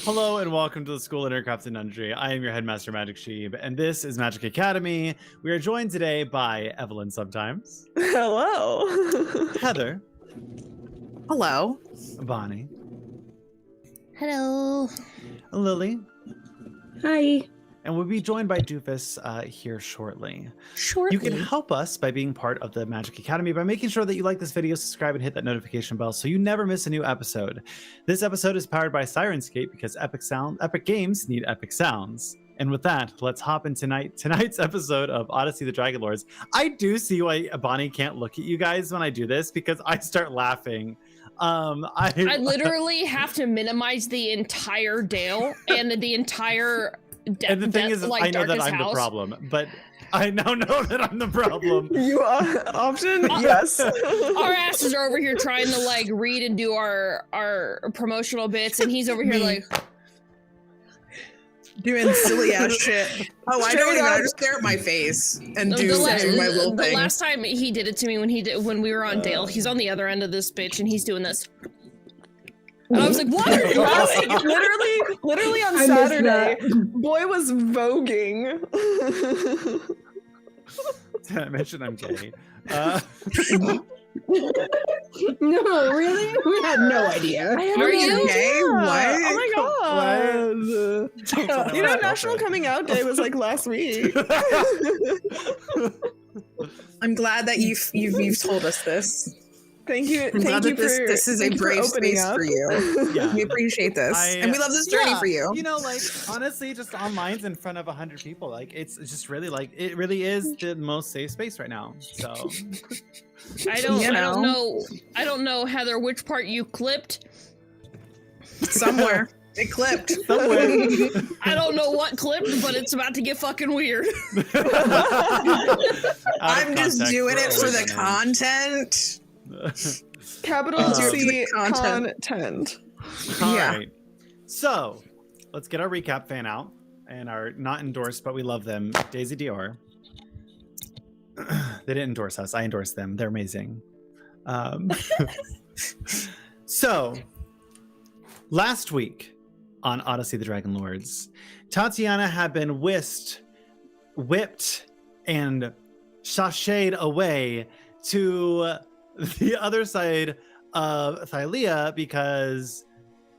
Hello and welcome to the School of Nerdcraft and Nundry. I am your headmaster, Magic Sheeb, and this is Magic Academy. We are joined today by Evelyn sometimes. Hello. Heather. Hello. Bonnie. Hello. Lily. Hi. And we'll be joined by Doofus here shortly. Shortly. You can help us by being part of the Magic Academy by making sure that you like this video, subscribe, and hit that notification bell so you never miss a new episode. This episode is powered by Sirenscape because epic games need epic sounds. And with that, let's hop into tonight's episode of Odyssey the Dragonlords. I do see why Bonnie can't look at you guys when I do this because I start laughing. I literally have to minimize the entire Dale and the entire and the thing is, I know that I'm the problem, but I now know that I'm the problem. You are option? Yes. Our asses are over here trying to like read and do our promotional bits, and he's over here like doing silly ass shit. Oh, I don't even. I just stare at my face and do my little thing. The last time he did it to me when we were on Dale, he's on the other end of this bitch, and he's doing this. And I was like, what are you doing? Literally on Saturday, boy was voguing. Did I mention I'm gay? No, really? We had no idea. Are you gay? What? Oh my god. You know, National Coming Out Day was like last week. I'm glad that you've told us this. Thank you. I'm glad that this is a brave space for you. Yeah. We appreciate this, and we love this journey for you. You know, like honestly, just online's in front of 100 people. Like it's just really like it really is the most safe space right now. So I don't know, Heather, which part you clipped. Somewhere. It clipped. Somewhere. I don't know what clipped, but it's about to get fucking weird. I'm just doing it for the content. Capital C content. All right. So let's get our recap fan out and our not endorsed, but we love them. Daisy Dior. They didn't endorse us. I endorsed them. They're amazing. So last week on Odyssey the Dragonlords, Tatiana had been whipped, and sashayed away to the other side of Thylea because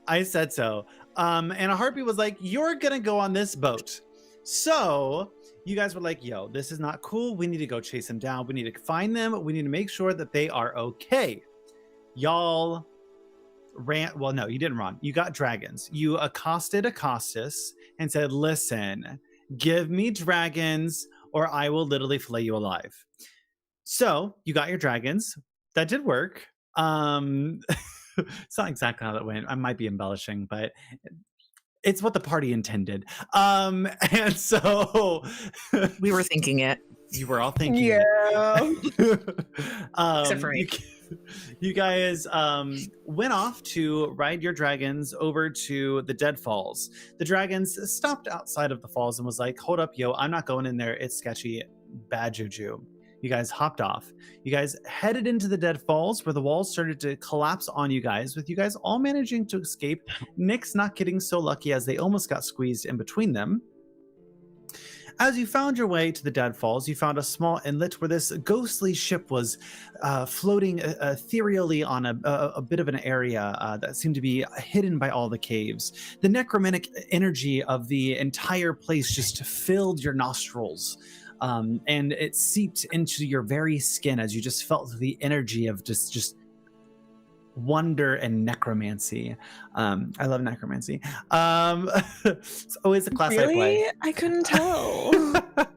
I said so. And a heartbeat was like, you're gonna go on this boat. So you guys were like, yo, this is not cool. We need to go chase them down. We need to find them. We need to make sure that they are okay. Y'all ran. Well, no, you didn't run. You got dragons. You accosted Acostus and said, listen, give me dragons or I will literally flay you alive. So you got your dragons. That did work. It's not exactly how that went. I might be embellishing, but it's what the party intended. And so we were thinking it. You were all thinking it. Except for me. You guys went off to ride your dragons over to the Dead Falls. The dragons stopped outside of the falls and was like, hold up, yo, I'm not going in there. It's sketchy. Bad juju. You guys hopped off. You guys headed into the Dead Falls where the walls started to collapse on you guys, with you guys all managing to escape. Nyx not getting so lucky as they almost got squeezed in between them. As you found your way to the Dead Falls, you found a small inlet where this ghostly ship was floating ethereally on a bit of an area that seemed to be hidden by all the caves. The necromantic energy of the entire place just filled your nostrils. And it seeped into your very skin as you just felt the energy of just wonder and necromancy. I love necromancy. It's always a class I play. I couldn't tell.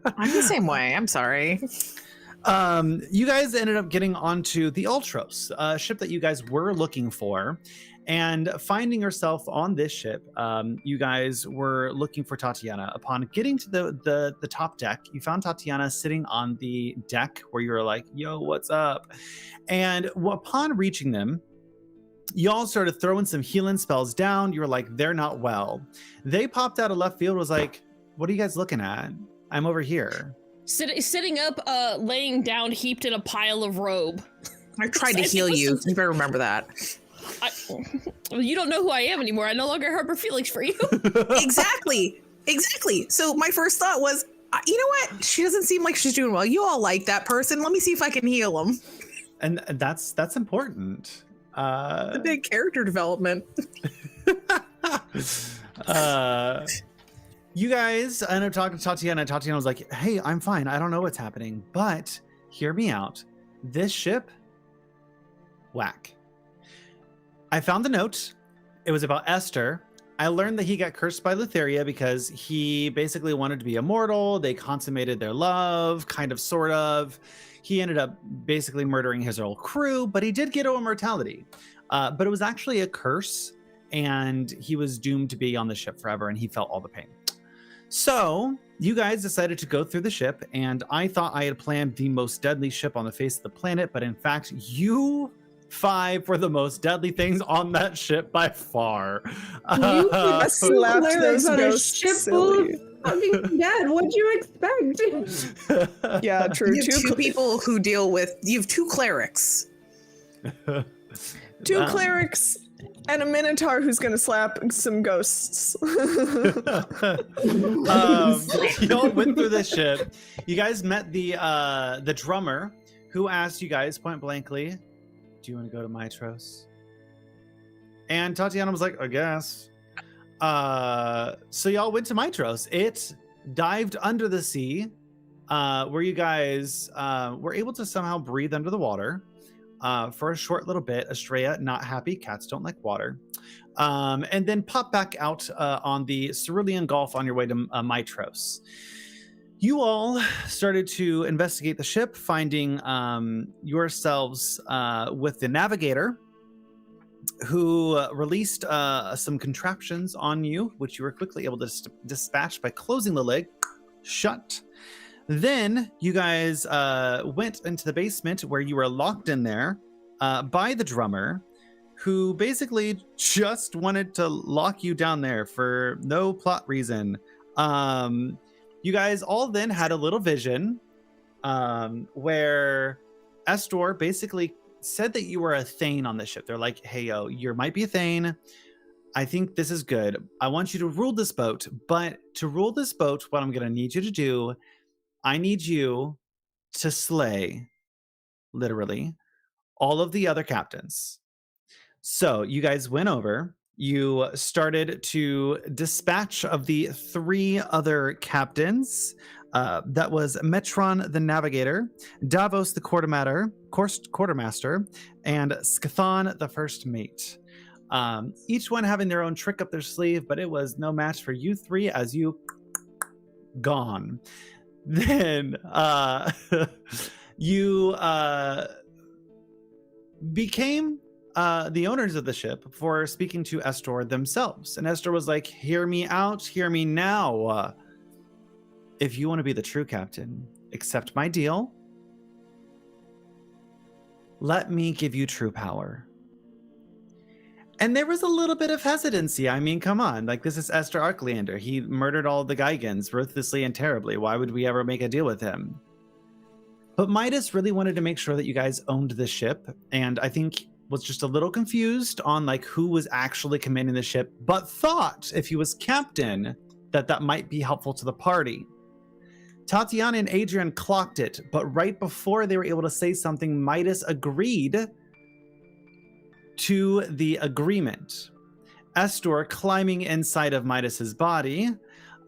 I'm the same way. I'm sorry. You guys ended up getting onto the Ultros, a ship that you guys were looking for. And finding yourself on this ship, you guys were looking for Tatiana. Upon getting to the top deck, you found Tatiana sitting on the deck where you were like, yo, what's up? And upon reaching them, y'all started throwing some healing spells down. You were like, they're not well. They popped out of left field, was like, what are you guys looking at? I'm over here. Sitting up, laying down, heaped in a pile of robe. I tried to heal you. You better remember that. You don't know who I am anymore. I no longer harbor feelings for you. Exactly. So my first thought was, you know what? She doesn't seem like she's doing well. You all like that person. Let me see if I can heal them. And that's important. The big character development. You guys, I know talking to Tatiana. Tatiana was like, "Hey, I'm fine. I don't know what's happening, but hear me out. This ship, whack. I found the note. It was about Esther. I learned that he got cursed by Lutheria because he basically wanted to be immortal. They consummated their love, kind of, sort of. He ended up basically murdering his whole crew, but he did get immortality. But it was actually a curse, and he was doomed to be on the ship forever, and he felt all the pain. So you guys decided to go through the ship, and I thought I had planned the most deadly ship on the face of the planet, but in fact, you 5 were the most deadly things on that ship by far. You slapped those on a ghosts ship full silly. of fucking dead. What'd you expect? Yeah, true. You have two people who deal with. You have 2 clerics. Two clerics and a minotaur who's gonna slap some ghosts. Y'all went through the ship. You guys met the drummer, who asked you guys point blankly, "Do you want to go to Mitros?" And Tatiana was like, "I guess." So y'all went to Mitros. It dived under the sea, where you guys were able to somehow breathe under the water for a short little bit. Estrella, not happy. Cats don't like water. And then pop back out on the Cerulean Gulf on your way to Mitros. You all started to investigate the ship, finding yourselves with the navigator, who released some contraptions on you, which you were quickly able to dispatch by closing the lid shut. Then you guys went into the basement, where you were locked in there by the drummer, who basically just wanted to lock you down there for no plot reason. You guys all then had a little vision where Estor basically said that you were a Thane on the ship. They're like, "Hey, yo, you might be a Thane. I think this is good. I want you to rule this boat. But to rule this boat, what I'm going to need you to do, I need you to slay, literally, all of the other captains." So you guys went over. You started to dispatch of the 3 other captains. That was Metron the Navigator, Davos the Quartermaster, and Skathan the First Mate. Each one having their own trick up their sleeve, but it was no match for you 3, as you gone. Then you became the owners of the ship for speaking to Estor themselves. And Estor was like, "Hear me out, hear me now. If you want to be the true captain, accept my deal. Let me give you true power." And there was a little bit of hesitancy. I mean, come on. Like, this is Esther Arcleander. He murdered all the Gigans ruthlessly and terribly. Why would we ever make a deal with him? But Midas really wanted to make sure that you guys owned the ship. And I think was just a little confused on like who was actually commanding the ship, but thought if he was captain, that might be helpful to the party. Tatiana and Adrian clocked it, but right before they were able to say something, Midas agreed to the agreement. Estor, climbing inside of Midas's body,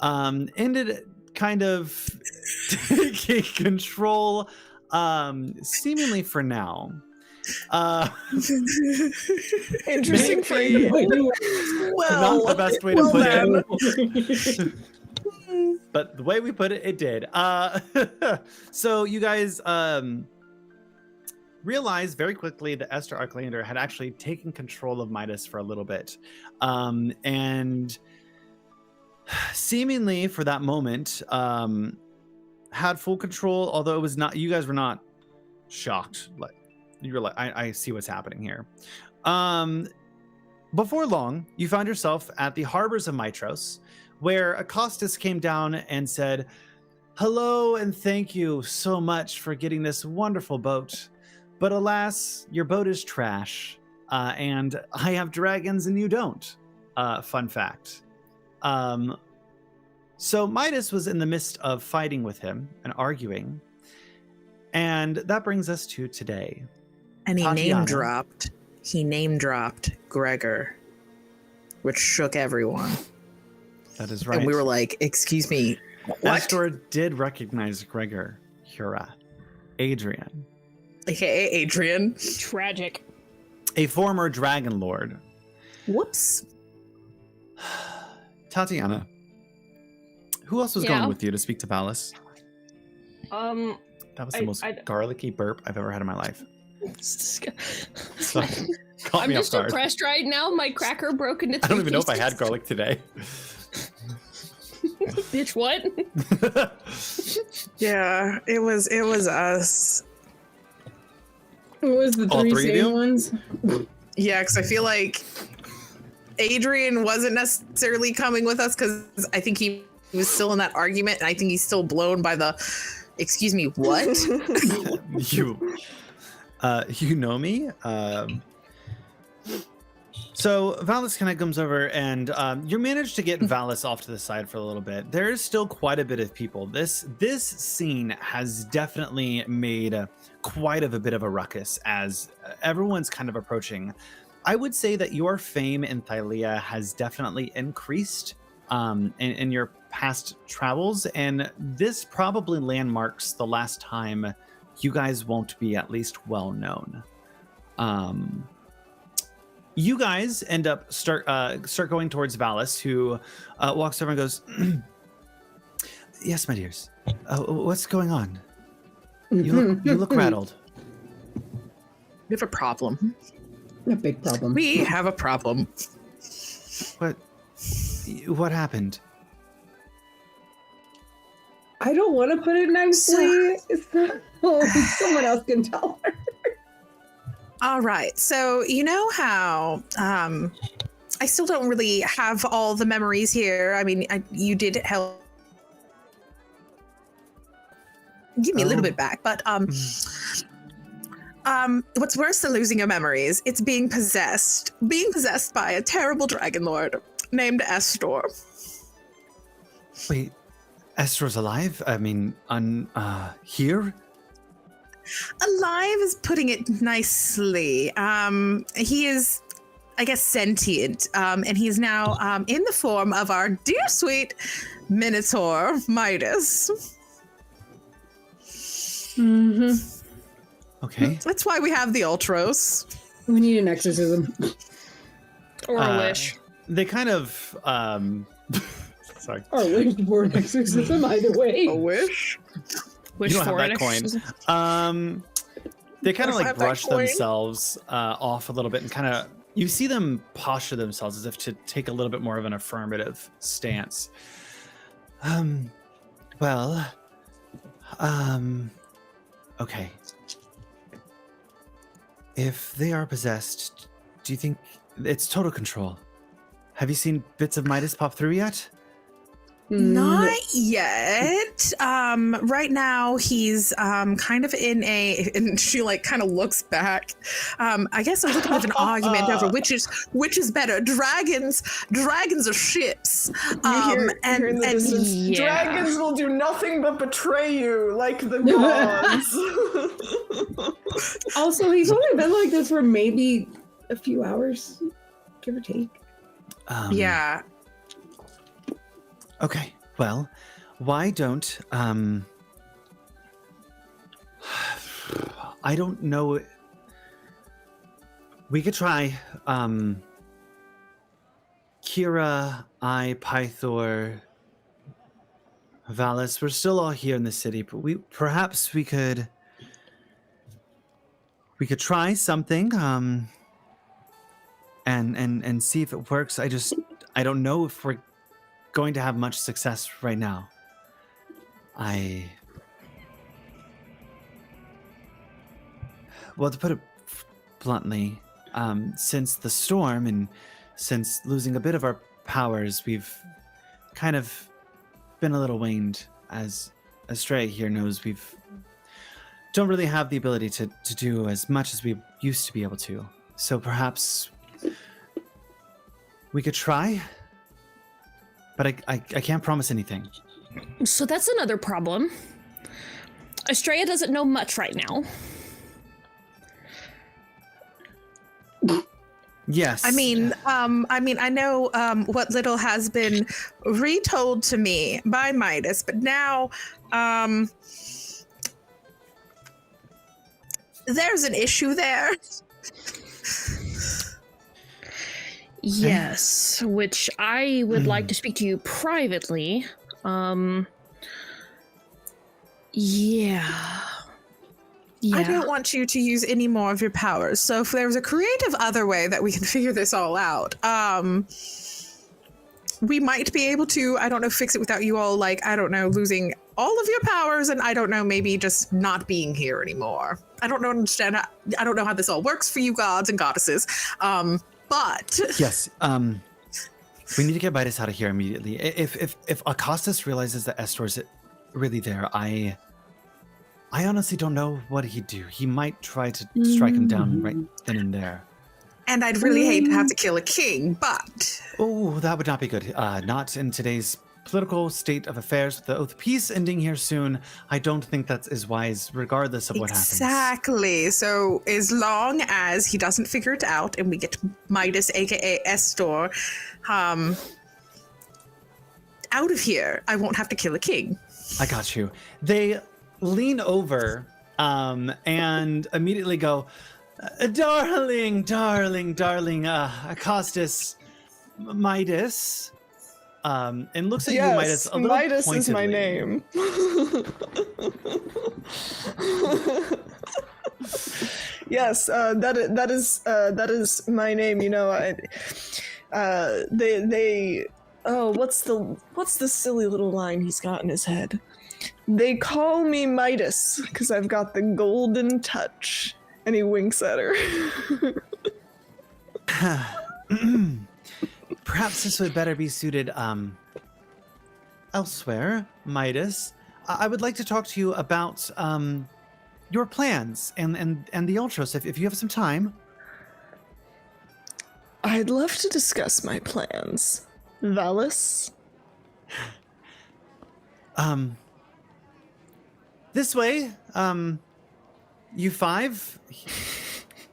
ended kind of taking control, seemingly for now. Interesting for you. Well, not the best way to put it. But the way we put it, it did. So you guys realized very quickly that Esther Arclander had actually taken control of Midas for a little bit. And seemingly for that moment, had full control, although it was not, you guys were not shocked. Like, you were like, I see what's happening here. Before long, you found yourself at the harbors of Mitros, where Acostus came down and said, "Hello, and thank you so much for getting this wonderful boat. But alas, your boat is trash. and I have dragons and you don't. Fun fact. So Midas was in the midst of fighting with him and arguing. And that brings us to today. And he Tatiana. name dropped Gregor, which shook everyone. That is right. And we were like, excuse me, what? Astor did recognize Gregor, Hura, Adrian, AKA Adrian. Tragic. a former Dragonlord. Whoops. Tatiana, who else was Yeah? going with you to speak to Valis? That was the most garlicky burp I've ever had in my life. So, caught I'm me off just guard. depressed right now. My cracker broke into I don't even know if I pieces. had garlic today. Bitch, what? Yeah, it was us. What was the All three three of you? same ones? Yeah, because I feel like Adrian wasn't necessarily coming with us because I think he was still in that argument, and I think he's still blown by the. Excuse me, what? You know me. So Valis kind of comes over, and you manage to get Valis off to the side for a little bit. There is still quite a bit of people. This scene has definitely made quite of a bit of a ruckus as everyone's kind of approaching. I would say that your fame in Thylea has definitely increased in your past travels, and this probably landmarks the last time you guys won't be at least well known. You guys end up start going towards Valis, who walks over and goes, "Yes, my dears. What's going on? You look rattled." We have a problem. A big problem. We have a problem. What happened? I don't want to put it nicely. Someone else can tell her. All right. So you know how I still don't really have all the memories here. I mean, you did help give me a little bit back, but what's worse than losing your memories? It's being possessed by a terrible Dragonlord named Astor. Wait, Estro's alive? I mean, here? Alive is putting it nicely. He is, I guess, sentient, and he's now in the form of our dear sweet Minotaur Midas. Mm-hmm. Okay. That's why we have the Ultros. We need an exorcism. Or a wish. They kind of sorry. Or wish for an exorcism, either way. A wish. Wish You don't have for that an coin. exorcism. They kind of If I like have that brush coin. themselves off a little bit and kind of you see them posture themselves as if to take a little bit more of an affirmative stance. Okay. If they are possessed, do you think it's total control? Have you seen bits of Midas pop through yet? Not yet. Right now he's kind of in a, and she like kind of looks back. I guess a little bit of an argument over which is better. Dragons are ships. You're in the distance, yeah. dragons will do nothing but betray you, like the gods. Also, he's only been like this for maybe a few hours, give or take. Yeah. Okay, well, why don't, I don't know. We could try, Kira, Pythor, Valis, we're still all here in the city, but perhaps we could try something, and see if it works. I don't know if we're going to have much success right now. Well, to put it bluntly, since the storm and since losing a bit of our powers, we've kind of been a little waned. As Estrella here knows, don't really have the ability to do as much as we used to be able to. So perhaps we could try, but I can't promise anything. So that's another problem. Estrella doesn't know much right now. Yes. I mean, I know what little has been retold to me by Midas, but now there's an issue there. Yes, which I would like to speak to you privately. Yeah. I don't want you to use any more of your powers. So if there's a creative other way that we can figure this all out, we might be able to, I don't know, fix it without you all, like, I don't know, losing all of your powers, and I don't know, maybe just not being here anymore. I don't know how this all works for you gods and goddesses. But yes, we need to get Midas out of here immediately. If Acostus realizes that Estor's really there, I honestly don't know what he'd do. He might try to strike him down right then and there. And I'd really hate to have to kill a king, but... Oh, that would not be good. Not in today's political state of affairs. With the Oath of Peace ending here soon, I don't think that is wise, regardless of what happens. Exactly. So as long as he doesn't figure it out and we get Midas, a.k.a. Estor, out of here, I won't have to kill a king. I got you. They lean over and immediately go, darling, Acostus, Midas, and looks at you, Midas, a little Midas pointedly. is my name. Yes, that is my name. You know, they. Oh, what's the silly little line he's got in his head? They call me Midas because I've got the golden touch. And he winks at her. Perhaps this would better be suited elsewhere, Midas. I would like to talk to you about your plans and the Ultros, if you have some time. I'd love to discuss my plans. Valis? This way, you five.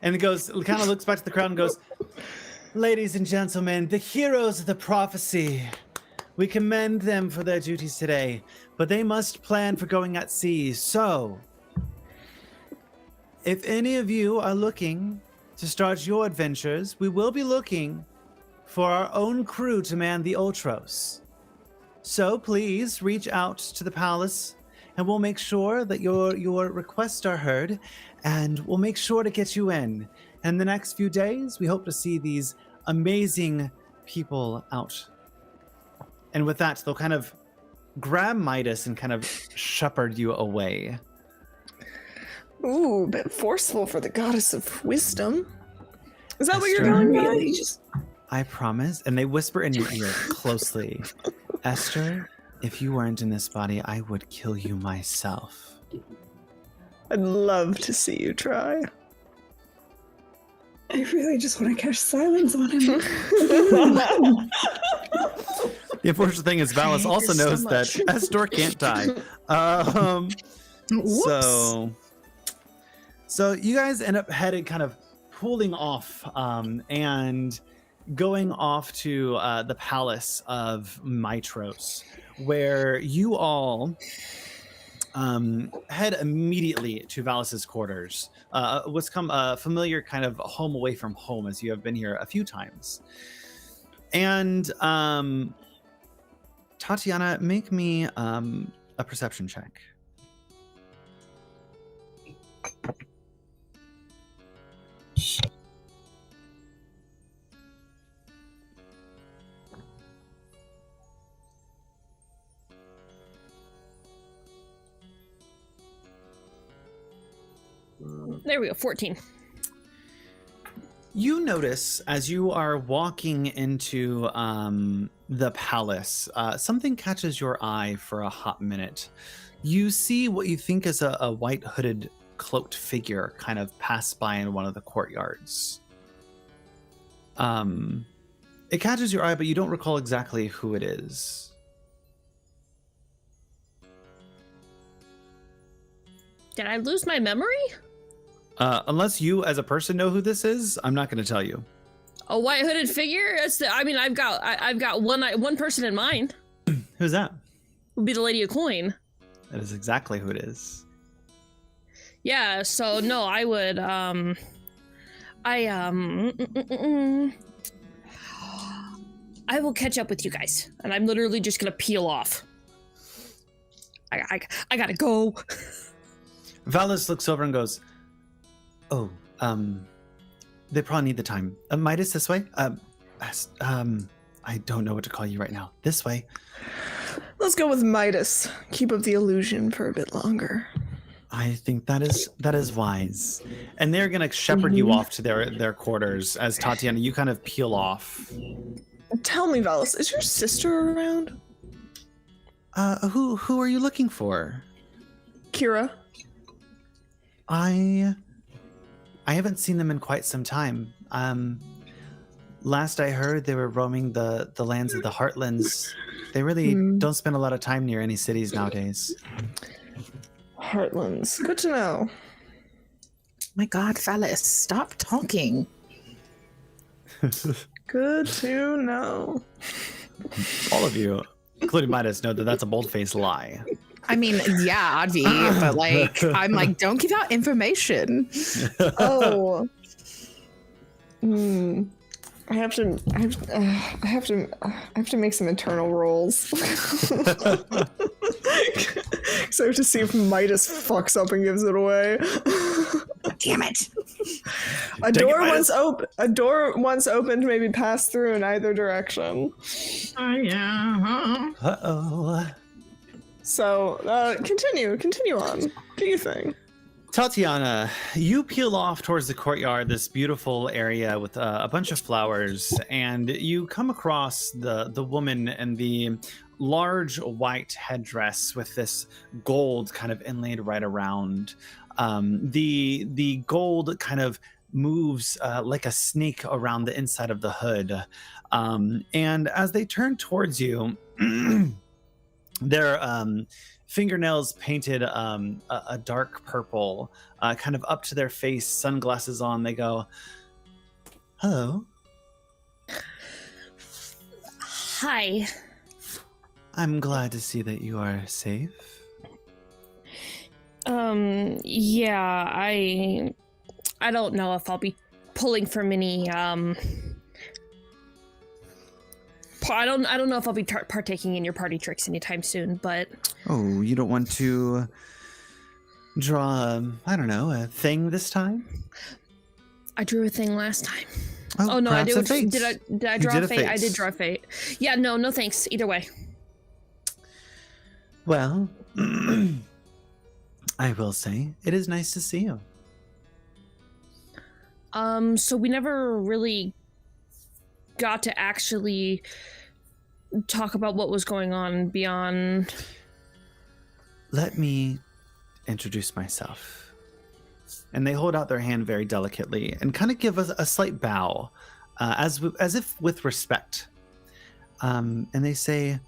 And it goes, kind of looks back to the crowd and goes, ladies and gentlemen, the heroes of the prophecy. We commend them for their duties today, but they must plan for going at sea. So, if any of you are looking to start your adventures, we will be looking for our own crew to man the Ultros. So please reach out to the palace, and we'll make sure that your requests are heard, and we'll make sure to get you in. And the next few days, we hope to see these amazing people out. And with that, they'll kind of grab Midas and kind of shepherd you away. Ooh, a bit forceful for the goddess of wisdom. Is that what you're Esther, going by? I promise. And they whisper in your ear closely. Esther, if you weren't in this body, I would kill you myself. I'd love to see you try. I really just want to catch silence on him. The unfortunate thing is Valis also knows that Estor can't die. So you guys end up kind of pulling off and going off to the palace of Mitros, where you all head immediately to Valis's quarters. What's come a familiar kind of home away from home, as you have been here a few times. And Tatiana, make me a perception check. There we go, 14. You notice as you are walking into the palace, something catches your eye for a hot minute. You see what you think is a white hooded cloaked figure kind of pass by in one of the courtyards. It catches your eye, but you don't recall exactly who it is. Did I lose my memory? Unless you, as a person, know who this is, I'm not going to tell you. A white hooded figure? I've got one person in mind. Who's that? Would be the Lady of Coin. That is exactly who it is. Yeah. So no, I would. I will catch up with you guys, and I'm literally just gonna peel off. I gotta go. Valis looks over and goes, "Oh, they probably need the time. Midas, this way. I don't know what to call you right now. This way." Let's go with Midas. Keep up the illusion for a bit longer. I think that is wise. And they're gonna shepherd you off to their quarters as Tatiana, you kind of peel off. Tell me, Valis, is your sister around? Who are you looking for? Kira. I haven't seen them in quite some time. Last I heard, they were roaming the lands of the Heartlands. They really don't spend a lot of time near any cities nowadays. Heartlands. Good to know. My God, Valis, stop talking. Good to know. All of you, including Midas, know that that's a bold-faced lie. I mean, yeah, Advi, but like, I'm like, don't give out information. Oh. I have to make some internal rolls. So I have to see if Midas fucks up and gives it away. Damn it. A door once opened may be passed through in either direction. Uh-oh. So, continue on. Do you think? Tatiana, you peel off towards the courtyard, this beautiful area with a bunch of flowers, and you come across the woman in the large white headdress with this gold kind of inlaid right around. The gold kind of moves like a snake around the inside of the hood. And as they turn towards you, their fingernails painted a dark purple, kind of up to their face, sunglasses on. They go, "Hello." Hi. I'm glad to see that you are safe. Yeah, I don't know if I'll be pulling from any, I don't know if I'll be partaking in your party tricks anytime soon, but... Oh, you don't want to draw, I don't know, a thing this time? I drew a thing last time. Oh, no, I did. Did I draw a fate? I did draw a fate. Yeah, no thanks. Either way. Well, I will say, it is nice to see you. So we never really got to actually talk about what was going on beyond. Let me introduce myself. And they hold out their hand very delicately and kind of give us a slight bow, as if with respect. And they say,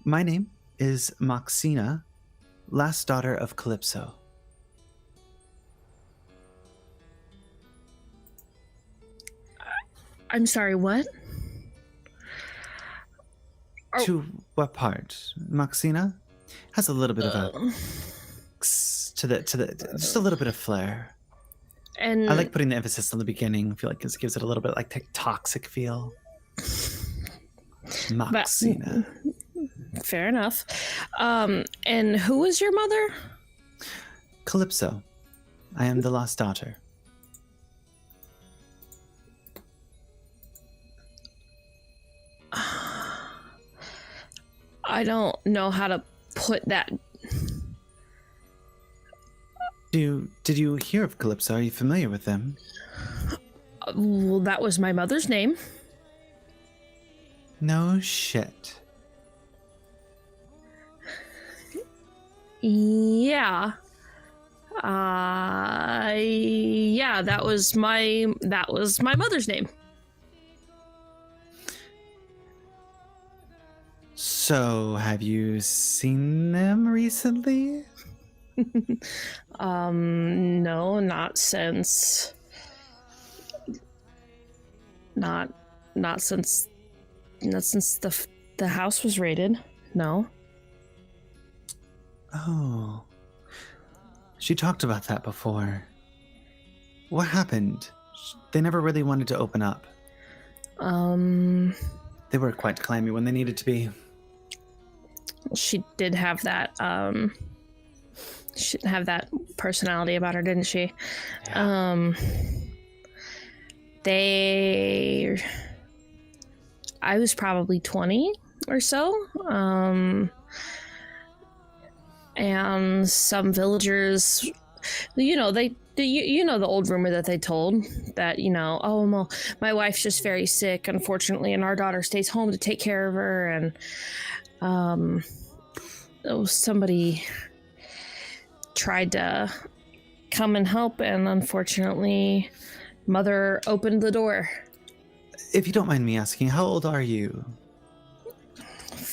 "My name is Moxina, last daughter of Calypso." I'm sorry, what? To what part? Moxina has a little bit of a to the just a little bit of flair. And I like putting the emphasis on the beginning. I feel like it gives it a little bit like toxic feel. Moxina. Fair enough. And who was your mother? Calypso. I am the lost daughter. I don't know how to put that. Did you hear of Calypso? Are you familiar with them? Well, that was my mother's name. No shit. Yeah. Yeah, that was my mother's name. So, have you seen them recently? No, not since. Not since. Not since the house was raided. No. Oh. She talked about that before. What happened? They never really wanted to open up. They were quite clammy when they needed to be. She did have that, she did have that personality about her, didn't she? Yeah. I was probably 20 or so. And some villagers, you know, you know the old rumor that they told that, you know, oh, well, my wife's just very sick, unfortunately, and our daughter stays home to take care of her, and somebody tried to come and help, and unfortunately, Mother opened the door. If you don't mind me asking, how old are you?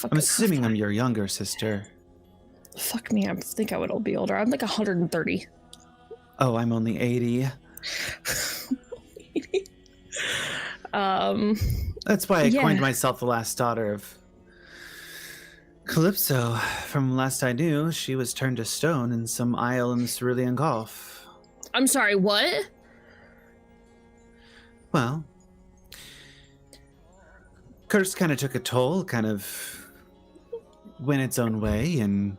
I'm assuming I'm your younger sister. Fuck me, I think I would be older. I'm like 130. Oh, I'm only 80. That's why I coined myself the last daughter of Calypso. From last I knew, she was turned to stone in some isle in the Cerulean Gulf. I'm sorry, what? Well, curse kind of took a toll, kind of went its own way, and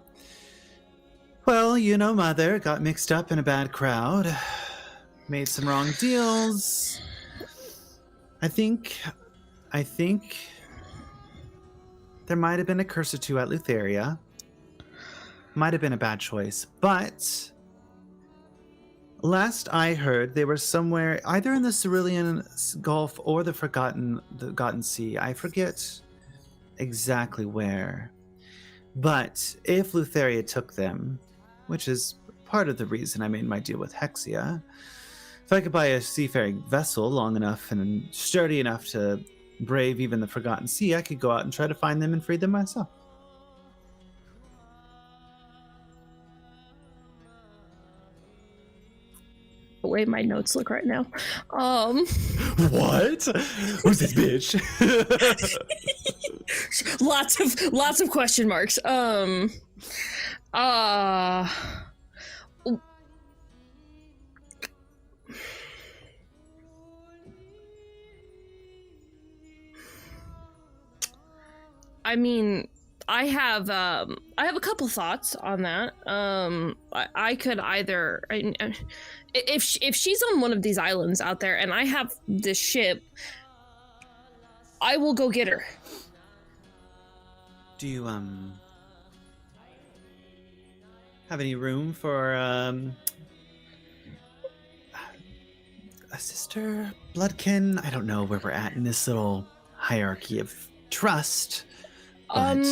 well, you know, Mother got mixed up in a bad crowd, made some wrong deals. I think there might have been a curse or two at Lutheria. Might have been a bad choice, but last I heard, they were somewhere either in the Cerulean Gulf or the Forgotten Sea. I forget exactly where. But if Lutheria took them, which is part of the reason I made my deal with Hexia, if I could buy a seafaring vessel long enough and sturdy enough to brave even the Forgotten Sea, I could go out and try to find them and free them myself. The way my notes look right now. What? Who's this bitch? lots of question marks. I mean, I have a couple thoughts on that. I could either, if she's on one of these islands out there and I have this ship, I will go get her. Do you have any room for a sister, bloodkin? I don't know where we're at in this little hierarchy of trust. But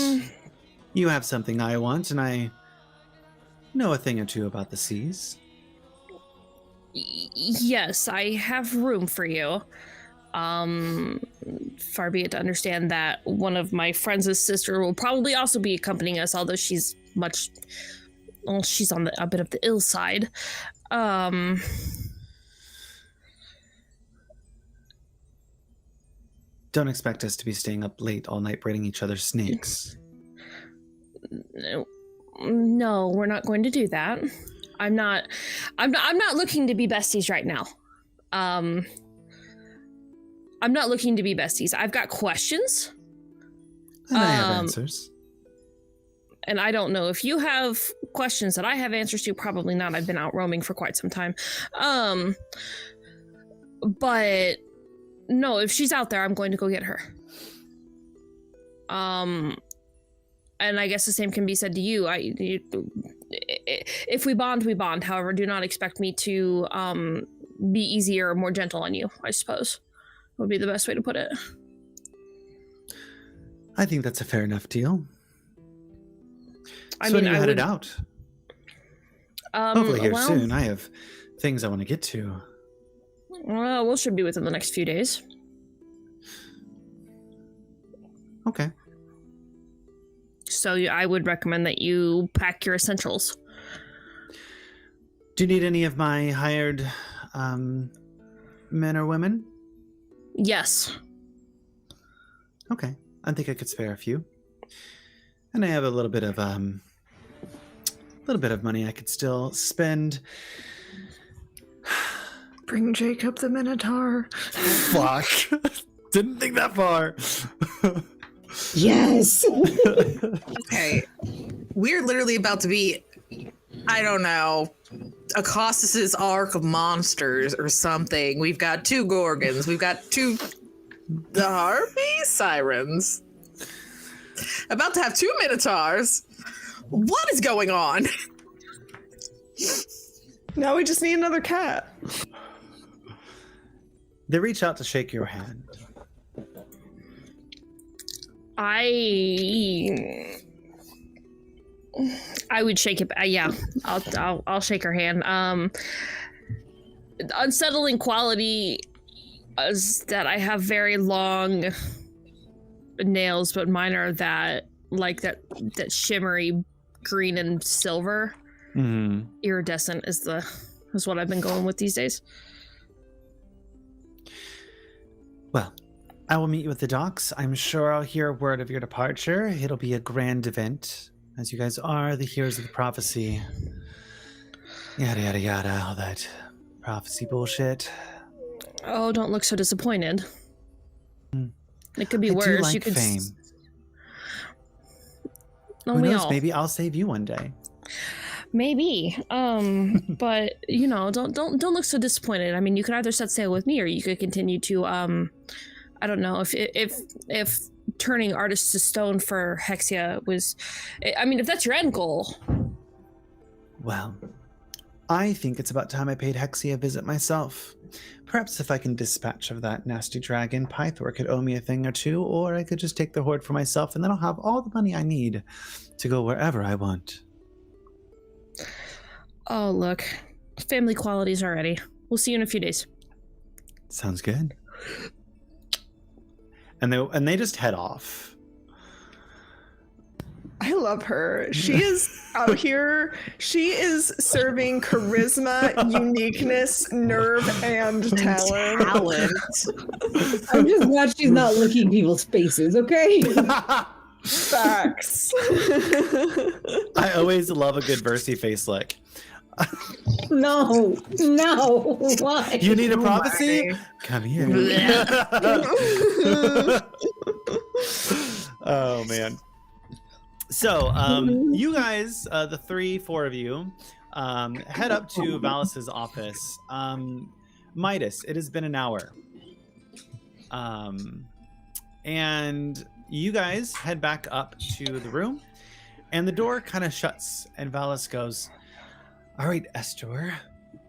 you have something I want, and I know a thing or two about the seas. Yes, I have room for you. Far be it to understand that one of my friends' sister will probably also be accompanying us, although she's she's on a bit of the ill side. Don't expect us to be staying up late all night braiding each other's snakes. No, we're not going to do that. I'm not looking to be besties right now. I'm not looking to be besties. I've got questions. And I have answers. And I don't know if you have questions that I have answers to. Probably not. I've been out roaming for quite some time. But no, if she's out there, I'm going to go get her. And I guess the same can be said to you. If we bond, we bond. However, do not expect me to be easier or more gentle on you, I suppose. Would be the best way to put it. I think that's a fair enough deal. I so mean, when are you headed out? Hopefully here soon. I have things I want to get to. Well, we should be within the next few days. Okay. So I would recommend that you pack your essentials. Do you need any of my hired men or women? Yes. Okay, I think I could spare a few. And I have a little bit of money I could still spend. Bring Jacob the Minotaur. Fuck. Didn't think that far. Yes. Okay. We're literally about to be, I don't know, Acostus's Ark of Monsters or something. We've got 2 Gorgons. We've got 2 the Harpy Sirens. About to have 2 Minotaurs. What is going on? Now we just need another cat. They reach out to shake your hand. I would shake it. Yeah, I'll shake her hand. The unsettling quality is that I have very long nails, but mine are that shimmery green and silver. Mm-hmm. Iridescent is what I've been going with these days. Well, I will meet you at the docks. I'm sure I'll hear word of your departure. It'll be a grand event, as you guys are the heroes of the prophecy. Yada, yada, yada, all that prophecy bullshit. Oh, don't look so disappointed. It could be I worse. do like You could fame. No, Who we knows? all. Maybe I'll save you one day. Maybe. But don't look so disappointed. I mean, you could either set sail with me, or you could continue to I don't know if turning artists to stone for Hexia was. I mean, if that's your end goal. Well, I think it's about time I paid Hexia a visit myself. Perhaps if I can dispatch of that nasty dragon, Pythor could owe me a thing or two, or I could just take the hoard for myself, and then I'll have all the money I need to go wherever I want. Oh, look. Family qualities already. We'll see you in a few days. Sounds good. And they just head off. I love her. She is out here. She is serving charisma, uniqueness, nerve, and talent. I'm just glad she's not licking people's faces, okay? Facts. I always love a good Versi face lick. No, why? You need a prophecy? Come here. Oh, man. So, you guys, the 4 of you, head up to Valis's office. Midas, it has been an hour. And you guys head back up to the room, and the door kind of shuts, and Valis goes, "All right, Estor,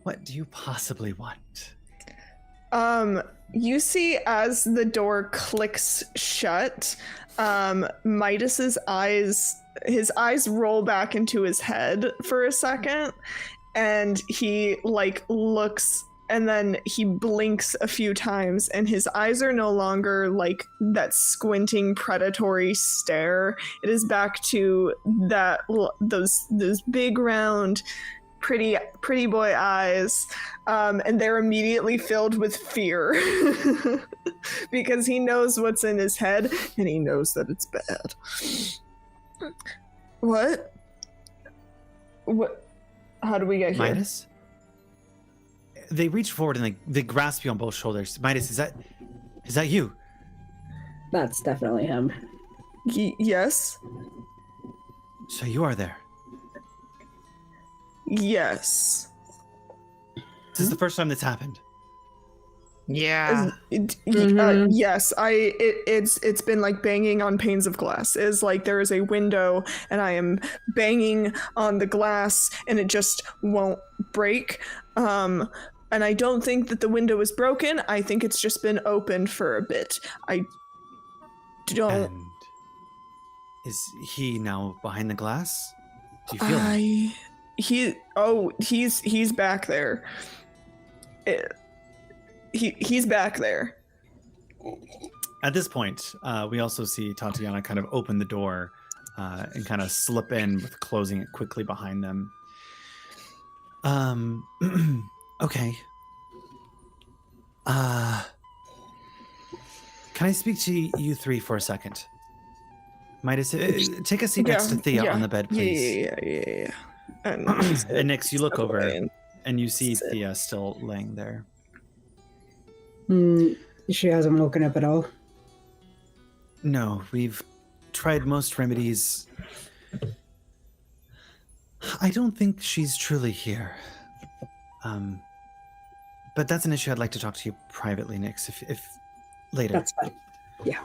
what do you possibly want?" You see as the door clicks shut, Midas's eyes, his eyes roll back into his head for a second, and he looks, and then he blinks a few times, and his eyes are no longer like that squinting predatory stare. It is back to that those big round pretty boy eyes, and they're immediately filled with fear because he knows what's in his head, and he knows that it's bad. What? How do we get here? Midas? They reach forward and they grasp you on both shoulders. Midas, is that you? That's definitely him. Yes. So you are there. Yes. This is the first time that's happened. Yeah. Yes, it's been like banging on panes of glass. Is like there is a window and I am banging on the glass and it just won't break. And I don't think that the window is broken. I think it's just been opened for a bit. I don't. And is he now behind the glass? Do you feel him? He's back there. He's back there. At this point, we also see Tatiana kind of open the door and kind of slip in with closing it quickly behind them. Okay. Can I speak to you three for a second? Midas, take a seat next to Thea on the bed, please. Yeah. And Nix, you look over and you see Thea still laying there. She hasn't woken up at all. No, we've tried most remedies. I don't think she's truly here. But that's an issue I'd like to talk to you privately, Nix, if later. That's fine. Yeah.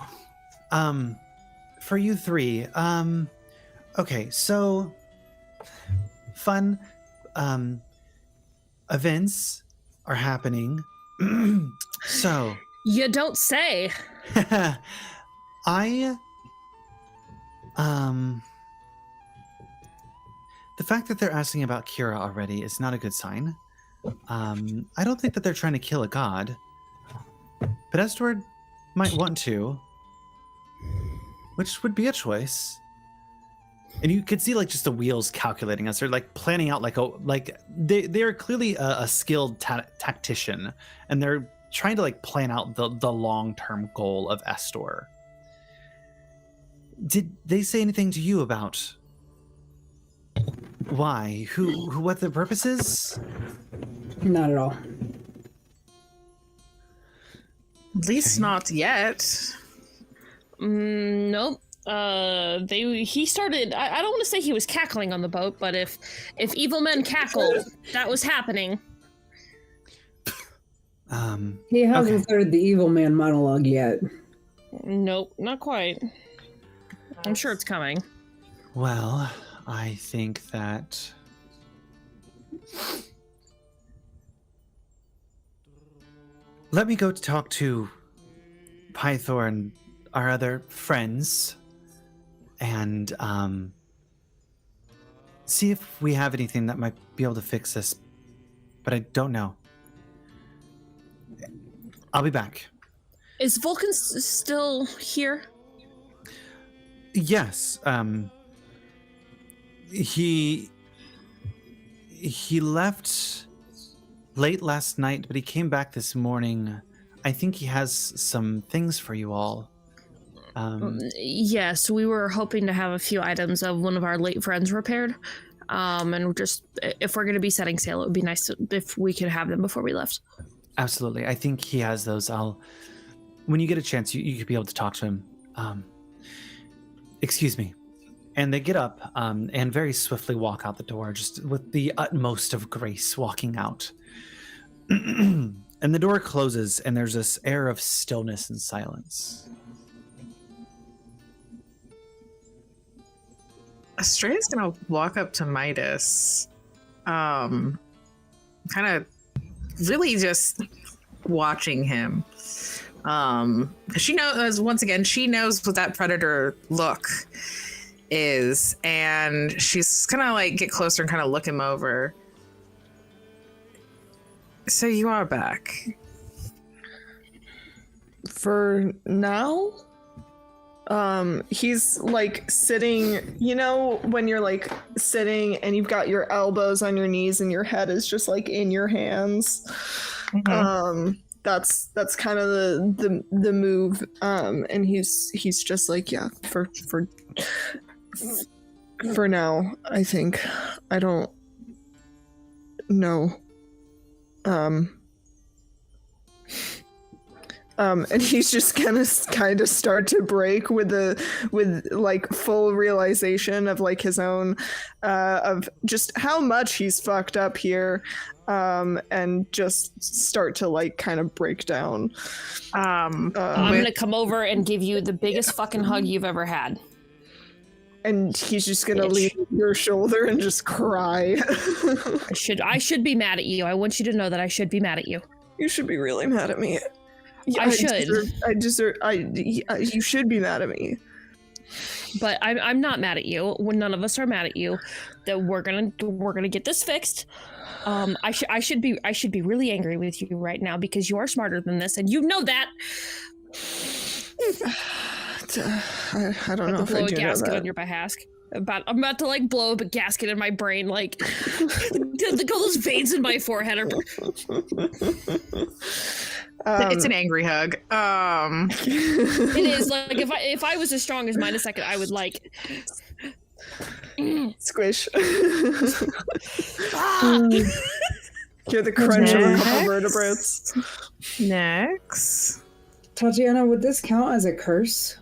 For you three, okay, so fun events are happening. So You don't say. I the fact that they're asking about Kira already is not a good sign. I don't think that they're trying to kill a god, but Estward might want to, which would be a choice. And you could see like just the wheels calculating as they're like planning out they're clearly a skilled tactician, and they're trying to like plan out the long-term goal of Estor. Did they say anything to you about why, what the purpose is? Not at all. At least not yet. Nope. He started. I don't want to say he was cackling on the boat, but if evil men cackle, that was happening. He hasn't started the evil man monologue yet. Nope, not quite. I'm sure it's coming. Well, I think that let me go talk to Pythor and our other friends and see if we have anything that might be able to fix this. But I don't know. I'll be back. Is Vulcan still here? Yes. He left late last night, but he came back this morning. I think he has some things for you all. Yes, we were hoping to have a few items of one of our late friends repaired. And just, if we're going to be setting sail, it would be nice if we could have them before we left. Absolutely. I think he has those. When you get a chance, you could be able to talk to him. Excuse me. And they get up and very swiftly walk out the door, just with the utmost of grace walking out. And the door closes, and there's this air of stillness and silence. Estrella's gonna walk up to Midas, kind of really just watching him. She knows, once again, she knows what that predator look is, and she's gonna like get closer and kind of look him over. So you are back. For now? He's like sitting, you know, when you're like sitting and you've got your elbows on your knees and your head is just like in your hands. Mm-hmm. That's kind of the move. And he's just like, yeah, for now, I think. I don't know. And he's just gonna kind of start to break with like full realization of like his own of just how much he's fucked up here, and just start to like kind of break down. I'm gonna come over and give you the biggest fucking hug you've ever had. And he's just gonna lean your shoulder and just cry. I should be mad at you. I want you to know that I should be mad at you. You should be really mad at me. Yeah, I should. You should be mad at me. But I'm not mad at you. When none of us are mad at you, that we're gonna get this fixed. I should be really angry with you right now because you are smarter than this, and you know that. I don't know if blow I a do know gasket that. on your behalf. I'm about to like blow up a gasket in my brain, like all those veins in my forehead are. It's an angry hug. It is like if I was as strong as Minus Second, I would like squish. ah! Hear the crunch of a couple vertebrates. Next. Tatiana, would this count as a curse?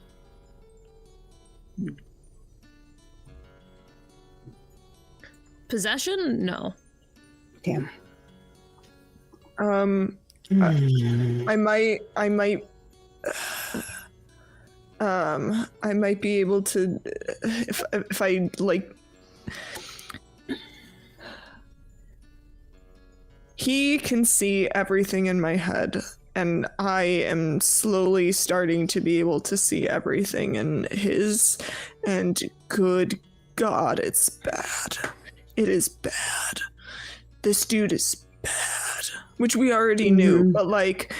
Possession? No. Damn. I might be able to if I like. He can see everything in my head, and I am slowly starting to be able to see everything in his, and good God, it's bad. It is bad. This dude is bad, which we already knew, but like,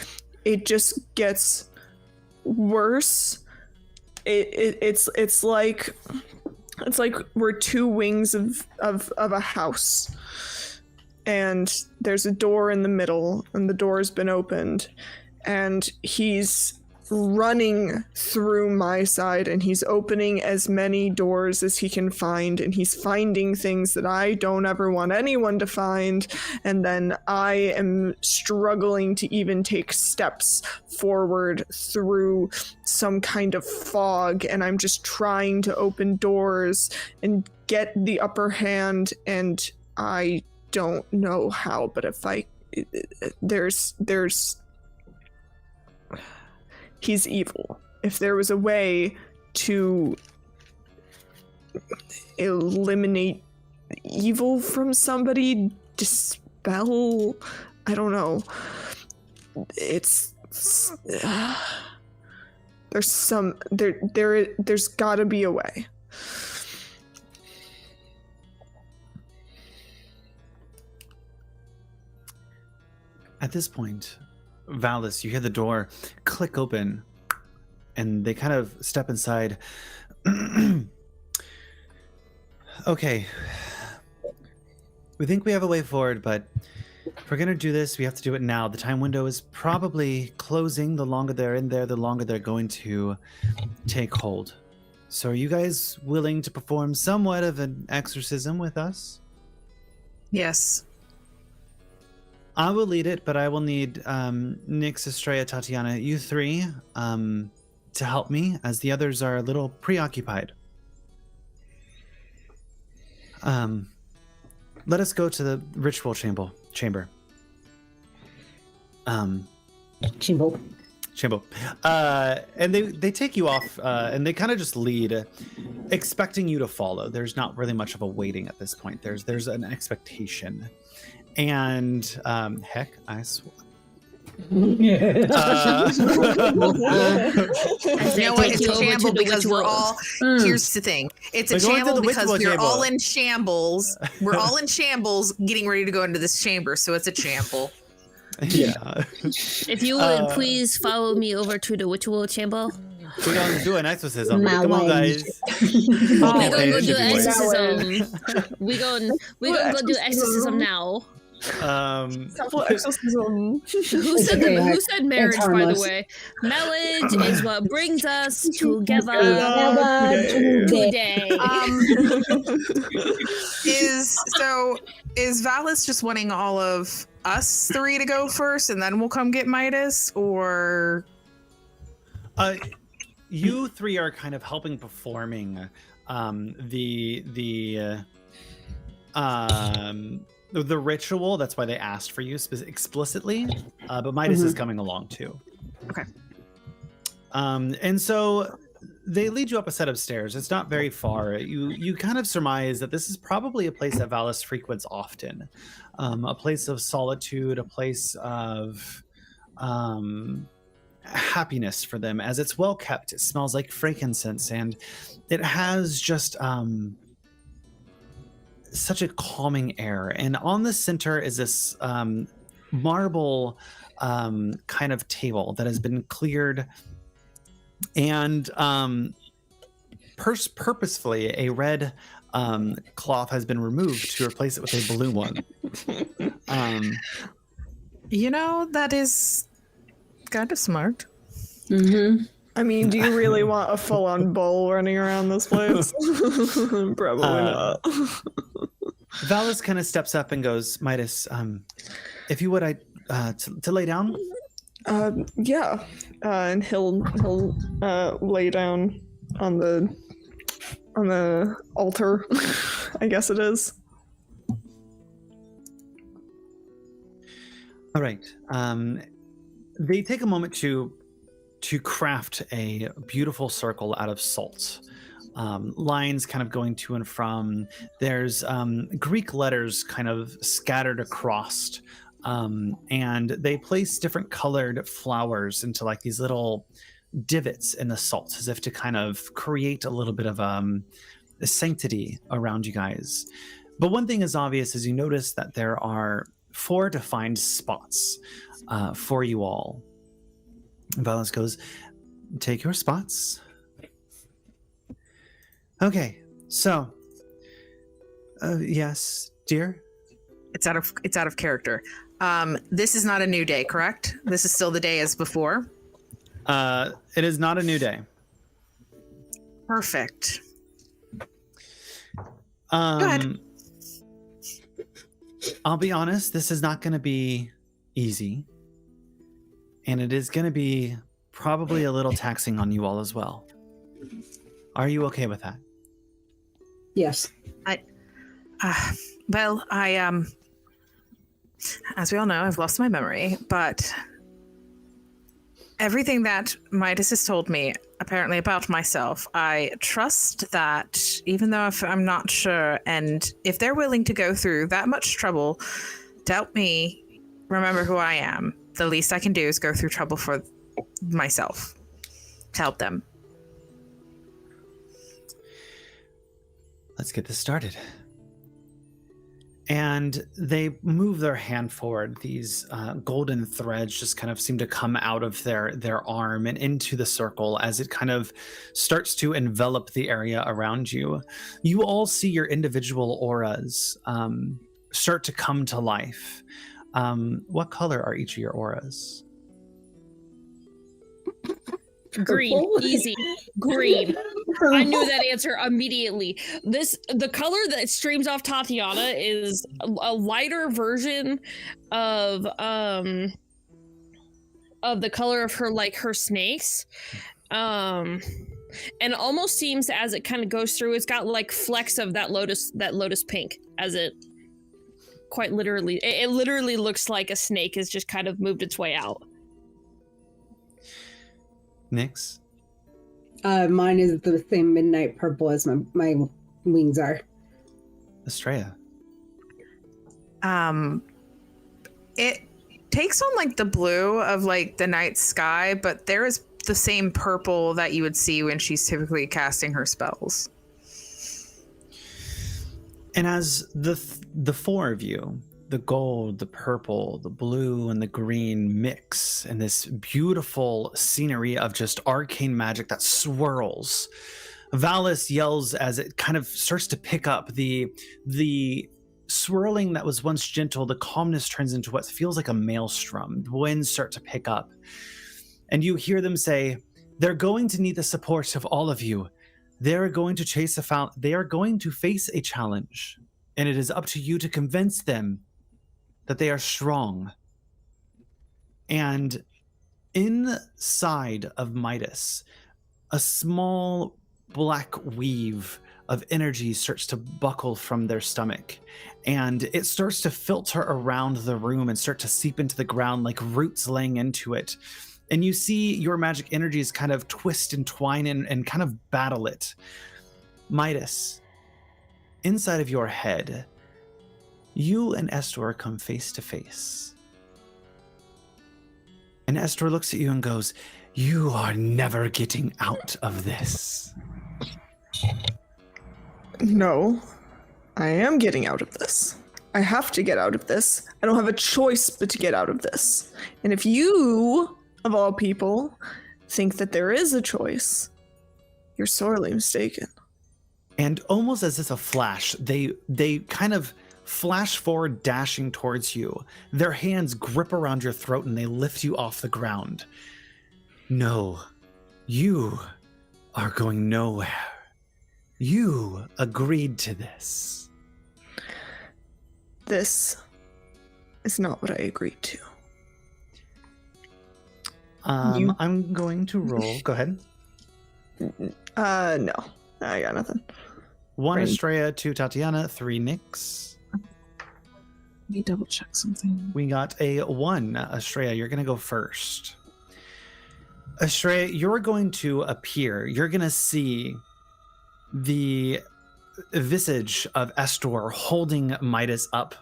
it just gets worse. It's like we're two wings of a house. And there's a door in the middle, and the door's been opened, and he's running through my side, and he's opening as many doors as he can find, and he's finding things that I don't ever want anyone to find, and then I am struggling to even take steps forward through some kind of fog, and I'm just trying to open doors and get the upper hand, and I don't know how, but if there's he's evil. If there was a way to eliminate evil from somebody, dispel, I don't know. There's gotta be a way. At this point, Valis, you hear the door click open, and they kind of step inside. Okay. We think we have a way forward, but if we're going to do this, we have to do it now. The time window is probably closing. The longer they're in there, the longer they're going to take hold. So are you guys willing to perform somewhat of an exorcism with us? Yes. I will lead it, but I will need Nyx, Estrella, Tatiana, you three, to help me, as the others are a little preoccupied. Let us go to the ritual chamber. Chimbo. And they take you off, and they kind of just lead, expecting you to follow. There's not really much of a waiting at this point. There's an expectation. And heck, I swear. You know what? It's a shamble because we're all. Here's the thing. It's a shamble because we're all in shambles. We're all in shambles, getting ready to go into this chamber. So it's a shamble. Yeah. If you would please follow me over to the ritual chamber. We're going to do an exorcism. My Come on, way. guys. We're going to go do Okay, exorcism. We're going to do exorcism now. Simple exorcism. Who said marriage, by the way? Marriage is what brings us together today. Is Valis just wanting all of us three to go first, and then we'll come get Midas, or? You three are kind of helping performing the ritual. That's why they asked for you explicitly, but Midas is coming along too. Okay. And so they lead you up a set of stairs. It's not very far. You kind of surmise that this is probably a place that Valis frequents often, a place of solitude, a place of happiness for them, as it's well kept. It smells like frankincense, and it has just such a calming air. And on the center is this marble kind of table that has been cleared And purposefully, a red cloth has been removed to replace it with a blue one. That is kind of smart. Mm-hmm. I mean, do you really want a full-on bull running around this place? Probably not. Valis kind of steps up and goes, Midas, if you would, to lay down. Yeah. And he'll lay down on the altar, I guess it is. All right. They take a moment to craft a beautiful circle out of salt. Lines kind of going to and from. There's Greek letters kind of scattered across. And they place different colored flowers into like these little divots in the salt as if to kind of create a little bit of a sanctity around you guys. But one thing is obvious is you notice that there are 4 defined spots for you all. Valis goes, take your spots. Okay, so yes, dear. It's out of character. This is not a new day, correct? This is still the day as before. It is not a new day. Perfect. Go ahead. I'll be honest, this is not going to be easy. And it is going to be probably a little taxing on you all as well. Are you okay with that? Yes. Well, as we all know, I've lost my memory, but everything that Midas has told me, apparently about myself, I trust that even though if I'm not sure, and if they're willing to go through that much trouble to help me remember who I am, the least I can do is go through trouble for myself to help them. Let's get this started. And they move their hand forward. These golden threads just kind of seem to come out of their arm and into the circle as it kind of starts to envelop the area around you. You all see your individual auras start to come to life. What color are each of your auras? Green, easy. Green. I knew that answer immediately. The color that streams off Tatiana is a lighter version of the color of her snakes. And it almost seems as it kind of goes through, it's got like flecks of that lotus pink as it quite literally, it literally looks like a snake has just kind of moved its way out. Nyx? Mine is the same midnight purple as my wings are. Estrella? It takes on like the blue of like the night sky, but there is the same purple that you would see when she's typically casting her spells. And as the 4 of you, the gold, the purple, the blue, and the green mix in this beautiful scenery of just arcane magic that swirls, Valis yells as it kind of starts to pick up the swirling that was once gentle. The calmness turns into what feels like a maelstrom. The winds start to pick up. And you hear them say, they're going to need the support of all of you. They're going to they are going to face a challenge. And it is up to you to convince them that they are strong. And inside of Midas, a small black weave of energy starts to buckle from their stomach, and it starts to filter around the room and start to seep into the ground like roots laying into it. And you see your magic energies kind of twist and twine and kind of battle it. Midas, inside of your head, you and Estor come face to face. And Estor looks at you and goes, you are never getting out of this. No, I am getting out of this. I have to get out of this. I don't have a choice but to get out of this. And if you, of all people, think that there is a choice, you're sorely mistaken. And almost as if a flash, they kind of flash forward, dashing towards you. Their hands grip around your throat and they lift you off the ground. No, you are going nowhere. You agreed to this. This is not what I agreed to. I'm going to roll. Go ahead. No, I got nothing. 1 Right. Estrella, 2 Tatiana, 3 Nyx. Let me double check something. We got a 1. Estrella, you're going to go first. Estrella, you're going to appear. You're going to see the visage of Estor holding Midas up.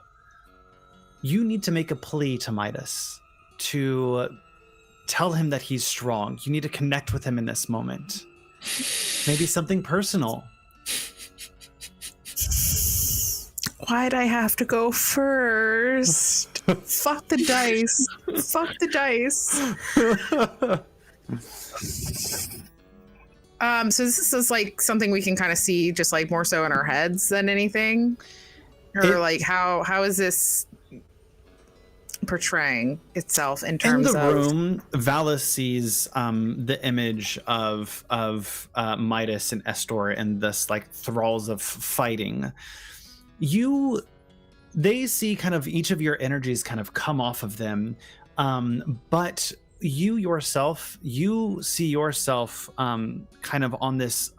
You need to make a plea to Midas to tell him that he's strong. You need to connect with him in this moment. Maybe something personal. Why'd I have to go first? Fuck the dice. Fuck the dice. So this is like something we can kind of see just like more so in our heads than anything? Or like how is this portraying itself in terms of... In the room, Valis sees the image of Midas and Estor and this like thralls of fighting. They see kind of each of your energies kind of come off of them, but you yourself, you see yourself kind of on this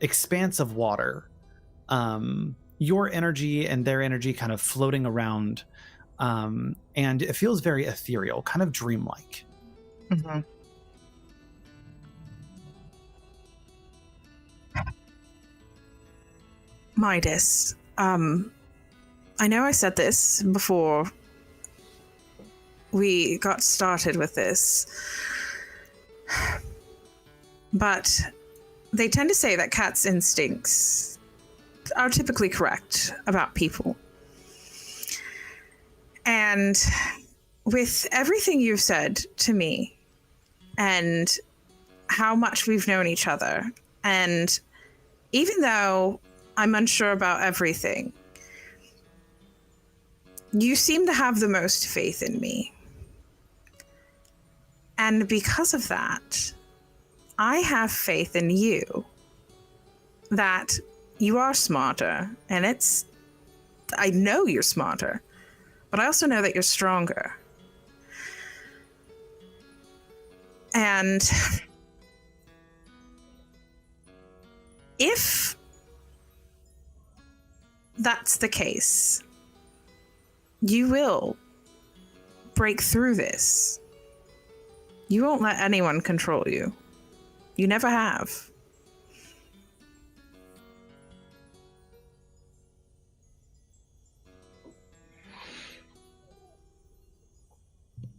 expanse of water. Your energy and their energy kind of floating around, and it feels very ethereal, kind of dreamlike. Mm-hmm. Midas, I know I said this before we got started with this, but they tend to say that cats' instincts are typically correct about people. And with everything you've said to me and how much we've known each other, and even though I'm unsure about everything, you seem to have the most faith in me. And because of that, I have faith in you that you are smarter, and I know you're smarter, but I also know that you're stronger. And if that's the case, you will break through this. You won't let anyone control you. You never have.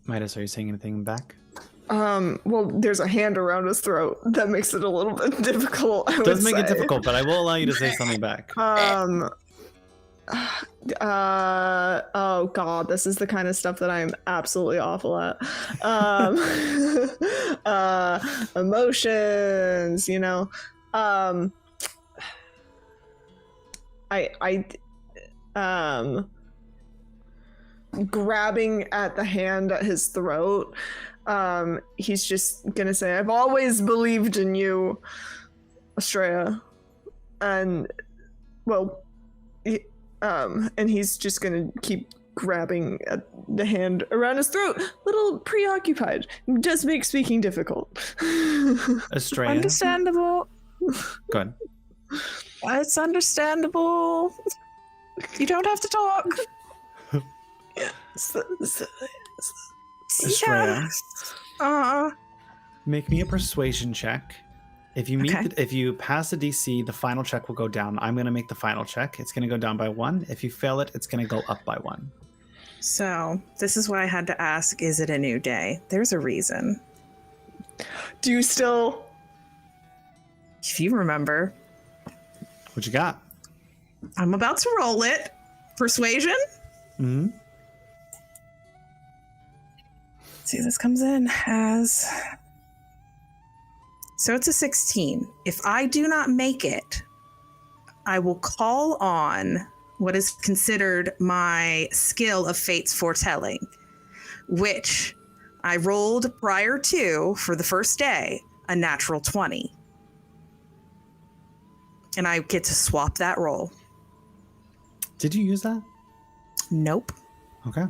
Midas, are you saying anything back? Well, there's a hand around his throat. That makes it a little bit difficult, I It does would make it say. difficult, but I will allow you to say something back. Oh god, this is the kind of stuff that I'm absolutely awful at. Emotions, you know. Grabbing at the hand at his throat, he's just gonna say, I've always believed in you, Estrella. And well, and he's just gonna keep grabbing at the hand around his throat, a little preoccupied. It does make speaking difficult. Estrella, Understandable. go ahead. It's understandable. You don't have to talk. Estrella, Yeah. make me a persuasion check. If you meet, Okay. if you pass the DC, the final check will go down. I'm going to make the final check. It's going to go down by 1. If you fail it, it's going to go up by 1. So, this is why I had to ask, is it a new day? There's a reason. Do you still? If you remember, What you got? I'm about to roll it. Persuasion? Hmm. See, this comes in as So it's a 16. If I do not make it, I will call on what is considered my skill of Fate's foretelling, which I rolled prior to, for the first day, a natural 20. And I get to swap that roll. Did you use that? Nope. Okay.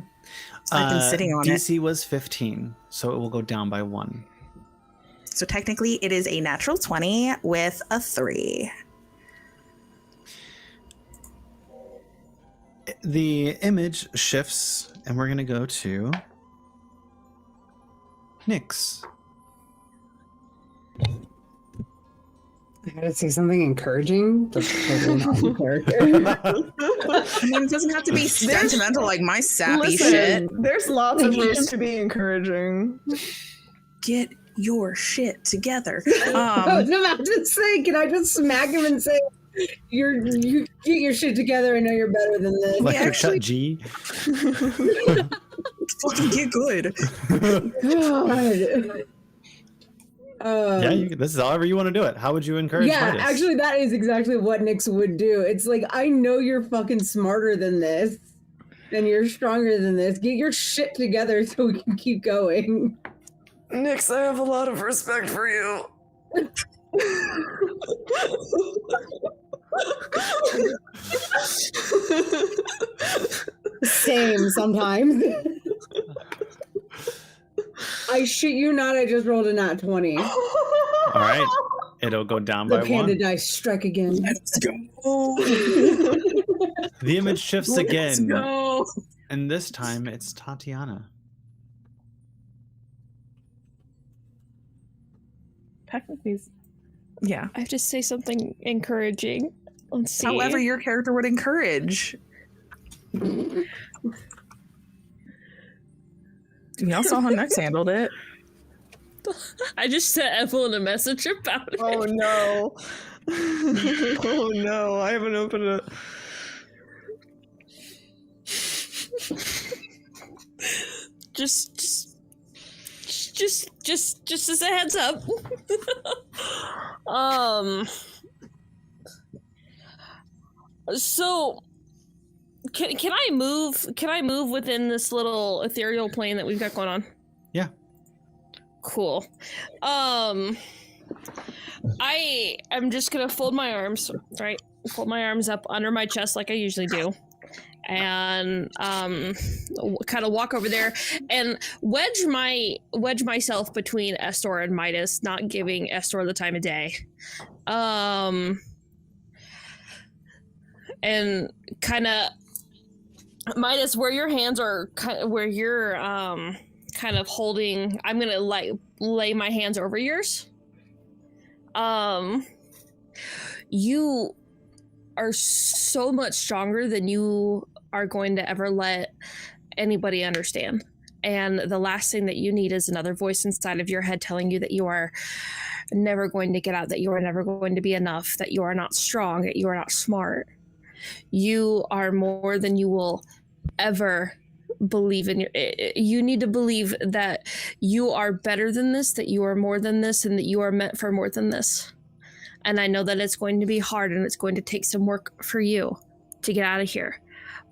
I've been sitting on DC was 15, so it will go down by 1. So technically it is a natural 20 with a 3. The image shifts, and we're going to go to Nyx. I gotta say something encouraging. That's totally not in character. I mean, it doesn't have to be sentimental like my sappy shit. There's lots of ways to be encouraging. Get your shit together. I was about to say, can I just smack him and say, you get your shit together, I know you're better than this. Like Yeah, shut G. Fucking get good. God. This is however you want to do it. How would you encourage Yeah, Midas? actually, that is exactly what Nyx would do. It's like, I know you're fucking smarter than this, and you're stronger than this. Get your shit together so we can keep going. Nyx, I have a lot of respect for you. Same sometimes. I shit you not, I just rolled a nat 20. All right. It'll go down The by panda 1. dice strike again. Let's go. The image shifts Let's again. go. And this time it's Tatiana. Technically, Yeah. I have to say something encouraging. Let's see. However your character would encourage. Y'all saw how Nex handled it. I just sent Evelyn a message about it. Oh no. Oh no, I haven't opened it. Just as a heads up. So can I move? Can I move within this little ethereal plane that we've got going on? Yeah. Cool. I'm just gonna fold my arms, right? Fold my arms up under my chest like I usually do. And kind of walk over there and wedge myself between Estor and Midas, not giving Estor the time of day. And kind of Midas, where your hands are, where you're kind of holding, I'm gonna lay my hands over yours. You are so much stronger than you are going to ever let anybody understand. And the last thing that you need is another voice inside of your head telling you that you are never going to get out, that you are never going to be enough, that you are not strong, that you are not smart. You are more than you will ever believe in. You need to believe that you are better than this, that you are more than this, and that you are meant for more than this. And I know that it's going to be hard and it's going to take some work for you to get out of here.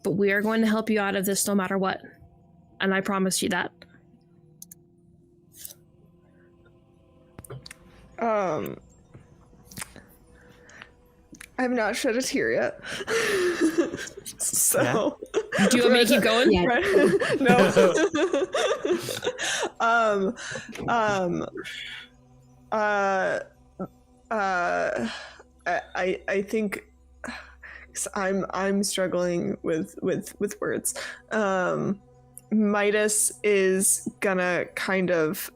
But we are going to help you out of this no matter what. And I promise you that. I've not shed a tear yet. So Do you want me to keep going? Yeah. Right? No. I think 'cause I'm struggling with words. Midas is gonna kind of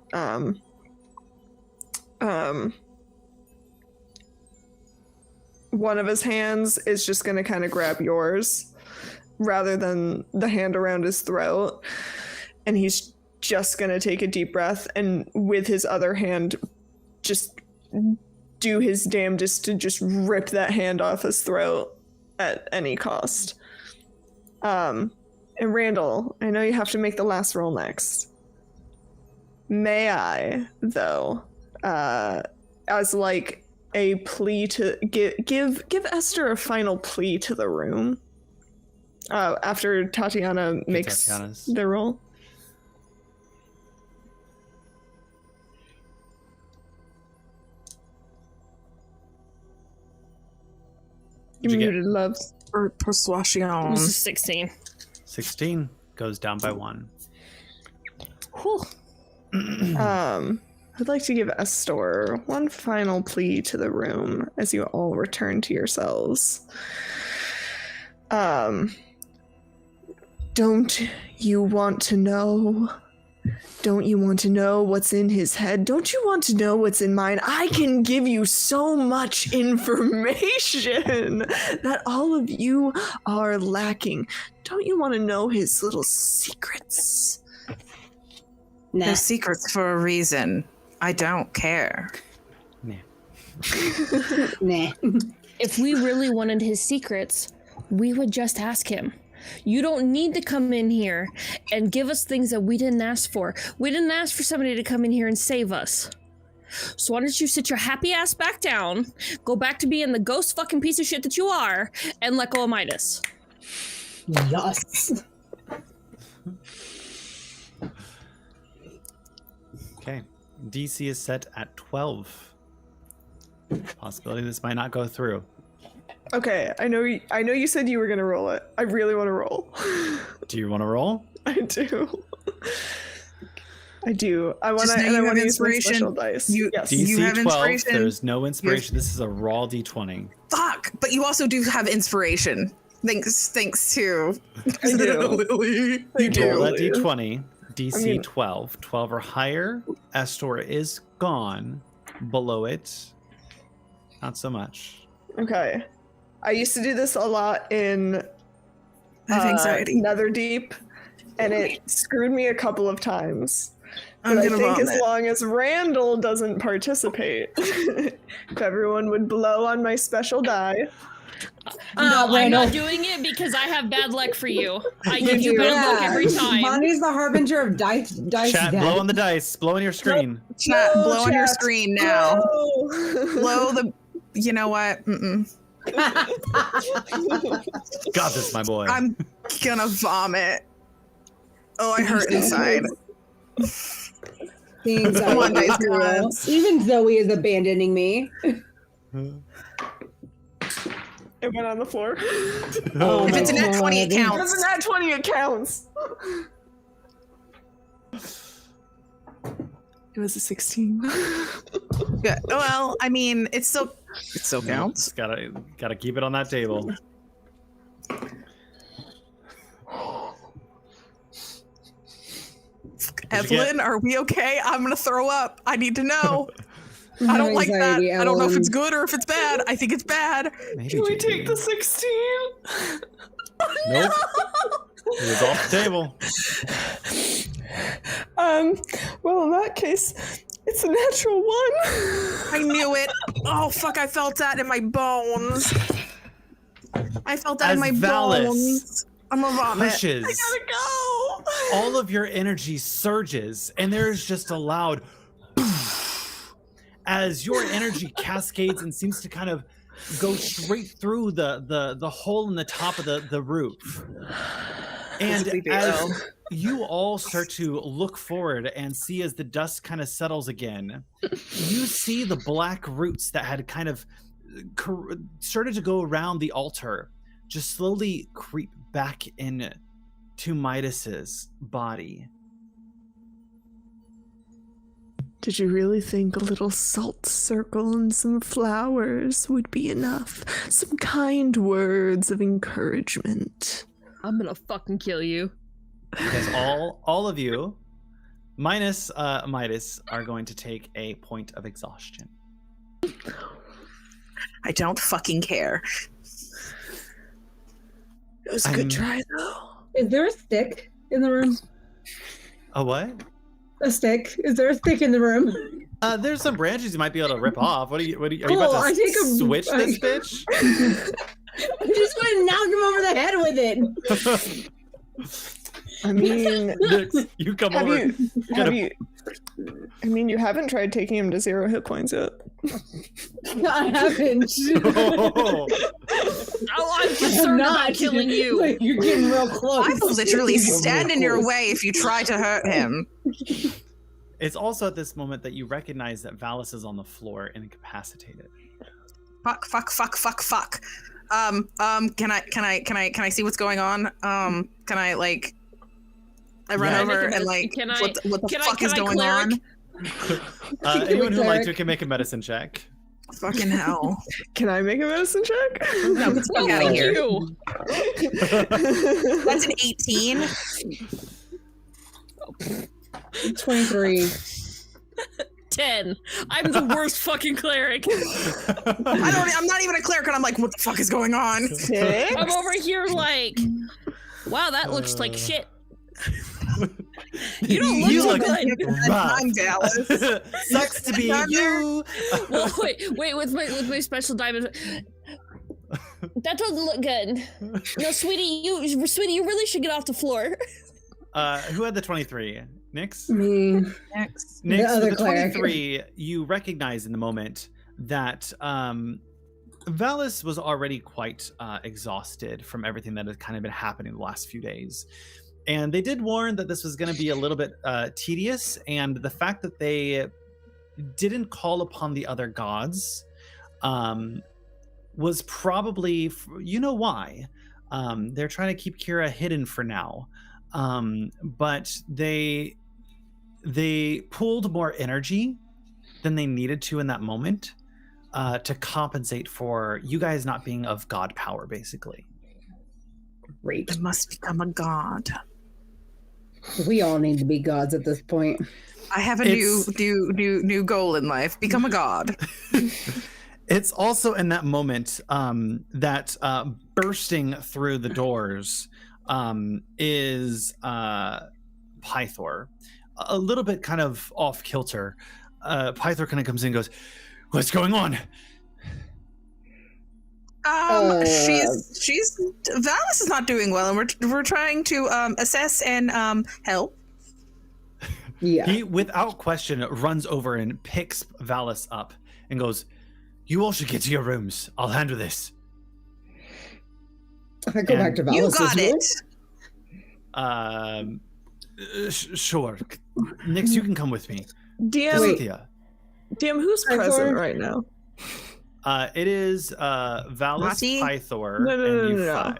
one of his hands is just gonna kind of grab yours rather than the hand around his throat, and he's just gonna take a deep breath and with his other hand just do his damnedest to just rip that hand off his throat at any cost. And Randall, I know you have to make the last roll next. May I, though, as like a plea to give Esther a final plea to the room. After Tatiana makes their roll. You muted, loves. Or persuasion. This is 16. 16 goes down by 1. Whew. I'd like to give Estor one final plea to the room as you all return to yourselves. Don't you want to know? Don't you want to know what's in his head? Don't you want to know what's in mine? I can give you so much information that all of you are lacking. Don't you want to know his little secrets? Nah. They're secrets for a reason. I don't care. Nah. Nah. If we really wanted his secrets, we would just ask him. You don't need to come in here and give us things that we didn't ask for. We didn't ask for somebody to come in here and save us. So why don't you sit your happy ass back down, go back to being the ghost fucking piece of shit that you are, and let go of Midas. Yes. Okay. DC is set at 12. Possibility this might not go through. Okay, I know you said you were gonna roll it. I really want to roll. Do you want to roll? I do. I do. I want to use my special dice. Yes. DC You have 12, inspiration. there's no inspiration. This is a raw D20. Fuck! But you also do have inspiration. Thanks to I do. Lily. I You do. Roll do. that D20. DC I mean- 12. 12 or higher. Estor is gone. Below it, not so much. Okay. I used to do this a lot in I have anxiety. Netherdeep, and it screwed me a couple of times. I'm But I gonna think as vomit. long as Randall doesn't participate, if everyone would blow on my special die. No, I'm Randall. not doing it because I have bad luck for you. I You give you do. bad luck every time. Bonnie's the harbinger of dice Chat, death. blow on the dice. Blow on your screen. Chat, No, blow on your chat. screen now. No. Blow the. You know what? Mm-mm. Got this, my boy. I'm gonna vomit. Oh, I hurt inside. The anxiety Come on, dice is real. gods. Even Zoe is abandoning me. It went on the floor. Oh If it's a my net 20, it God. counts. Doesn't that 20 accounts? It was a 16. Yeah. Well, I mean, it still counts. Just gotta keep it on that table. Evelyn, are we okay? I'm gonna throw up. I need to know. I don't like that. Anxiety, I don't know if Evelyn. it's good or if it's bad. I think it's bad. Maybe Can we GG. take the 16? Nope. It was off the table. Well, in that case, it's a natural one. I knew it. Oh fuck! I felt that in my bones. I felt that As in my Valis bones. I'm gonna vomit. Pushes. I gotta go. All of your energy surges, and there's just a loud as your energy cascades and seems to kind of go straight through the hole in the top of the roof. And Physically as ill. you all start to look forward and see as the dust kind of settles again, you see the black roots that had kind of started to go around the altar just slowly creep back in to Midas's body. Did you really think a little salt circle and some flowers would be enough? Some kind words of encouragement. I'm gonna fucking kill you. Because all of you, minus Midas, are going to take a point of exhaustion. I don't fucking care. It was a good try, though. Is there a stick in the room? A what? A stick? Is there a stick in the room? There's some branches you might be able to rip off. Are you Cool, about I to take a- switch this bitch? I just want to knock him over the head with it. I mean, Nix, you come have over. you? I mean, you haven't tried taking him to 0 hit points yet. I haven't. Oh. Oh, I'm concerned about killing you. Like, you're getting real close. I will literally stand in your way if you try to hurt him. It's also at this moment that you recognize that Valis is on the floor and incapacitated. Fuck. Can I see what's going on? Can I like? I run Yeah. over and like, Can I- what the can I- fuck can is I going cleric? on? Anyone who'd like Cleric. to can make a medicine check. Fucking hell! Can I make a medicine check? No, get the fuck out of Thank here. you. That's an 18. 23. 10. I'm the worst fucking cleric. I'm not even a cleric, and I'm like, what the fuck is going on? I'm over here like, wow, that looks like shit. You don't You look look so good. rough. I'm Dallas. Sucks to be you. Well, wait, with my special diamond. That doesn't look good. No, sweetie, you really should get off the floor. Who had the 23? Nix? Me. Next. Nix, The other with the cleric. 23, you recognize in the moment that Valis was already quite exhausted from everything that had kind of been happening the last few days. And they did warn that this was going to be a little bit tedious, and the fact that they didn't call upon the other gods was probably, you know why. They're trying to keep Kira hidden for now. But they pulled more energy than they needed to in that moment to compensate for you guys not being of god power, basically. Great. I must become a god. We all need to be gods at this point. I have a It's- new goal in life: become a god. It's also in that moment that bursting through the doors is Pythor. A little bit kind of off kilter. Pythor kind of comes in and goes, "What's going on?" She's Valis is not doing well, and we're trying to assess and help. Yeah. He, without question, runs over and picks Valis up and goes, "You all should get to your rooms. I'll handle this." I go back to Valis. You got it. Sure. Nix, you can come with me. DM, Cynthia. DM, who's Pythor? present right now? It is Valis, Mati? Pythor, No, and you no. five.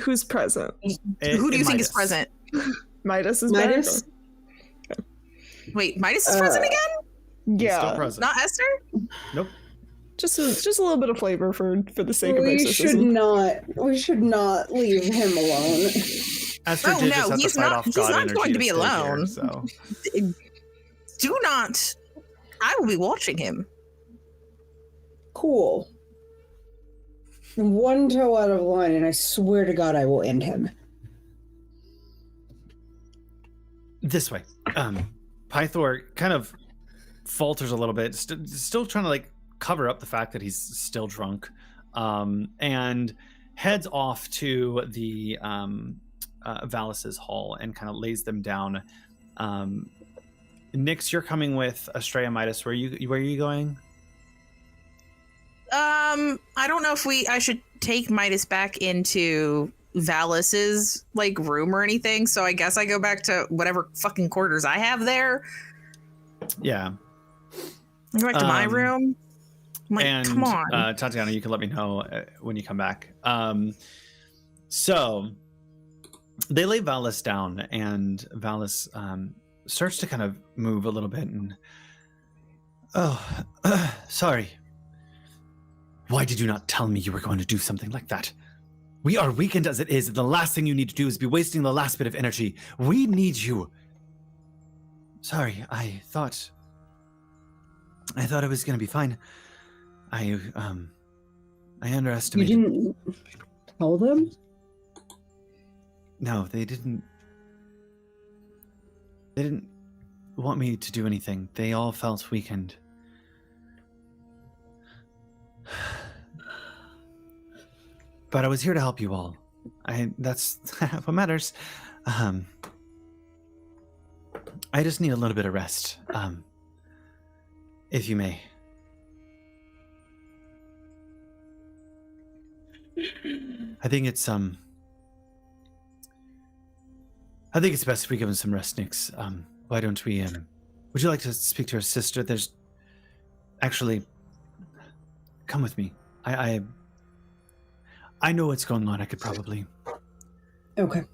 Who's present? Who do you think is Midas. present? Midas is Midas? back? Wait, Midas is present again? Or- He's Yeah, still present. Not Esther? Nope. just a little bit of flavor for the sake of We exorcism. should not leave him alone. Esther Oh, did no, just have to he's fight not- off he's God not energy going to be stay here, alone. so. Do not. I will be watching him. Cool. One toe out of line, and I swear to God, I will end him. This way. Pythor kind of falters a little bit, still trying to like cover up the fact that he's still drunk, and heads off to the Valis's hall and kind of lays them down. Nix, you're coming with Estrella Midas. Where are you going? I don't know if I should take Midas back into Valis's like room or anything, so I guess I go back to whatever fucking quarters I have there. Yeah. I go back to my Um, room. I'm like, And come on. Tatiana, you can let me know when you come back. So they lay Valis down, and Valis starts to kind of move a little bit. And sorry. Why did you not tell me you were going to do something like that? We are weakened as it is, and the last thing you need to do is be wasting the last bit of energy. We need you. Sorry, I thought it was going to be fine. I You underestimated. didn't tell them? No, they didn't. They didn't want me to do anything. They all felt weakened. But I was here to help you all. That's what matters. I just need a little bit of rest. If you may. I think it's best if we give him some rest, Nix. Why don't we would you like to speak to her sister? There's actually, come with me. I know what's going on. I could probably. Okay.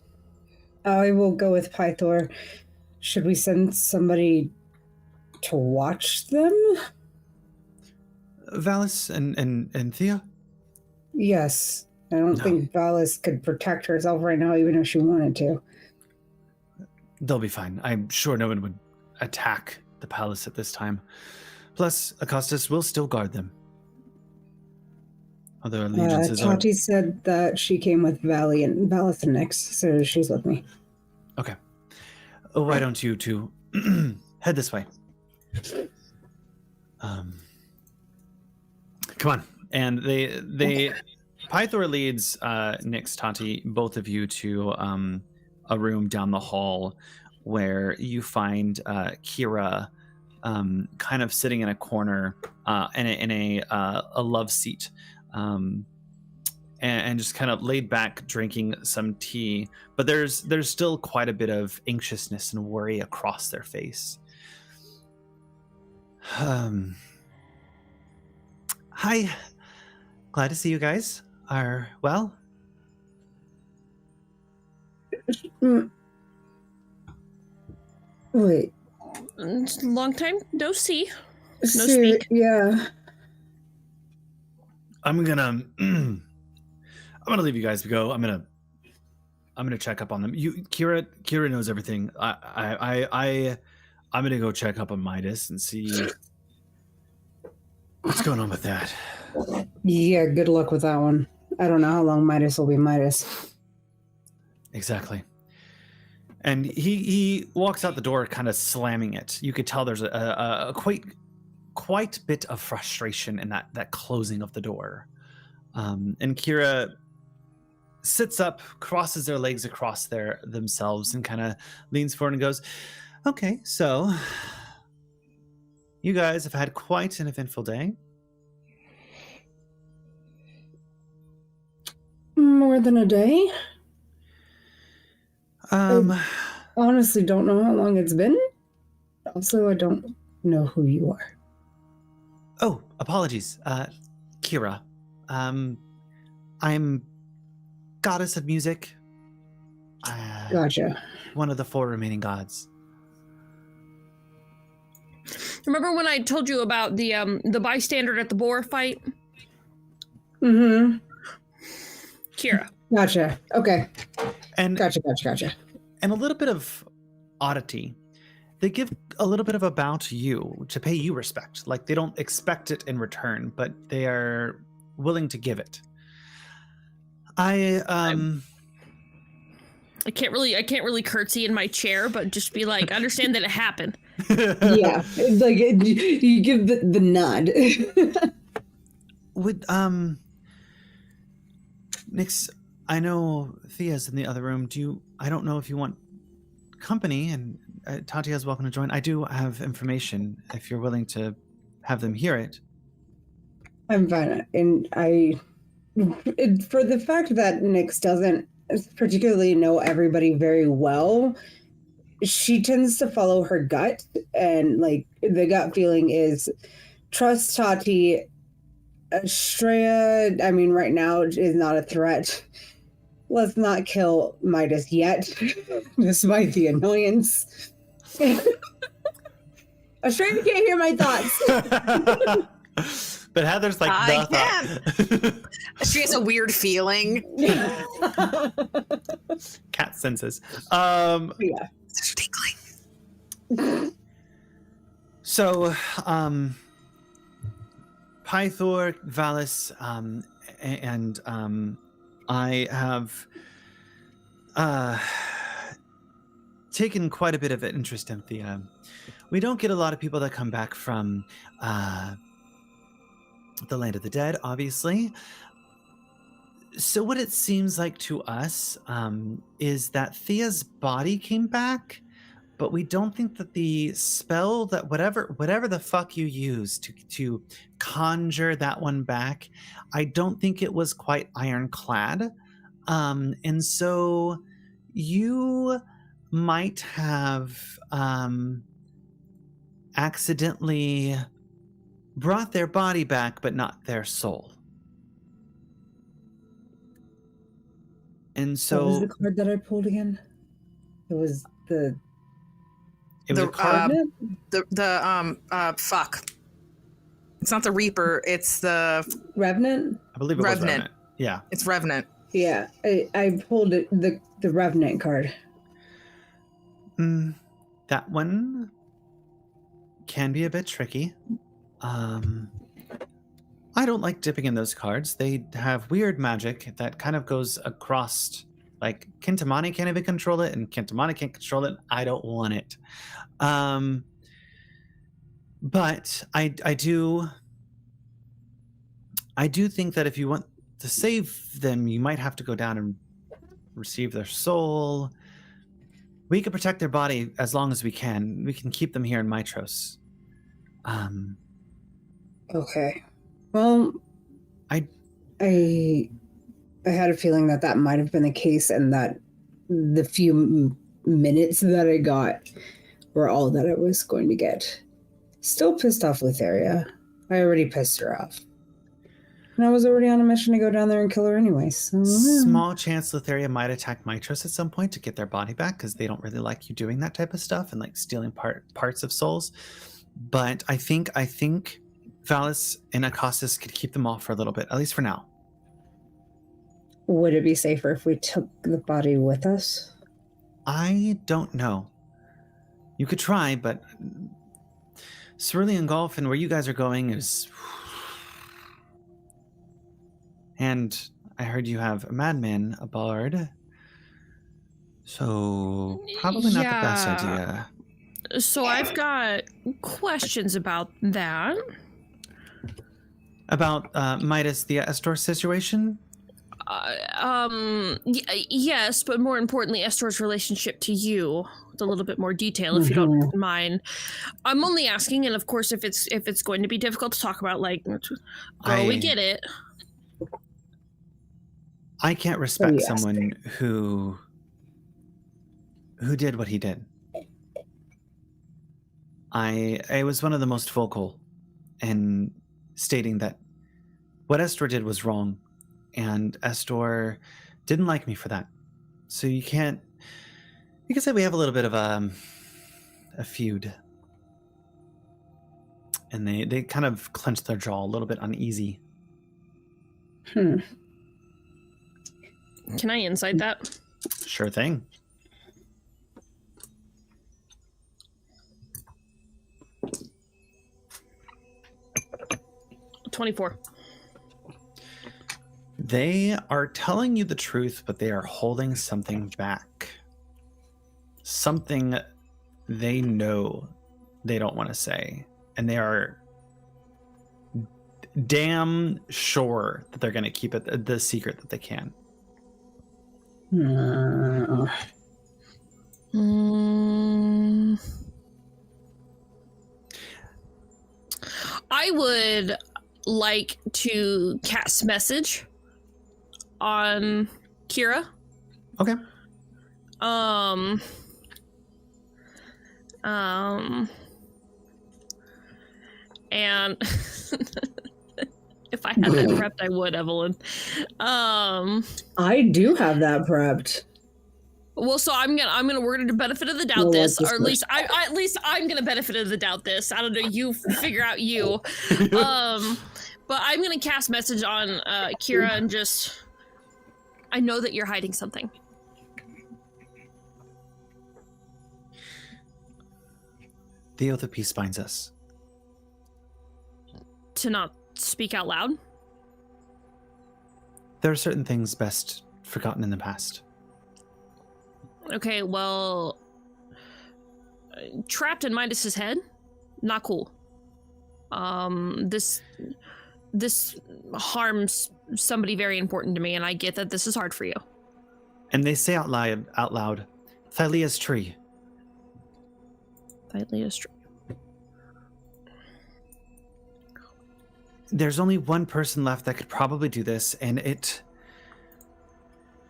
I will go with Pythor. Should we send somebody to watch them? Valis and Thea? Yes. I don't think Valis could protect herself right now, even if she wanted to. They'll be fine. I'm sure no one would attack the palace at this time. Plus, Acostus will still guard them. Other allegiances Tati said that she came with Valis and Nyx, so she's with me. Okay. Why don't you two head this way? Come on. And they Pythor leads Nyx, Tati, both of you to a room down the hall where you find Kira kind of sitting in a corner in a love seat. And just kind of laid back drinking some tea, but there's still quite a bit of anxiousness and worry across their face. Hi, glad to see you guys are well. Wait. Long time no see. No See, speak. Yeah. I'm gonna leave you guys to go. I'm gonna check up on them. Kira knows everything. I'm gonna go check up on Midas and see what's going on with that. Yeah, good luck with that one. I don't know how long Midas will be Midas. Exactly. And he walks out the door, kind of slamming it. You could tell there's a quite bit of frustration in that closing of the door. And Kira sits up, crosses their legs across themselves, and kind of leans forward and goes, "Okay, so you guys have had quite an eventful day." More than a day? I honestly don't know how long it's been. Also, I don't know who you are. Oh, apologies. Kira. I'm goddess of music. Gotcha. One of the 4 remaining gods. Remember when I told you about the bystander at the boar fight? Mm-hmm. Kira. Gotcha. Okay. And Gotcha. And a little bit of oddity. They give a little bit of a bow to you to pay you respect. Like they don't expect it in return, but they are willing to give it. I can't really curtsy in my chair, but just be like, understand that it happened. Yeah, it's like you give the nod. Would Nix, I know Thea's in the other room. I don't know if you want company, and Tatia's welcome to join. I do have information if you're willing to have them hear it. I'm fine, and for the fact that Nyx doesn't particularly know everybody very well, she tends to follow her gut, and like the gut feeling is trust Tati. Estrella, I mean, right now is not a threat. Let's not kill Midas yet, despite the annoyance. Estrella can't hear my thoughts. But Heather's like, I can. She has a weird feeling. Cat senses. Yeah. So, Pythor, Valis, and I have taken quite a bit of interest in Thea. We don't get a lot of people that come back from the land of the dead, obviously. So what it seems like to us is that Thea's body came back, but we don't think that the spell that whatever the fuck you used to conjure that one back, I don't think it was quite ironclad. And so you might have accidentally brought their body back, but not their soul. And so, what was the card that I pulled again? It was it was a card. Fuck. It's not the Reaper. It's the Revenant. I believe it was Revenant. Yeah, It's Revenant. Yeah, I pulled it, the Revenant card. That one can be a bit tricky. I don't like dipping in those cards. They have weird magic that kind of goes across. Like, Kintamani can't even control it, and Kintamani can't control it. I don't want it. But I do think that if you want to save them, you might have to go down and receive their soul. We can protect their body as long as we can. We can keep them here in Mitros. Okay. Well, I had a feeling that might have been the case, and that the few minutes that I got were all that I was going to get. Still pissed off Lutheria. I already pissed her off. And I was already on a mission to go down there and kill her anyway. So. Small chance Lutheria might attack Mitros at some point to get their body back, because they don't really like you doing that type of stuff and like stealing parts of souls. But I think Valis and Akastis could keep them off for a little bit, at least for now. Would it be safer if we took the body with us? I don't know. You could try, but Cerulean Gulf and where you guys are going is... And I heard you have a madman, a bard. So probably not the best idea. So I've got questions about that. About Midas, the Estor situation? Yes, but more importantly, Estor's relationship to you. With a little bit more detail, if you don't mind. I'm only asking, and of course, if it's going to be difficult to talk about, like, we get it. I can't respect someone who did what he did. I was one of the most vocal in stating that what Estor did was wrong, and Estor didn't like me for that. So you can say we have a little bit of a feud. And they kind of clenched their jaw a little bit uneasy. Can I insight that? Sure thing. $24. They are telling you the truth, but they are holding something back. Something they know they don't want to say. And they are damn sure that they're going to keep it the secret that they can. I would like to cast message on Kira. Okay. And if I had that prepped, I would, Evelyn. I do have that prepped. Well, so we're gonna benefit of the doubt this, or at least I'm gonna benefit of the doubt this. I don't know. You figure out you. But I'm gonna cast message on Kira and just. I know that you're hiding something. The oath of peace binds us. To not speak out loud? There are certain things best forgotten in the past. Okay, well... trapped in Midas's head? Not cool. This harms somebody very important to me, and I get that this is hard for you. And they say out loud, Thylea's tree. Thylea's tree. There's only one person left that could probably do this, and it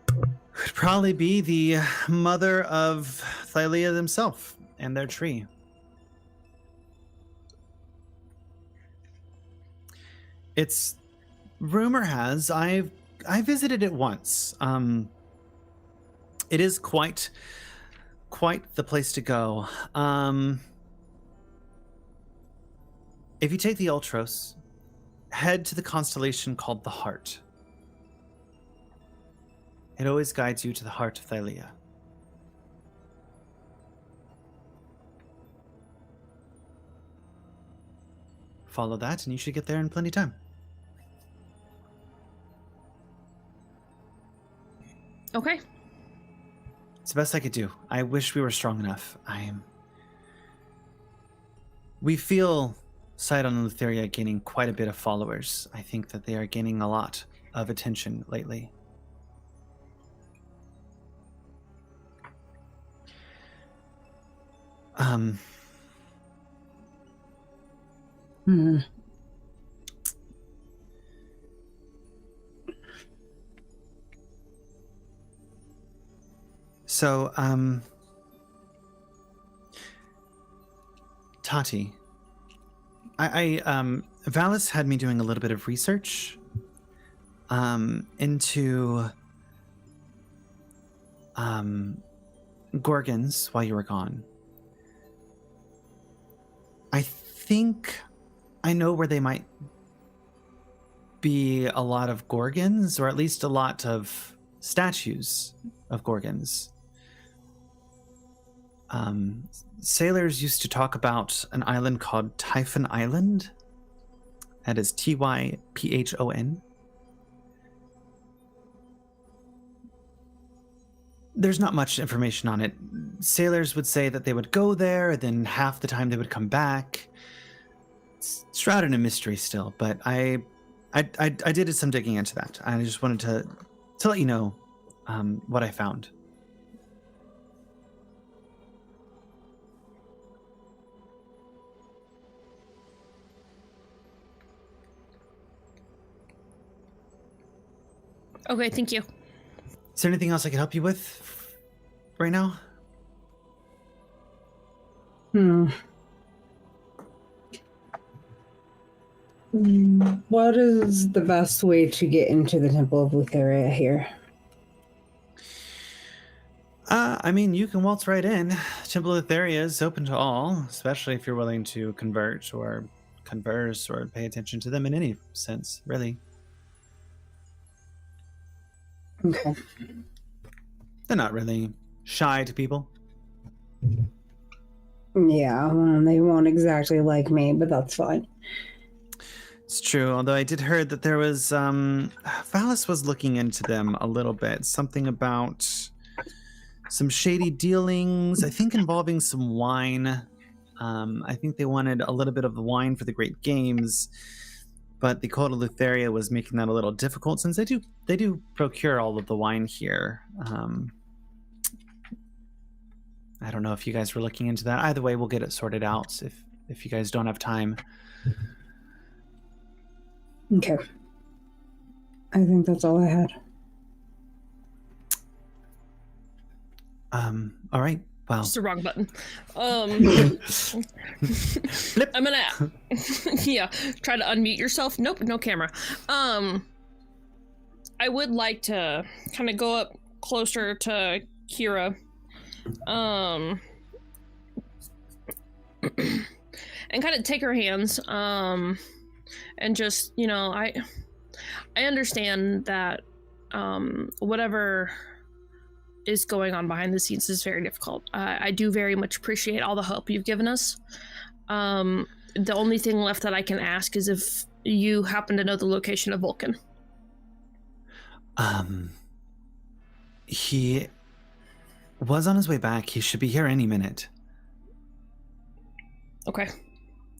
could probably be the mother of Thylea themselves and their tree. It's rumor has I visited it once. It is quite the place to go. If you take the Ultros, head to the constellation called the Heart. It always guides you to the heart of Thylea. Follow that, and you should get there in plenty of time. Okay. It's the best I could do. I wish we were strong enough. We feel Sidon and Lutheria gaining quite a bit of followers. I think that they are gaining a lot of attention lately. So, Tati, Valis had me doing a little bit of research into Gorgons while you were gone. I think I know where they might be a lot of Gorgons, or at least a lot of statues of Gorgons. Sailors used to talk about an island called Typhon Island. That is Typhon. There's not much information on it. Sailors would say that they would go there, then half the time they would come back. It's shrouded in mystery still, but I did some digging into that. I just wanted to let you know what I found. Okay, thank you. Is there anything else I can help you with right now? What is the best way to get into the Temple of Lutheria here? I mean, you can waltz right in. Temple of Lutheria is open to all, especially if you're willing to convert or converse or pay attention to them in any sense, really. Okay. They're not really shy to people. Yeah, well, they won't exactly like me, but that's fine. It's true, although I did heard that there was, Valis was looking into them a little bit. Something about some shady dealings, I think involving some wine. I think they wanted a little bit of the wine for the Great Games, but the Cult of Lutheria was making that a little difficult since they do procure all of the wine here. I don't know if you guys were looking into that. Either way, we'll get it sorted out if you guys don't have time. Okay. I think that's all I had. All right. Well, Just the wrong button. I'm gonna yeah, try to unmute yourself. Nope, no camera. I would like to kind of go up closer to Kira. And kind of take her hands. And just, I understand that whatever is going on behind the scenes is very difficult. I do very much appreciate all the help you've given us. The only thing left that I can ask is if you happen to know the location of Vulcan. He was on his way back. He should be here any minute. Okay.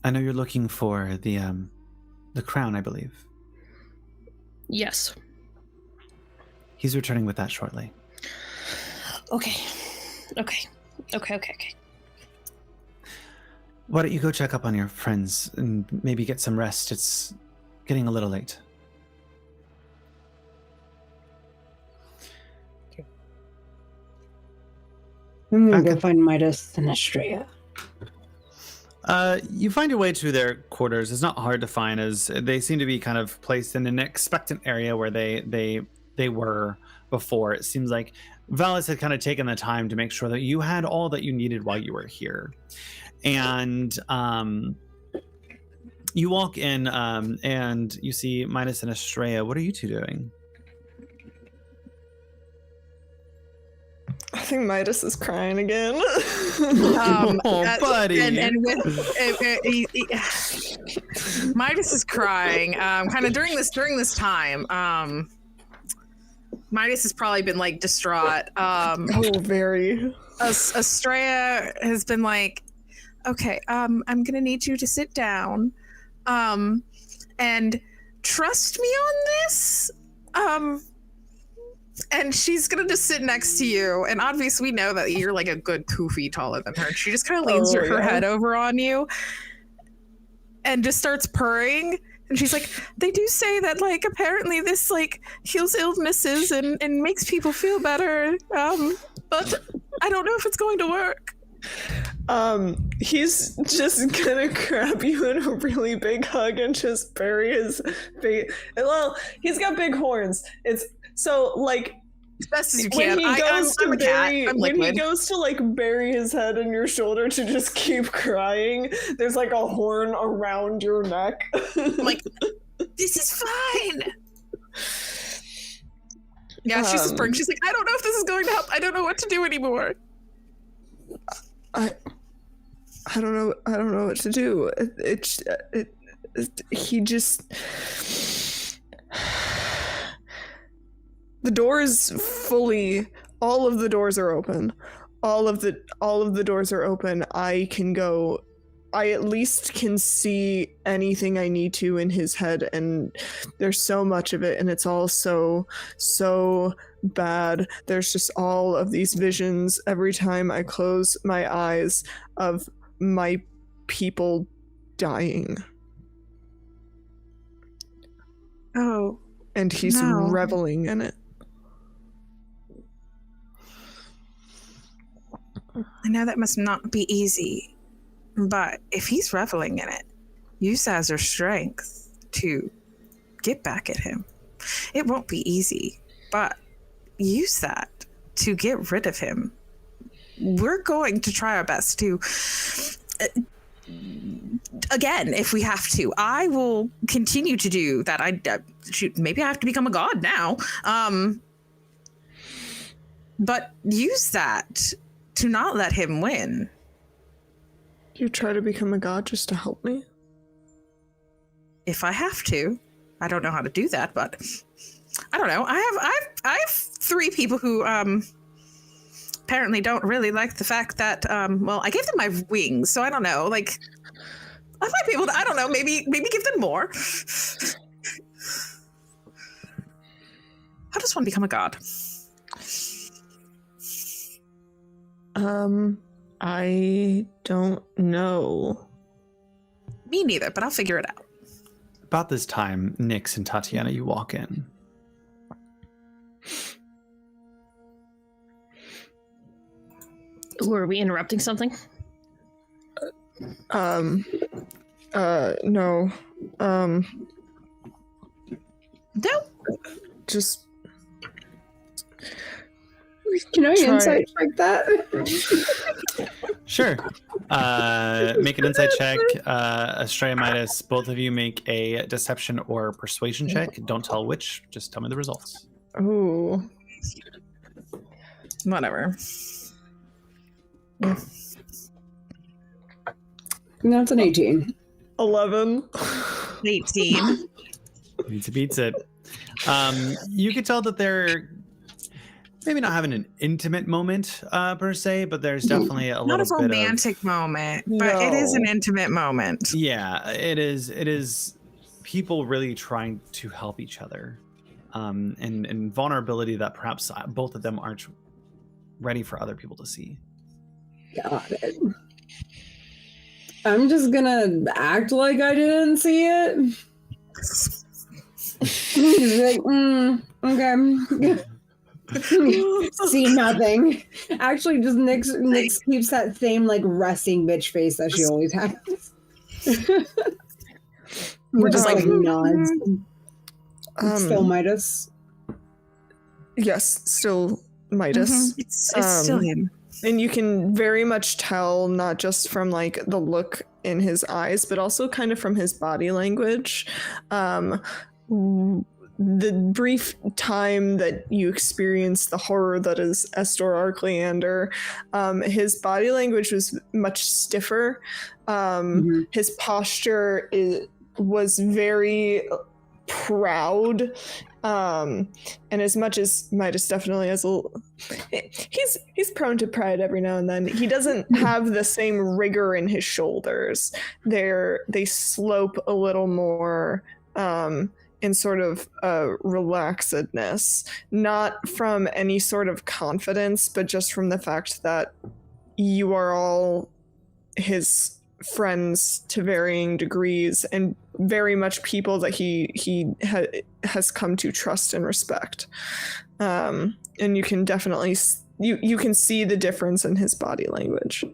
I know you're looking for the crown, I believe. Yes. He's returning with that shortly. Okay. Why don't you go check up on your friends and maybe get some rest? It's getting a little late. I'm gonna Back go in- find Midas and Estrella. You find your way to their quarters. It's not hard to find, as they seem to be kind of placed in an expectant area where they were before. It seems like Valis had kind of taken the time to make sure that you had all that you needed while you were here. And you walk in and you see Midas and Estrella. What are you two doing? I think Midas is crying again. Buddy. And with Midas is crying. Kind of during this time. Midas has probably been like distraught. Very. Estrella has been like, okay, I'm gonna need you to sit down, and trust me on this. And she's gonna just sit next to you, and obviously we know that you're like a good 2 feet taller than her. And she just kind of leans her head over on you, and just starts purring. And she's like, they do say that like apparently this like heals illnesses and makes people feel better. But I don't know if it's going to work. He's just gonna grab you in a really big hug and just bury his face. Well, he's got big horns. It's so like As best as you when can. he goes I'm to a cat. bury, I'm when he liquid. goes to like bury his head in your shoulder to just keep crying, there's like a horn around your neck. I'm like, this is fine. Yeah, she's just purring. She's like, I don't know if this is going to help. I don't know what to do anymore. I don't know. I don't know what to do. He just. The door is fully. All of the doors are open. All of the doors are open. I can go. I at least can see anything I need to in his head, and there's so much of it, and it's all so bad. There's just all of these visions every time I close my eyes of my people dying. Oh. And he's No. reveling in it. I know that must not be easy, but if he's reveling in it, use that as your strength to get back at him. It won't be easy, but use that to get rid of him. We're going to try our best to, again, if we have to. I will continue to do that. Shoot, maybe I have to become a god now. But use that to not let him win. You try to become a god just to help me? If I have to. I don't know how to do that, but I don't know. I have 3 people who apparently don't really like the fact that well, I gave them my wings, so I don't know. Like, I might be able to, I don't know, maybe give them more. How does one become a god? I don't know. Me neither, but I'll figure it out. About this time, Nyx and Tatiana, you walk in. Were we interrupting something? No. No. Just Can I Try. insight check that? Sure. Make an insight check. Estrella, Midas, both of you make a deception or persuasion check. Don't tell which. Just tell me the results. ooh. Whatever. That's an 18. 11. 18. Beats it. You could tell that they're maybe not having an intimate moment per se, but there's definitely a Not little a bit romantic moment, but it is an No. intimate moment. Yeah, it is. It is people really trying to help each other, and vulnerability that perhaps both of them aren't ready for other people to see. Got it. I'm just gonna act like I didn't see it. Like, okay. See nothing. Actually, just Nyx keeps that same like resting bitch face that she always has. We're just like nods. Still Midas. Yes, still Midas. It's still him. And you can very much tell, not just from like the look in his eyes, but also kind of from his body language. The brief time that you experience the horror that is Estor Arcleander, his body language was much stiffer. His posture was very proud. And as much as Midas definitely has he's prone to pride every now and then, he doesn't have the same rigor in his shoulders. They slope a little more in sort of relaxedness, not from any sort of confidence, but just from the fact that you are all his friends to varying degrees and very much people that he has come to trust and respect. And you can definitely you can see the difference in his body language.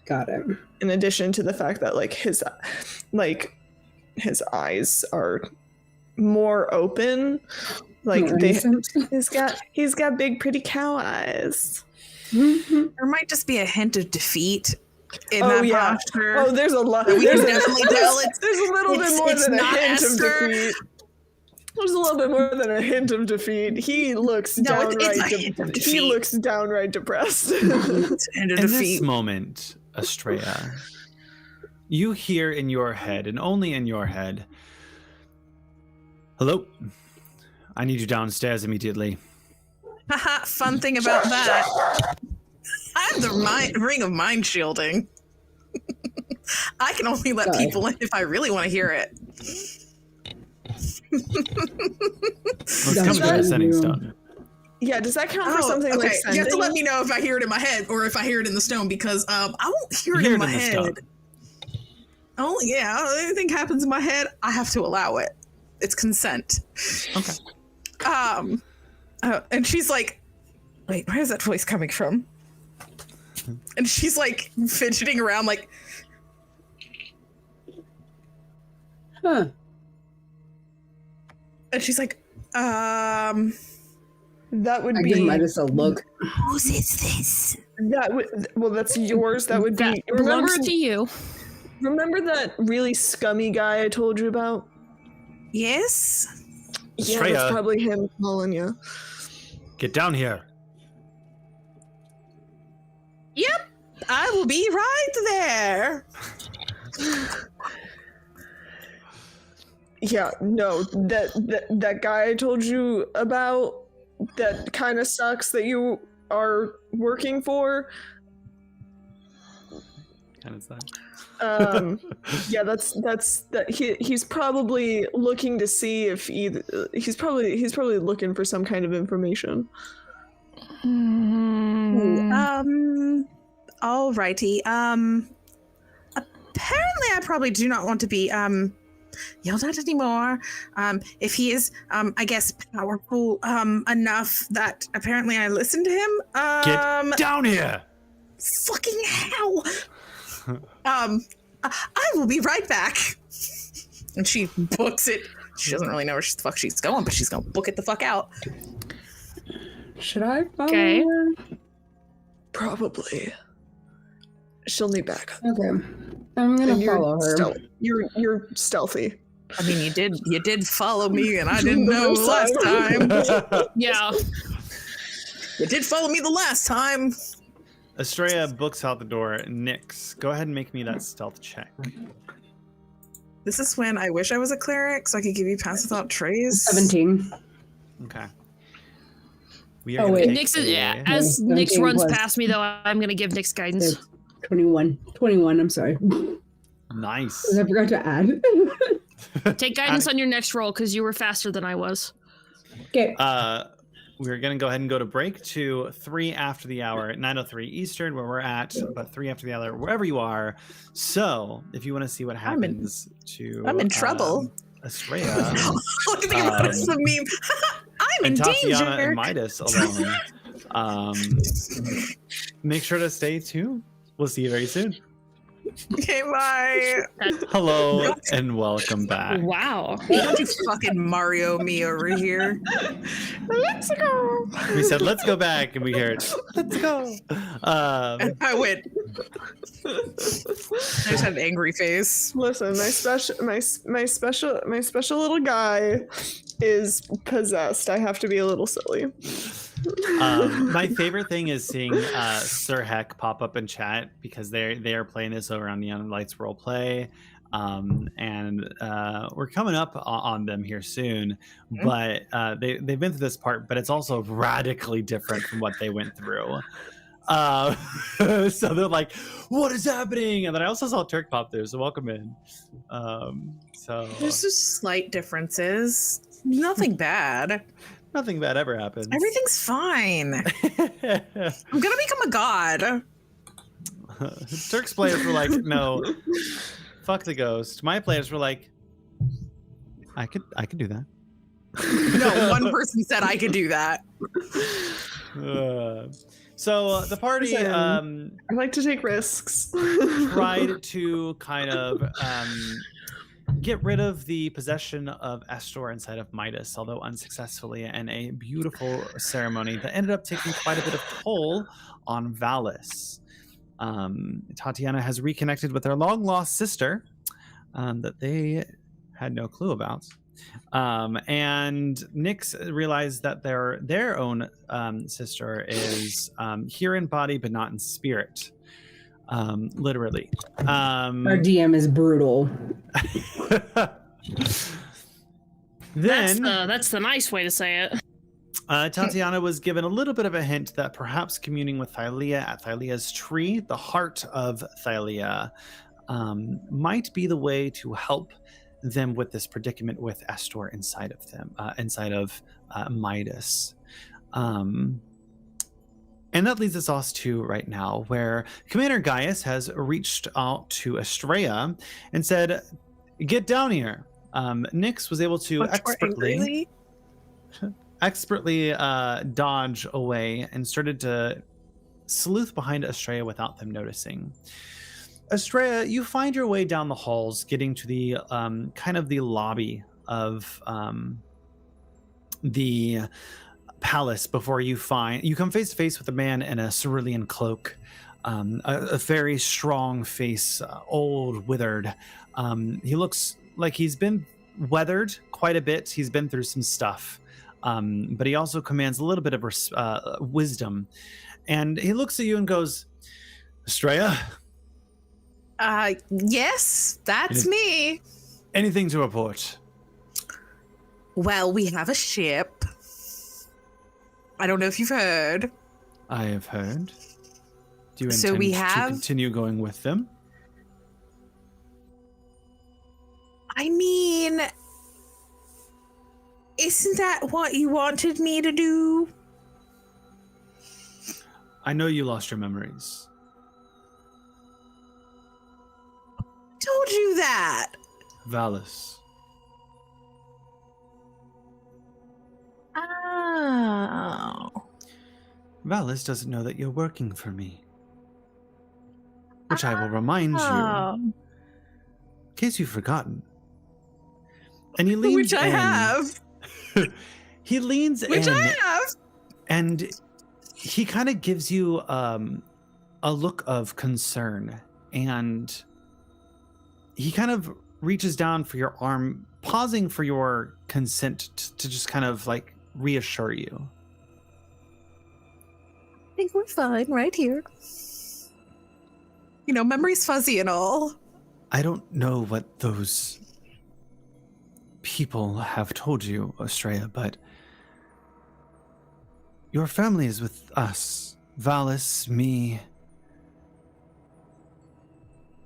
Got it. In addition to the fact that his eyes are more open, he's got big pretty cow eyes. There might just be a hint of defeat in that posture. Oh, there's a lot. We can definitely tell there's a little bit more than a hint of Esther. defeat. There's a little bit more than a hint of defeat. He looks he looks downright depressed. In this moment, Estrella, you hear in your head, and only in your head, "Hello, I need you downstairs immediately." Haha, fun thing about that. I have the ring of mind shielding. I can only let people in if I really want to hear it. Let's come to the sending stone. Yeah, does that count for something like sending? You have to let me know if I hear it in my head or if I hear it in the stone, because I won't hear it in my head. Anything happens in my head, I have to allow it. It's consent. Okay. And she's like, wait, where's that voice coming from? And she's like fidgeting around like, huh. And she's like, that would I be give Midas a look. whose is this? That would, well, that's yours. That would That be, belongs to you. remember that really scummy guy I told you about? Yes? Yeah, Estrella. that's probably him calling you. Get down here. Yep, I will be right there. Yeah, no, that guy I told you about, that kind of sucks that you are working for. Kind of sad. Yeah, he's probably looking to see if he's probably looking for some kind of information. Alrighty. Apparently I probably do not want to be yelled at anymore. If he is I guess powerful enough that apparently I listen to him. Get down here. Fucking hell. I will be right back. And she books it. She doesn't really know where the fuck she's going, but she's gonna book it the fuck out. Should I follow Okay. her? Probably. She'll need backup. Okay. I'm gonna And follow her. You're stealthy. I mean, you did follow me, and I didn't know last time. Yeah. You did follow me the last time. Estrella books out the door. Nyx, go ahead and make me that stealth check. This is when I wish I was a cleric, so I could give you pass without trace. 17. Okay. We are Oh, gonna wait. take Nyx is, a- as Yeah, Nyx 17 runs plus. past me, though, I'm gonna give Nyx guidance. 21. 21, I'm sorry. Nice. I forgot to add. Take guidance on your next roll because you were faster than I was. Okay. we're going to go ahead and go to break to 3 after the hour, 9:03 Eastern, where we're at, but 3 after the hour, wherever you are. So if you want to see what happens I'm in trouble. Estrella. Look at the meme. I'm in and Tatiana danger. and Midas alone. Make sure to stay tuned. We'll see you very soon. Okay, bye. Hello and welcome back. Wow. Don't you fucking Mario me over here. Let's go. We said let's go back, and we heard let's go. And I went. I just had an angry face. Listen, my special little guy is possessed. I have to be a little silly. My favorite thing is seeing Sir Heck pop up in chat because they are playing this over on Neon Lights Roleplay, and we're coming up on them here soon. But they've been through this part, but it's also radically different from what they went through. So they're like, "What is happening?" And then I also saw Turk pop there, so welcome in. So There's just slight differences. Nothing bad. Nothing bad ever happens. Everything's fine. I'm gonna become a god. Turk's players were like, "No, fuck the ghost." My players were like, I could do that." No, one person said I could do that. So the party I like to take risks. tried to kind of get rid of the possession of Astor inside of Midas, although unsuccessfully, in a beautiful ceremony that ended up taking quite a bit of toll on Valis. Tatiana has reconnected with her long-lost sister that they had no clue about. And Nyx realized that their own sister is here in body but not in spirit. Literally. Our DM is brutal. Then That's the nice way to say it. Tatiana was given a little bit of a hint that perhaps communing with Thylea at Thylea's tree, the heart of Thylea, might be the way to help them with this predicament with Astor inside of them, inside of Midas. And that leads us to right now, where Commander Gaius has reached out to Estrella and said, "Get down here." Nyx was able to expertly dodge away and started to sleuth behind Estrella without them noticing. Estrella, you find your way down the halls, getting to the kind of the lobby of the palace before you come face to face with a man in a cerulean cloak, a very strong face, old, withered. He looks like he's been weathered quite a bit. He's been through some stuff, but he also commands a little bit of wisdom. And he looks at you and goes, "Estrella? Yes, that's me. Anything to report?" Well, we have a ship. I don't know if you've heard. I have heard. Do you So we intend have- to continue going with them? I mean, isn't that what you wanted me to do? I know you lost your memories. Told you that. Valis. Oh. Valis doesn't know that you're working for me. Which I will remind you, Oh. in case you've forgotten. And he leans Which I in. have. He leans Which in. I have. And he kind of gives you a look of concern. And he kind of reaches down for your arm, pausing for your consent to just kind of like reassure you. I think we're fine right here. You know, memory's fuzzy and all. I don't know what those people have told you, Estrella, but your family is with us. Valis, me.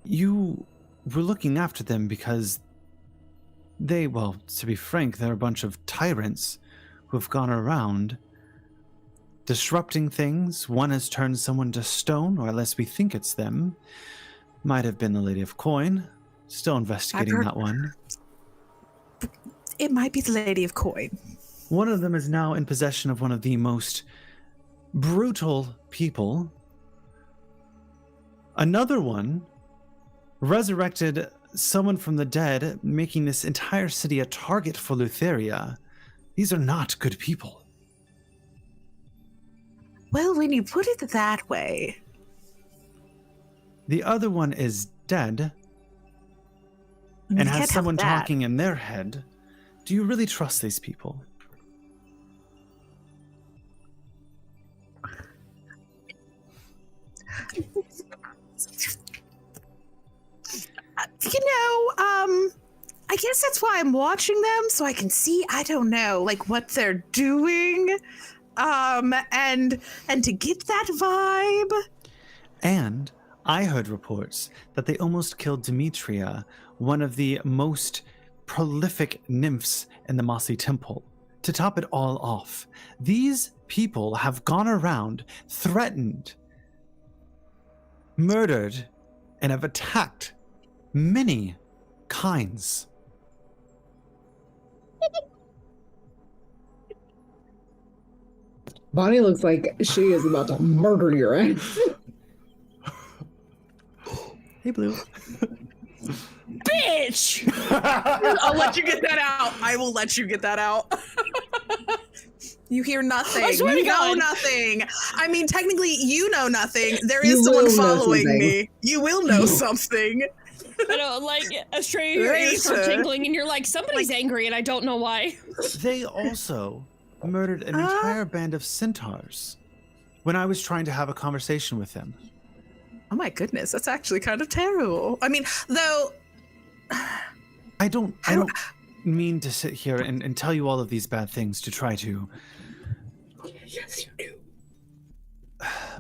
You were looking after them because they, well, to be frank, they're a bunch of tyrants who have gone around disrupting things. One has turned someone to stone, or unless we think it's them. Might have been the Lady of Coin. Still investigating that one. It might be the Lady of Coin. One of them is now in possession of one of the most brutal people. Another one resurrected someone from the dead, making this entire city a target for Lutheria. These are not good people. Well, when you put it that way. The other one is dead and has someone talking in their head. Do you really trust these people? I guess that's why I'm watching them, so I can see, I don't know, like what they're doing. And to get that vibe. And I heard reports that they almost killed Demetria, one of the most prolific nymphs in the Mossy Temple. To top it all off, these people have gone around, threatened, murdered, and have attacked many kinds. Bonnie looks like she is about to murder your ass. Hey, Blue. Bitch! I'll let you get that out. I will let you get that out. You hear nothing. I swear to You know God. nothing. I mean, technically, you know nothing. There You is someone will know following something. me. You will know something. I know, like, Estrella, your ears start Later. tingling, and you're like, somebody's angry, and I don't know why. They also murdered an entire band of centaurs when I was trying to have a conversation with them. Oh my goodness, that's actually kind of terrible. I mean, though. I don't mean to sit here and tell you all of these bad things to try to Yes, you do.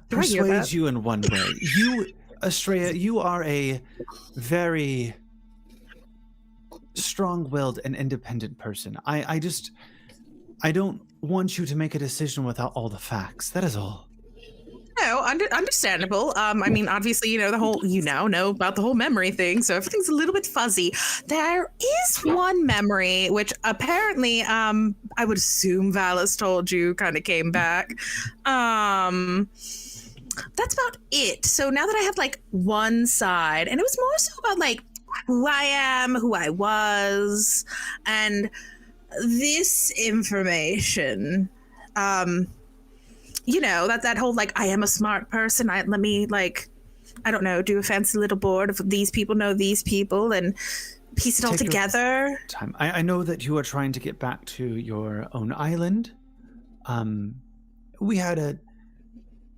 Do I hear persuade that? you in one way. You, Estrella, you are a very strong-willed and independent person. I don't want you to make a decision without all the facts. That is all. No, understandable. I mean, obviously, you know the whole, know about the whole memory thing, so everything's a little bit fuzzy. There is one memory which apparently, I would assume Valis told you, kind of came back. That's about it. So now that I have like one side, and it was more so about like who I am, who I was, and this information. That whole like I am a smart person. Let me like, I don't know, do a fancy little board of these people know these people and piece it all Take your together. Time. I know that you are trying to get back to your own island. We had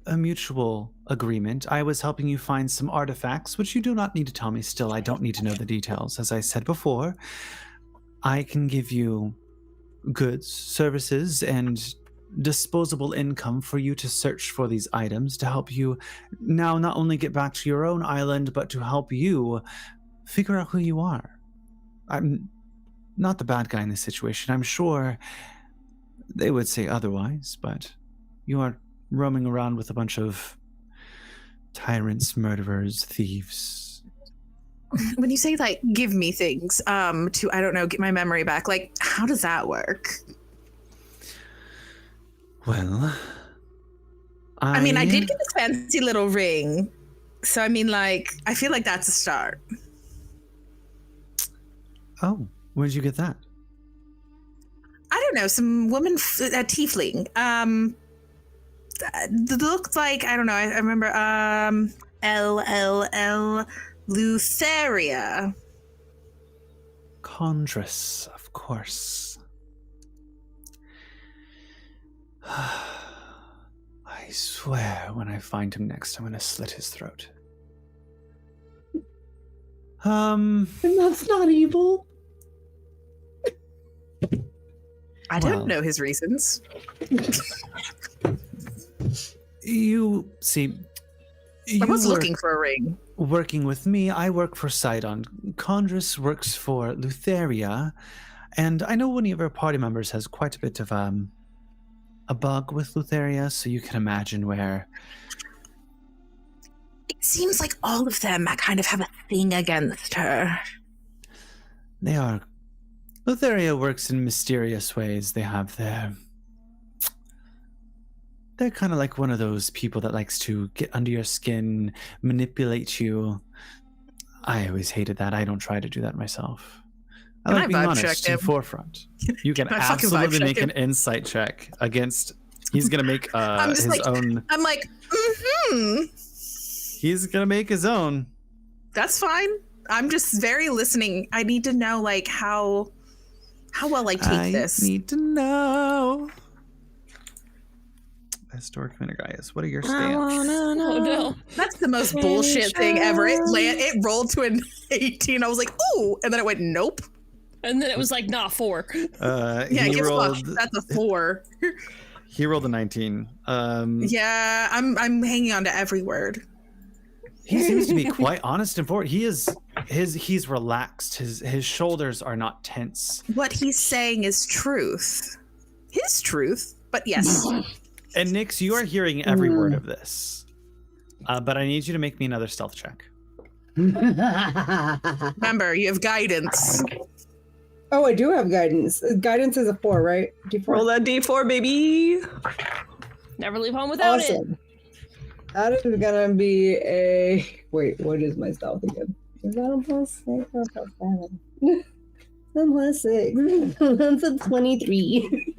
a mutual agreement. I was helping you find some artifacts, which you do not need to tell me still. I don't need to know the details. As I said before, I can give you goods, services, and disposable income for you to search for these items to help you now not only get back to your own island, but to help you figure out who you are. I'm not the bad guy in this situation. I'm sure they would say otherwise, but you are roaming around with a bunch of tyrants, murderers, thieves. When you say like give me things to, I don't know, get my memory back, like how does that work? Well, I mean, I did get this fancy little ring. So, I mean, like, I feel like that's a start. Oh, where did you get that? I don't know, some woman, a tiefling. Looked like, I don't know, I remember, LLL Lutheria. Condress, of course. I swear when I find him next, I'm gonna slit his throat. And that's not evil. I Well. don't know his reasons. You see, I was were looking for a ring. working with me. I work for Sidon. Condress works for Lutheria, and I know one of our party members has quite a bit of a bug with Lutheria, so you can imagine where. It seems like all of them kind of have a thing against her. They are. Lutheria works in mysterious ways. They have their. They're kind of like one of those people that likes to get under your skin, manipulate you. I always hated that. I don't try to do that myself. I like being honest and forefront. You can absolutely make an insight check against. He's gonna make his own. I'm like, He's gonna make his own. That's fine. I'm just very listening. I need to know like how well I take this. I need to know. Historic Minagaius, what are your stamps? Oh no. That's the most bullshit thing ever. It rolled to an 18. I was like, ooh, and then it went nope. And then it was like, nah, 4. Yeah, guess what? That's a 4. He rolled a 19. Yeah, I'm hanging on to every word. He seems to be quite honest and forward. He's relaxed. His shoulders are not tense. What he's saying is truth. His truth, but yes. And Nyx, you are hearing every word of this. But I need you to make me another stealth check. Remember, you have guidance. Oh, I do have guidance. Guidance is a 4, right? D4. Roll that D4, baby. Never leave home without it. That is gonna be a. Wait, what is my stealth again? Is that a +6 or a +7? I'm +6. That's a 23.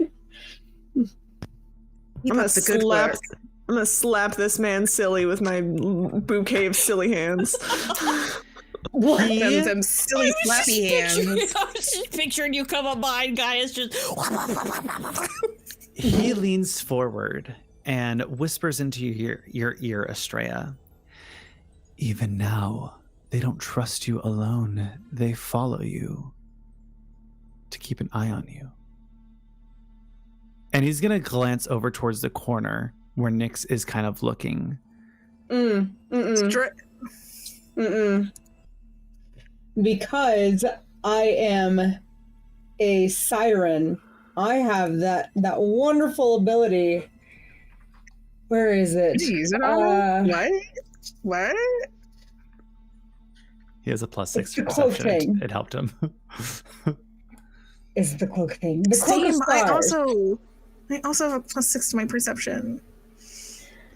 I'm gonna slap this man silly with my bouquet of silly hands. What? Them silly slappy hands. I was just picturing you come up behind Gaius just. He leans forward and whispers into your ear, Estrella. Even now, they don't trust you alone. They follow you to keep an eye on you. And he's going to glance over towards the corner where Nyx is kind of looking. Because I am a siren, I have that wonderful ability. Where is it? What? He has a +6 to cloak perception. thing. It helped him. Is the cloak thing? The cloak Same. of stars. I also have a +6 to my perception.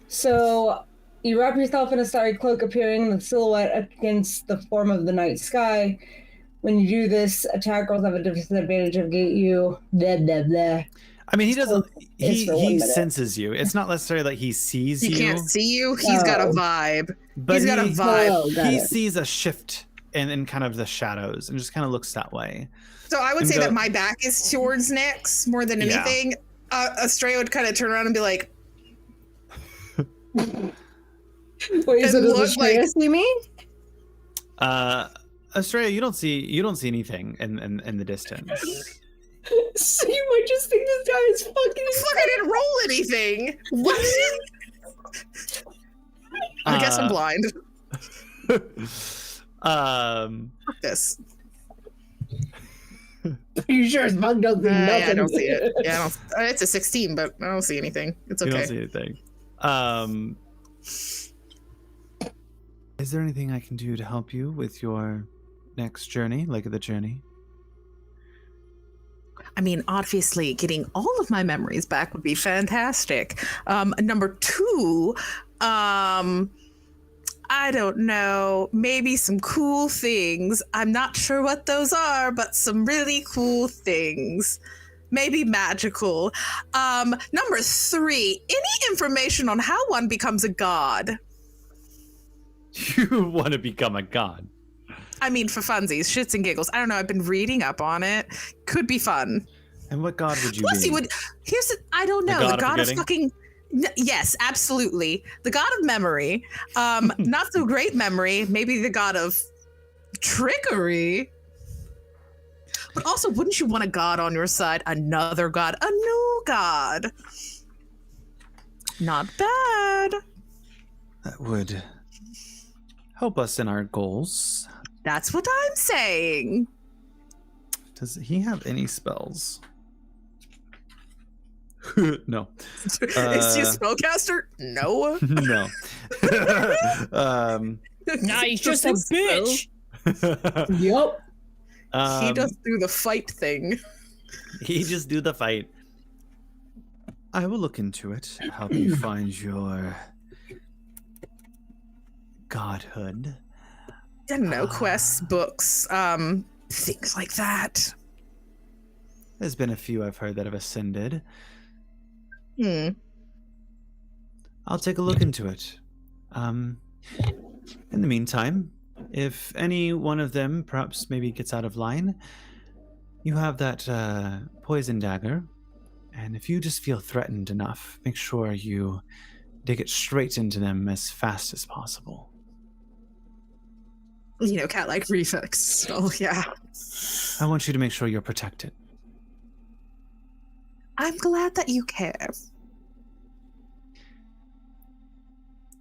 So you wrap yourself in a starry cloak, appearing in the silhouette against the form of the night sky. When you do this, attack rolls have a disadvantage of gate you. Blah, blah, blah. I mean, he doesn't. He senses you. It's not necessarily like he sees you. He can't see you. He's got a vibe. But He's got a vibe. Oh, sees a shift in kind of the shadows and just kind of looks that way. So I would say that my back is towards Nyx more than anything. Estrella would kind of turn around and be like, Wait, so does Estrella see me? Estrella, you don't see anything in the distance. So you might just think this guy is fucking. Fuck! I didn't roll anything. What? I guess I'm blind. Fuck this. Are you sure as fuck don't see nothing? Yeah, I don't see it. Yeah, it's a 16, but I don't see anything. It's okay. You don't see anything. Is there anything I can do to help you with your next journey, leg of the journey? I mean, obviously, getting all of my memories back would be fantastic. Number 2, I don't know, maybe some cool things. I'm not sure what those are, but some really cool things. Maybe magical. Number 3, any information on how one becomes a god? You want to become a god? I mean, for funsies, shits and giggles. I don't know. I've been reading up on it. Could be fun. And what god would you Plus, be? he would. I don't know. The god of fucking. Yes, absolutely. The god of memory. Not so great memory. Maybe the god of trickery. But also, wouldn't you want a god on your side? Another god. A new god. Not bad. That would help us in our goals. That's what I'm saying. Does he have any spells? No. Is he a spellcaster? No. No. Nah, he's just a bitch. Yep. He does do the fight thing. He just do the fight. I will look into it. Help you find your godhood. I don't know, quests, books, things like that. There's been a few I've heard that have ascended. I'll take a look into it. In the meantime, if any one of them perhaps maybe gets out of line, you have that poison dagger, and if you just feel threatened enough, make sure you dig it straight into them as fast as possible. You know, cat-like reflex. Oh, yeah. I want you to make sure you're protected. I'm glad that you care.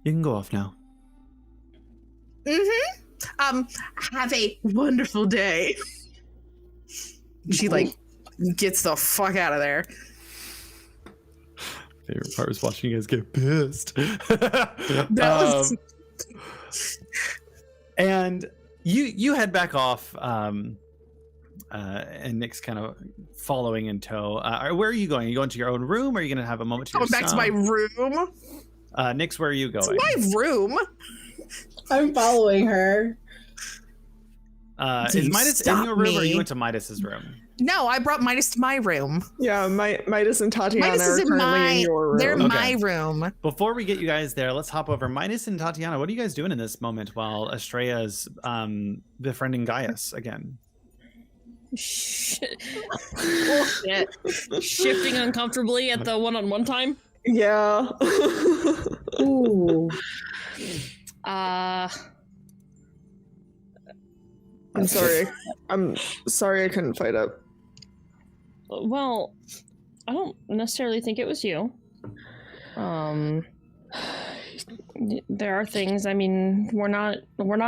You can go off now. Have a wonderful day. She, like, gets the fuck out of there. Favorite part was watching you guys get pissed. That was... And you head back off, and Nick's kind of following in tow. Where are you going? Are you going to your own room, or are you going to have a moment to Going back to my room. Nick's, where are you going? It's my room. I'm following her. Is Midas in your room, or you went to Midas's room? No, I brought Midas to my room. Yeah, Midas and Tatiana Midas are is in currently in your room. They're in Okay. my room. Before we get you guys there, let's hop over. Midas and Tatiana, what are you guys doing in this moment while Estrella's befriending Gaius again? Shit. Shifting uncomfortably at the one-on-one time. Yeah. Ooh. I'm sorry. I'm sorry I couldn't fight up. Well, I don't necessarily think it was you. There are things. I mean, we're not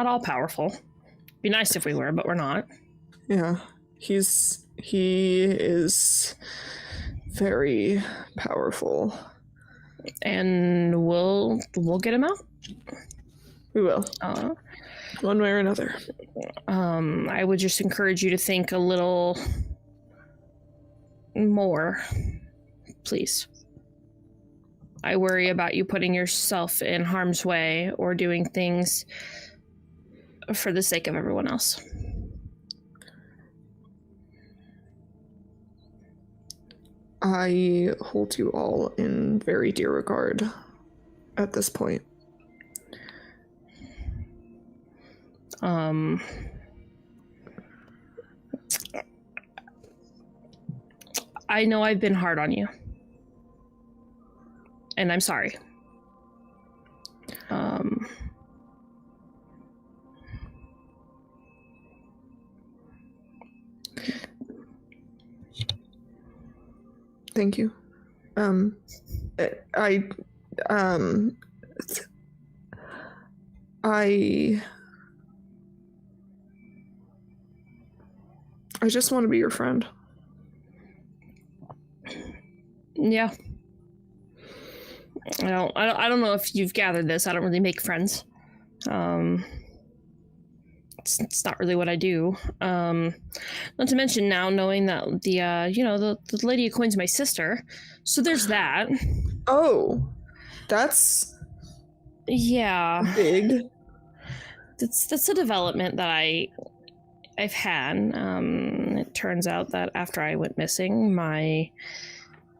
all powerful. Be nice if we were, but we're not. Yeah. He is very powerful. And we'll get him out. We will. One way or another. I would just encourage you to think a little more, please. I worry about you putting yourself in harm's way or doing things for the sake of everyone else. I hold you all in very dear regard at this point. I know I've been hard on you. And I'm sorry. Thank you. I just want to be your friend. Yeah. I don't know if you've gathered this. I don't really make friends. It's not really what I do. Not to mention now knowing that the Lady of Coin's my sister. So there's that. Oh, that's yeah. big. That's a development that I've had. It turns out that after I went missing, my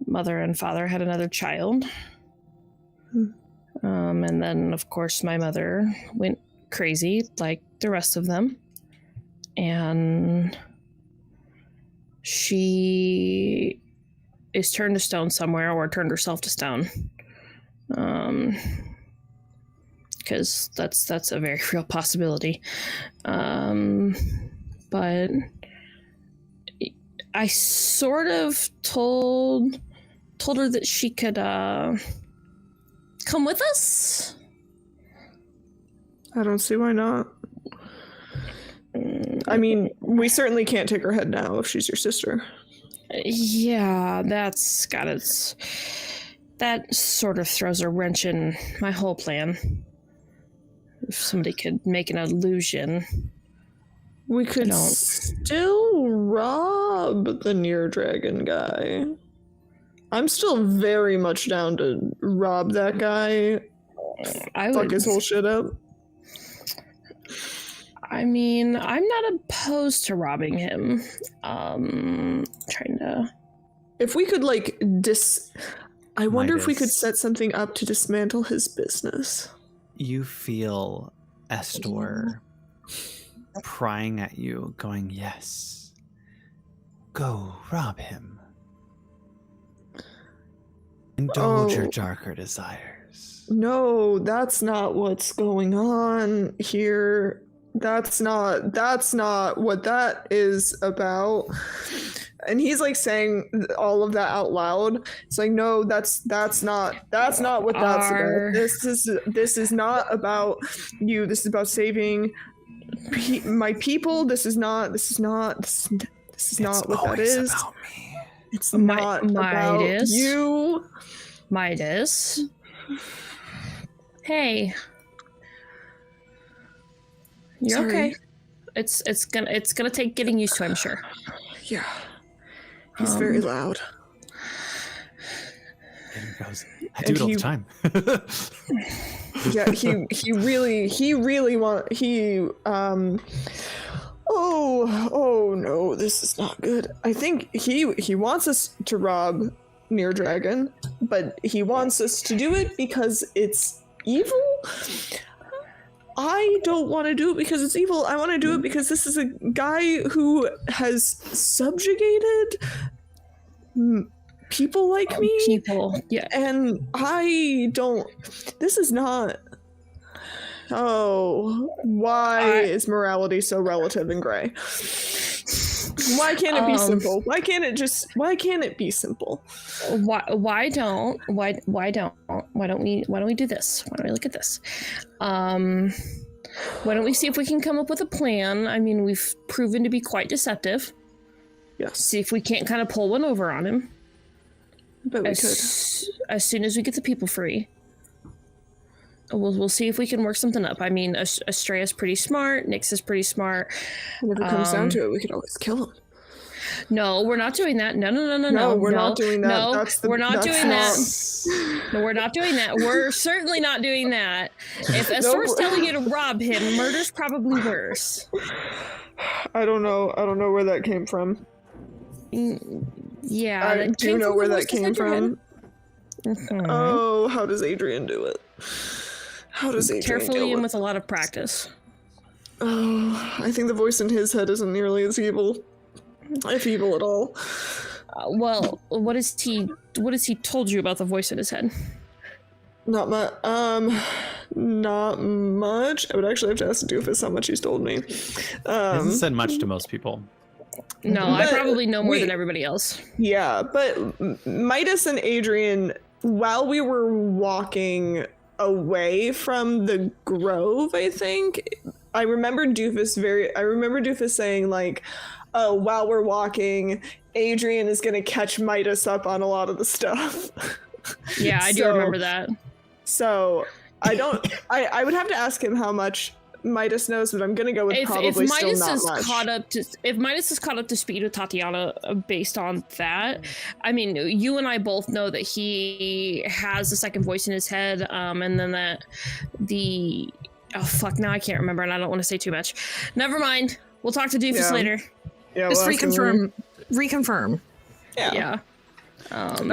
mother and father had another child. And then, of course, my mother went crazy like the rest of them. And she is turned to stone somewhere, or turned herself to stone. Because that's a very real possibility. But I sort of told her that she could come with us. I don't see why not. I mean, we certainly can't take her head now if she's your sister. Yeah, that's got its. That sort of throws a wrench in my whole plan. If somebody could make an illusion. We could don't- still rob the near dragon guy. I'm still very much down to rob that guy. Fuck his whole shit up. I mean, I'm not opposed to robbing him. Trying to. If we could like I wonder if we could Midas. set something up to dismantle his business. You feel Estor prying at you, going, yes, go rob him. Indulge your Oh. darker desires. No, that's not what's going on here. That's not what that is about. And he's like saying all of that out loud. It's like, no, that's not what that's about. This is not about you. This is about saving my people. This is not what that is. About me. It's not about Midas. you. Midas. Hey. You're Sorry. okay. It's gonna take getting used to, I'm sure. Yeah. He's very loud. And he goes, I do it all the time. Yeah, he really oh no, this is not good. I think he wants us to rob Near Dragon, but he wants us to do it because it's evil. I don't want to do it because it's evil. I want to do it because this is a guy who has subjugated people like me. People, yeah. And I don't. This is not. Oh, why is morality so relative and gray? Why can't it be simple? Why can't it be simple? Why don't we do this? Why don't we look at this? Why don't we see if we can come up with a plan? I mean, we've proven to be quite deceptive. Yes. See if we can't kind of pull one over on him. But we could. As soon as we get the people free. We'll see if we can work something up. I mean, Estrella's pretty smart. Nyx is pretty smart. And if it comes down to it, we could always kill him. No, we're not doing that. No, we're not doing that. No, we're not doing that. that. No, we're not doing that. We're certainly not doing that. If Estor's telling you to rob him, murder's probably worse. I don't know where that came from. Yeah, I that do came know from where the that voice came inside your from. head. Mhm. Oh, how does Adrian do it? How does Adrian Carefully do and it? with a lot of practice. Oh, I think the voice in his head isn't nearly as evil, if evil at all. Well, what has he told you about the voice in his head? Not much. Not much. I would actually have to ask Doofus how much he's told me. He hasn't said much to most people. No, I But probably know more than everybody else. Yeah, but Midas and Adrian, while we were walking away from the grove, I think I remember Doofus saying like, "Oh, while we're walking, Adrian is gonna catch Midas up on a lot of the stuff." Yeah, I do So- remember that. So I don't. I would have to ask him how much Midas knows, but I'm gonna go with probably If still Midas not is much. if Midas is caught up to speed with Tatiana based on that, I mean, you and I both know that he has a second voice in his head, and then that now I can't remember, and I don't want to say too much. Never mind. We'll talk to Doofus Yeah. later. Yeah, Just we'll ask him reconfirm. later. Yeah. Not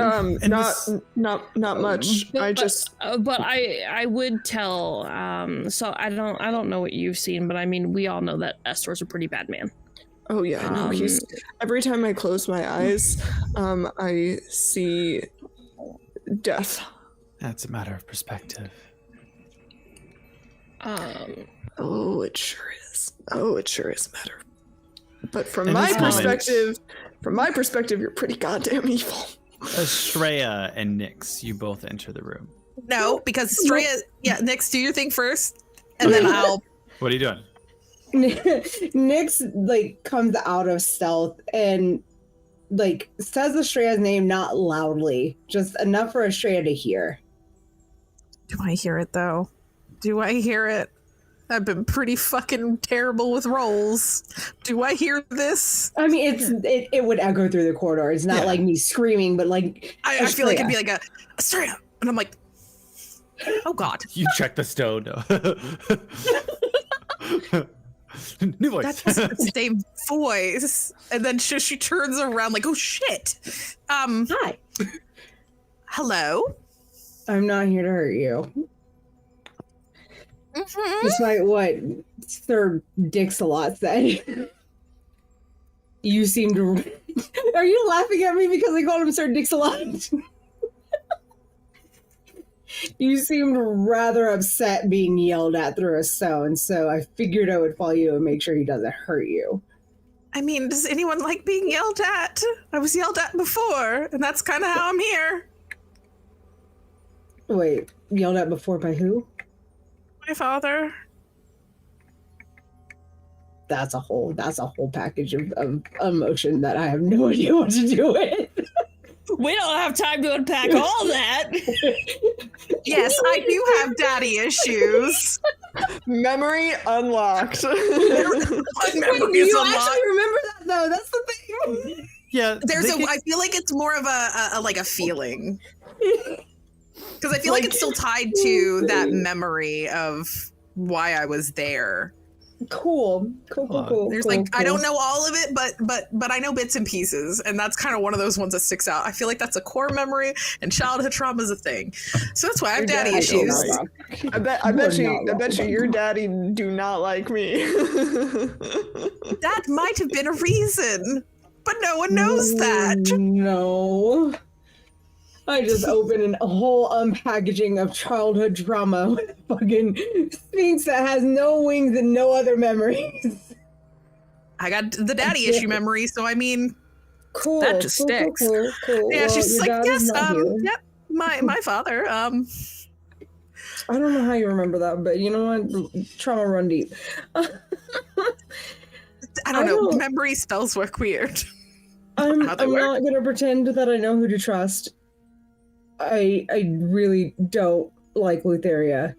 much. But I would tell. So I don't know what you've seen, but I mean, we all know that Estor's a pretty bad man. Oh yeah, no, he's every time I close my eyes, I see death. That's a matter of perspective. Oh, it sure is. Oh, it sure is a matter. But from In my this moment- perspective, you're pretty goddamn evil. Shreya and Nyx, you both enter the room. No, because Estrella, Nyx, do your thing first, and then I'll. What are you doing? Nyx like comes out of stealth and like says Estrella's name, not loudly, just enough for Estrella to hear. Do I hear it though? Do I hear it? I've been pretty fucking terrible with rolls. Do I hear this? I mean, it would echo through the corridor. It's not like me screaming, but like I feel like it'd be like a Estrella, and I'm like, oh god. You check the stone. New voice. That's the same voice. And then she turns around like, oh shit. Hi. Hello? I'm not here to hurt you. Mm-hmm. Despite what Sir Dix-a-Lot said. You seem to... Are you laughing at me because I called him Sir Dix-a-Lot? You seemed rather upset being yelled at through a stone, so I figured I would follow you and make sure he doesn't hurt you. I mean, does anyone like being yelled at? I was yelled at before, and that's kind of how I'm here. Wait, yelled at before by who? My father. That's a whole package of emotion that I have no idea what to do with. We don't have time to unpack all that. Yes, I do have daddy issues. Memory unlocked. Memory You is actually remember that though. That's the thing. Yeah, I feel like it's more of a like a feeling. Because I feel like it's still tied to that memory of why I was there. Cool. There's I don't know all of it, but I know bits and pieces, and that's kind of one of those ones that sticks out. I feel like that's a core memory, and childhood trauma is a thing. So that's why I have daddy issues. I bet you your daddy do not like me. That might have been a reason, but no one knows that. No. I just opened a whole unpackaging of childhood trauma with fucking Sphinx that has no wings and no other memories. I got the daddy issue memory, so I mean, Cool. that just sticks. Cool. Yeah, Well, she's your like, dad is yes, not here. yep, my father. I don't know how you remember that, but you know what? Trauma run deep. I don't know. Memory spells work weird. I'm How they not work. gonna pretend that I know who to trust. I really don't like Lutheria.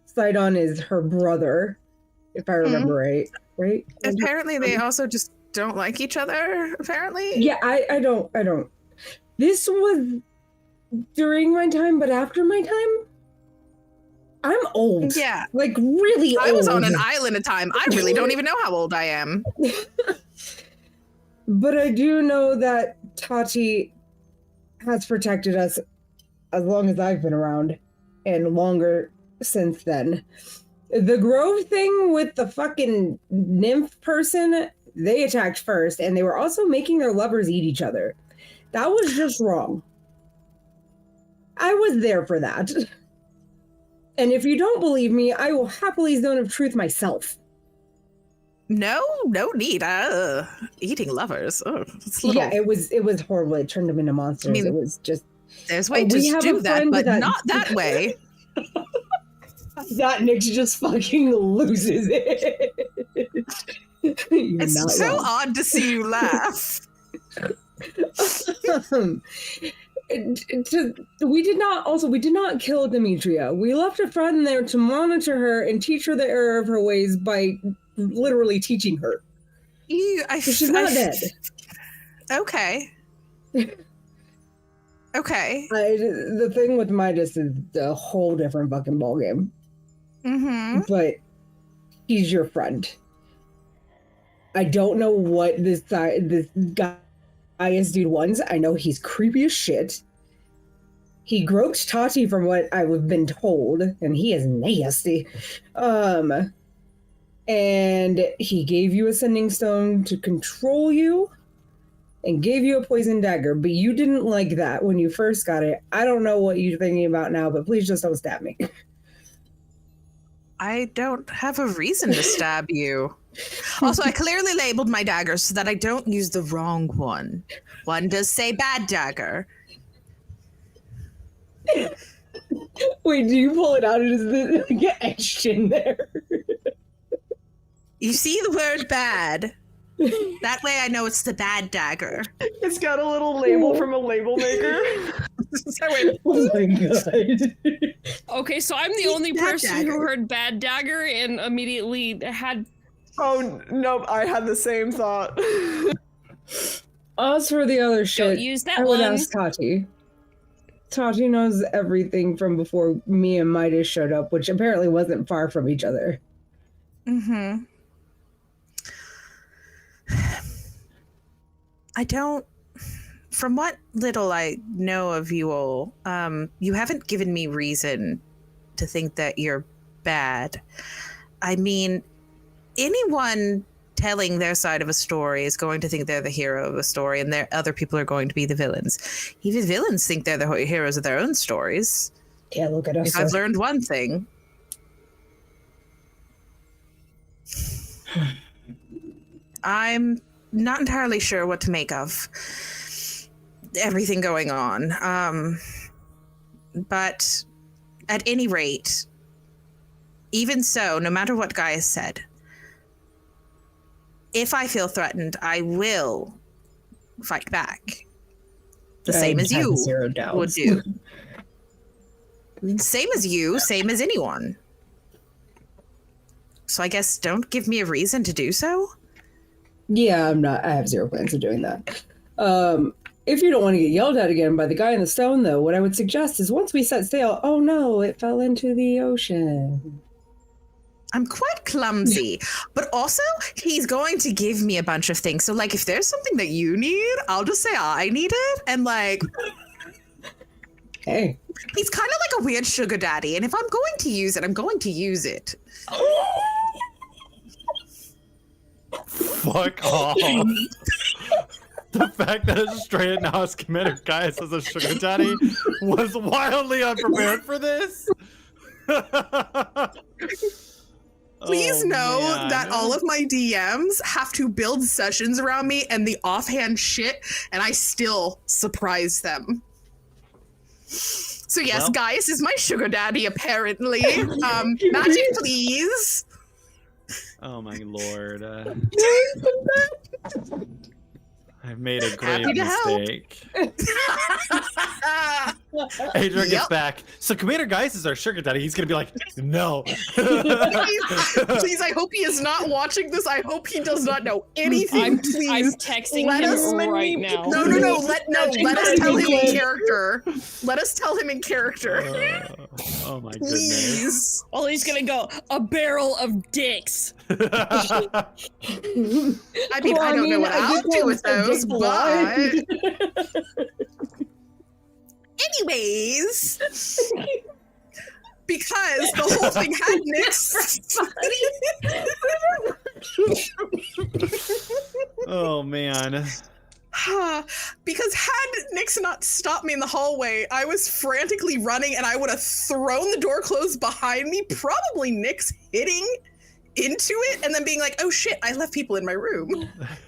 Sidon is her brother, if I remember right. Right? Apparently, they also just don't like each other. Apparently, Yeah, I don't. This was during my time, but after my time, I'm old. Yeah, Like really old. I was on an island at a time. I really don't even know how old I am. But I do know that Tati has protected us as long as I've been around, and longer since then. The Grove thing with the fucking nymph person, they attacked first, and they were also making their lovers eat each other. That was just wrong. I was there for that. And if you don't believe me, I will happily zone of truth myself. No need. Eating lovers. Oh, it's a little, Yeah, it was horrible. It turned them into monsters. I mean, it was just... there's ways we to have do a that, friend but that- not that way. That Nick just fucking loses it. You're not It's so wrong. odd to see you laugh. We did not kill Demetria. We left a friend there to monitor her and teach her the error of her ways by literally teaching her. She's not dead. Okay. Okay. The thing with Midas is a whole different fucking ballgame. Mm-hmm. But he's your friend. I don't know what this Gaius dude wants. I know he's creepy as shit. He groped Tati from what I've been told, and he is nasty. And he gave you a sending stone to control you and gave you a poison dagger, but you didn't like that when you first got it. I don't know what you're thinking about now, but please just don't stab me. I don't have a reason to stab you. Also, I clearly labeled my daggers so that I don't use the wrong one. One does say bad dagger. Wait, do you pull it out and does it get etched in there? You see the word bad, That way I know it's the bad dagger. It's got a little label from a label maker. So it, Oh my god. Okay, so I'm the only Bad person dagger. who heard bad dagger and immediately had. Oh, nope, I had the same thought. As for the other shit, Don't use that I would one. ask Tati. Tati knows everything from before me and Midas showed up, which apparently wasn't far from each other. mm-hmm. I don't. From what little I know of you all, you haven't given me reason to think that you're bad. I mean, anyone telling their side of a story is going to think they're the hero of a story, and other people are going to be the villains. Even villains think they're the heroes of their own stories. Yeah, look at us. If I've learned one thing. I'm not entirely sure what to make of everything going on. But at any rate, even so, no matter what Guy has said, if I feel threatened, I will fight back. The same as you Zero doubts. would do. Same as you, same as anyone. So I guess don't give me a reason to do so? Yeah, I have zero plans of doing that. If you don't want to get yelled at again by the guy in the stone, though, what I would suggest is once we set sail, oh no, it fell into the ocean. I'm quite clumsy, but also he's going to give me a bunch of things. So, like, if there's something that you need, I'll just say I need it. And, like, Hey. he's kind of like a weird sugar daddy. And if I'm going to use it, I'm going to use it. Fuck off. The fact that it's straight now as Commander Gaius as a sugar daddy was wildly unprepared for this. Please Oh, know man. that all of my DMs have to build sessions around me and the offhand shit, and I still surprise them. So yes, Well. Gaius is my sugar daddy, apparently. Magic, please. Oh my lord. I've made a grave Happy to help. mistake. Adrian gets Yep. back. So Commander Gaius is our sugar daddy. He's gonna be like, no. Please, I hope he is not watching this. I hope he does not know anything. I'm Please. texting Let us him right now. No. Let us tell him in character. Let us tell him in character. Oh my goodness. Please. Oh, he's gonna go a barrel of dicks. I mean, I don't know what I'll do with those, but anyways, because the whole thing had Nyx. Oh man. Because had Nyx not stopped me in the hallway, I was frantically running and I would have thrown the door closed behind me, probably Nyx hitting into it and then being like, oh shit, I left people in my room.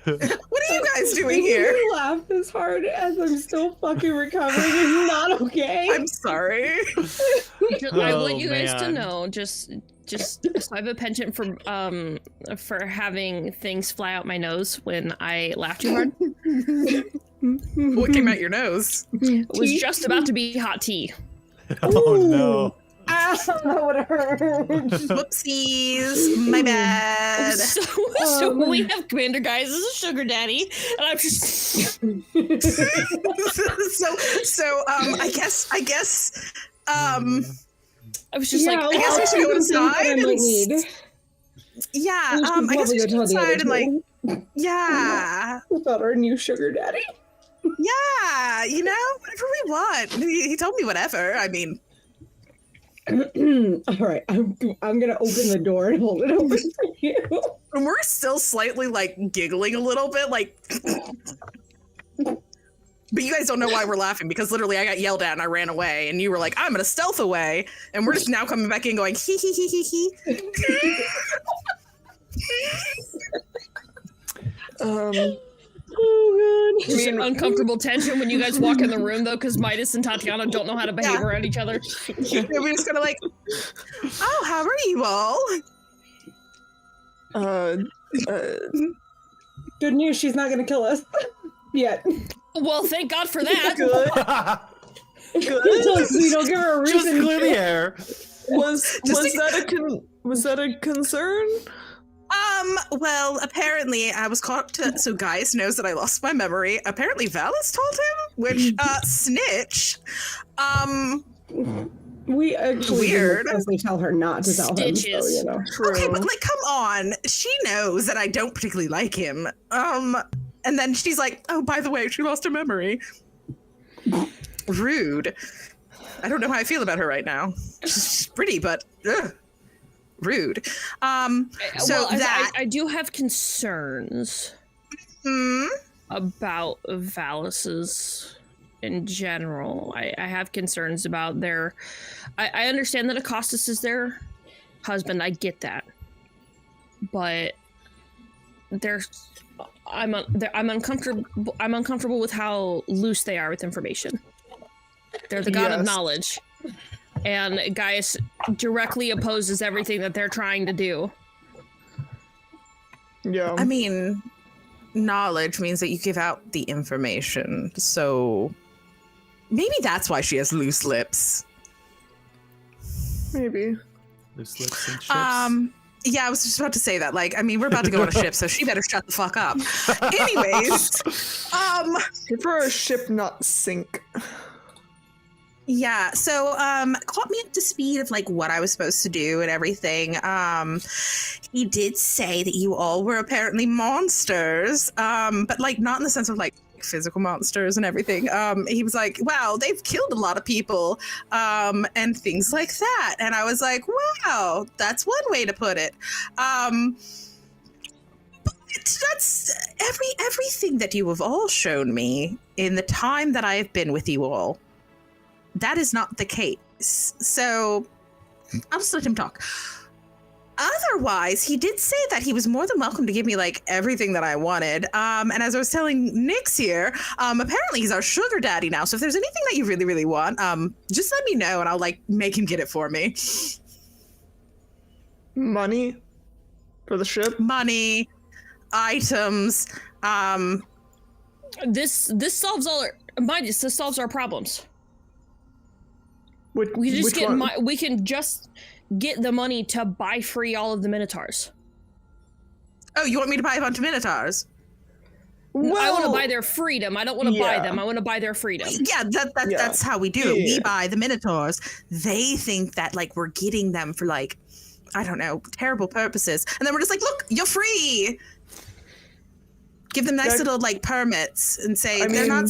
What are you guys doing here? You laugh as hard as I'm still fucking recovering is not okay. I'm sorry. I want you guys to man. know, just so I have a penchant for having things fly out my nose when I laugh too hard. What came out your nose? It was just about to be hot tea. Oh no. That would hurt. Whoopsies. My bad. So we have Commander Guys as a sugar daddy, and I'm just I guess I was just like, I guess we should go inside and need. yeah, We should I guess we probably should go go tell the inside and other like, yeah, about our new sugar daddy. yeah, you know, whatever we want. He told me whatever. I mean, All right, I'm gonna open the door and hold it open for you. and we're still slightly like giggling a little bit, like. But you guys don't know why we're laughing because literally I got yelled at and I ran away and you were like, I'm gonna stealth away, and we're just now coming back in going hee hee hee hee hee. Oh god. there's an uncomfortable tension when you guys walk in the room, though, because Midas and Tatiana don't know how to behave Yeah. around each other. And we're just kind of like, oh, how are you all? Good news, she's not gonna kill us. Yet. Well, thank God for that. Good. We don't give her a reason. Just clear the air. Was that a concern? Well, apparently I was caught so Gaius knows that I lost my memory. Apparently Valis told him, which, snitch. We actually Weird. didn't tell her not to tell him. So, Stitches. you know. True. Okay, but like, come on. She knows that I don't particularly like him. And then she's like, oh, by the way, she lost her memory. Rude. I don't know how I feel about her right now. She's pretty, but rude. I do have concerns about Valis's in general. I have concerns about their. I understand that Acostus is their husband. I get that, but I'm uncomfortable. I'm uncomfortable with how loose they are with information. They're the god of knowledge, and Gaius directly opposes everything that they're trying to do. Yeah. I mean, knowledge means that you give out the information, so maybe that's why she has loose lips. Maybe. Loose lips and chips. Yeah, I was just about to say that. Like, I mean, we're about to go on a ship, so she better shut the fuck up. Anyways, Give her a ship, not sink. yeah, so caught me up to speed of like what I was supposed to do and everything. He did say that you all were apparently monsters, but like not in the sense of like physical monsters and everything. He was like, wow, they've killed a lot of people, and things like that. And I was like, wow, that's one way to put it. But that's everything that you have all shown me in the time that I have been with you all. That is not the case. So I'll just let him talk. Otherwise, he did say that he was more than welcome to give me like everything that I wanted. And as I was telling Nyx here, apparently he's our sugar daddy now. So if there's anything that you really, really want, just let me know and I'll like make him get it for me. Money for the ship. Money, items. This solves all our this solves our problems. We can just get the money to buy free all of the Minotaurs. Oh, you want me to buy a bunch of Minotaurs? Well, I want to buy their freedom. I don't want to buy them. I want to buy their freedom. Yeah, that's how we do it. We buy the Minotaurs. They think that like we're getting them for like, I don't know, terrible purposes. And then we're just like, look, you're free. Give them nice little like permits and say they're not.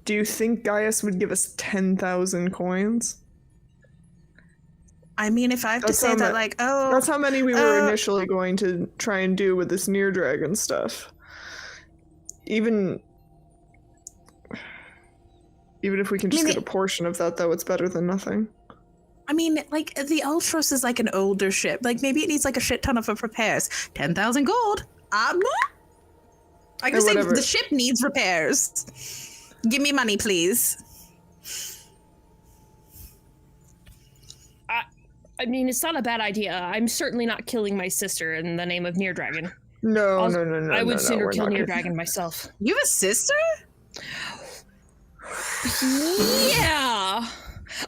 Do you think Gaius would give us 10,000 coins? I mean, if I have to say that, like, oh... That's how many we were initially going to try and do with this near dragon stuff. Even if we can just get a portion of that, though, it's better than nothing. I mean, like, the Ultros is like an older ship. Like, maybe it needs like a shit ton of repairs. 10,000 gold? I can say the ship needs repairs. Give me money, please. I mean, it's not a bad idea. I'm certainly not killing my sister in the name of Near Dragon. No. I would sooner kill Near Dragon myself. You have a sister? Yeah,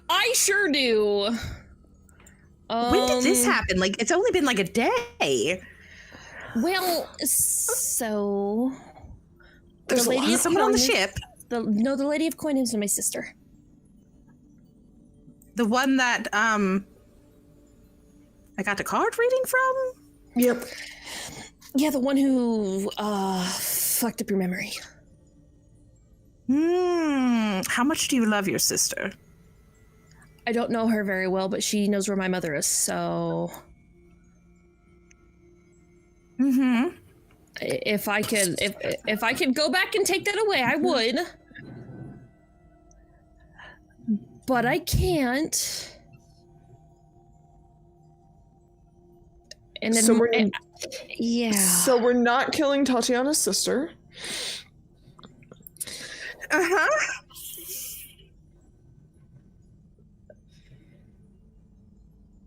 I sure do. When did this happen? Like, it's only been like a day. Well, so there's someone on the ship. The Lady of Coin is my sister. The one that I got the card reading from? Yep. Yeah, the one who fucked up your memory. How much do you love your sister? I don't know her very well, but she knows where my mother is, so if I could go back and take that away, I would. But I can't. And then, So we're not killing Tatiana's sister.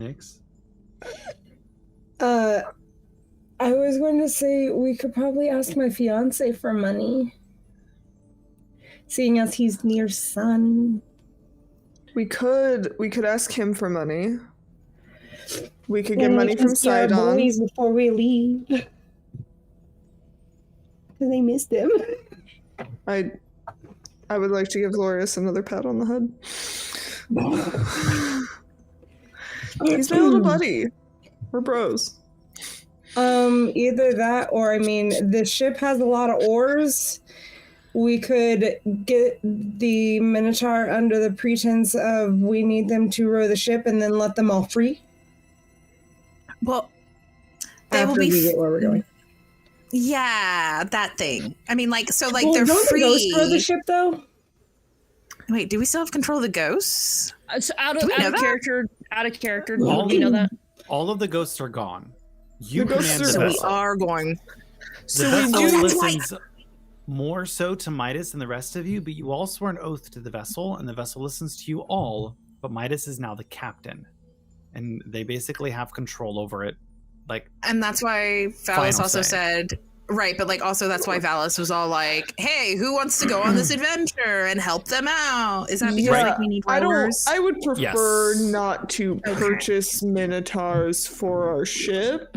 Nyx? I I was going to say we could probably ask my fiance for money, seeing as he's near Sun. We could ask him for money. We could get money from Sidon. Boys before we leave, because they missed him. I would like to give Glorious another pat on the head. He's my little buddy. We're bros. Either that, or I mean, the ship has a lot of oars. We could get the Minotaur under the pretense of we need them to row the ship, and then let them all free. Well, they After will be we get where we're going. Yeah, that thing. I mean, like, so, like, Well, they're don't free. the ghosts row the ship, though? Wait, do we still have control of the ghosts? So out Do we know of that? character. All Do you know that? All of the ghosts are gone. You The ghosts command are- the So we vessel. are going. The So we vessel do- listens more so to Midas than the rest of you, but you all swore an oath to the vessel, and the vessel listens to you all, but Midas is now the captain. And they basically have control over it. Like, And that's why Valis Final also say. said, right, but like also that's why Valis was all like, hey, who wants to go on this adventure and help them out? Is that because Yeah, like we need I rowers? would prefer Yes. not to purchase Minotaurs for our ship.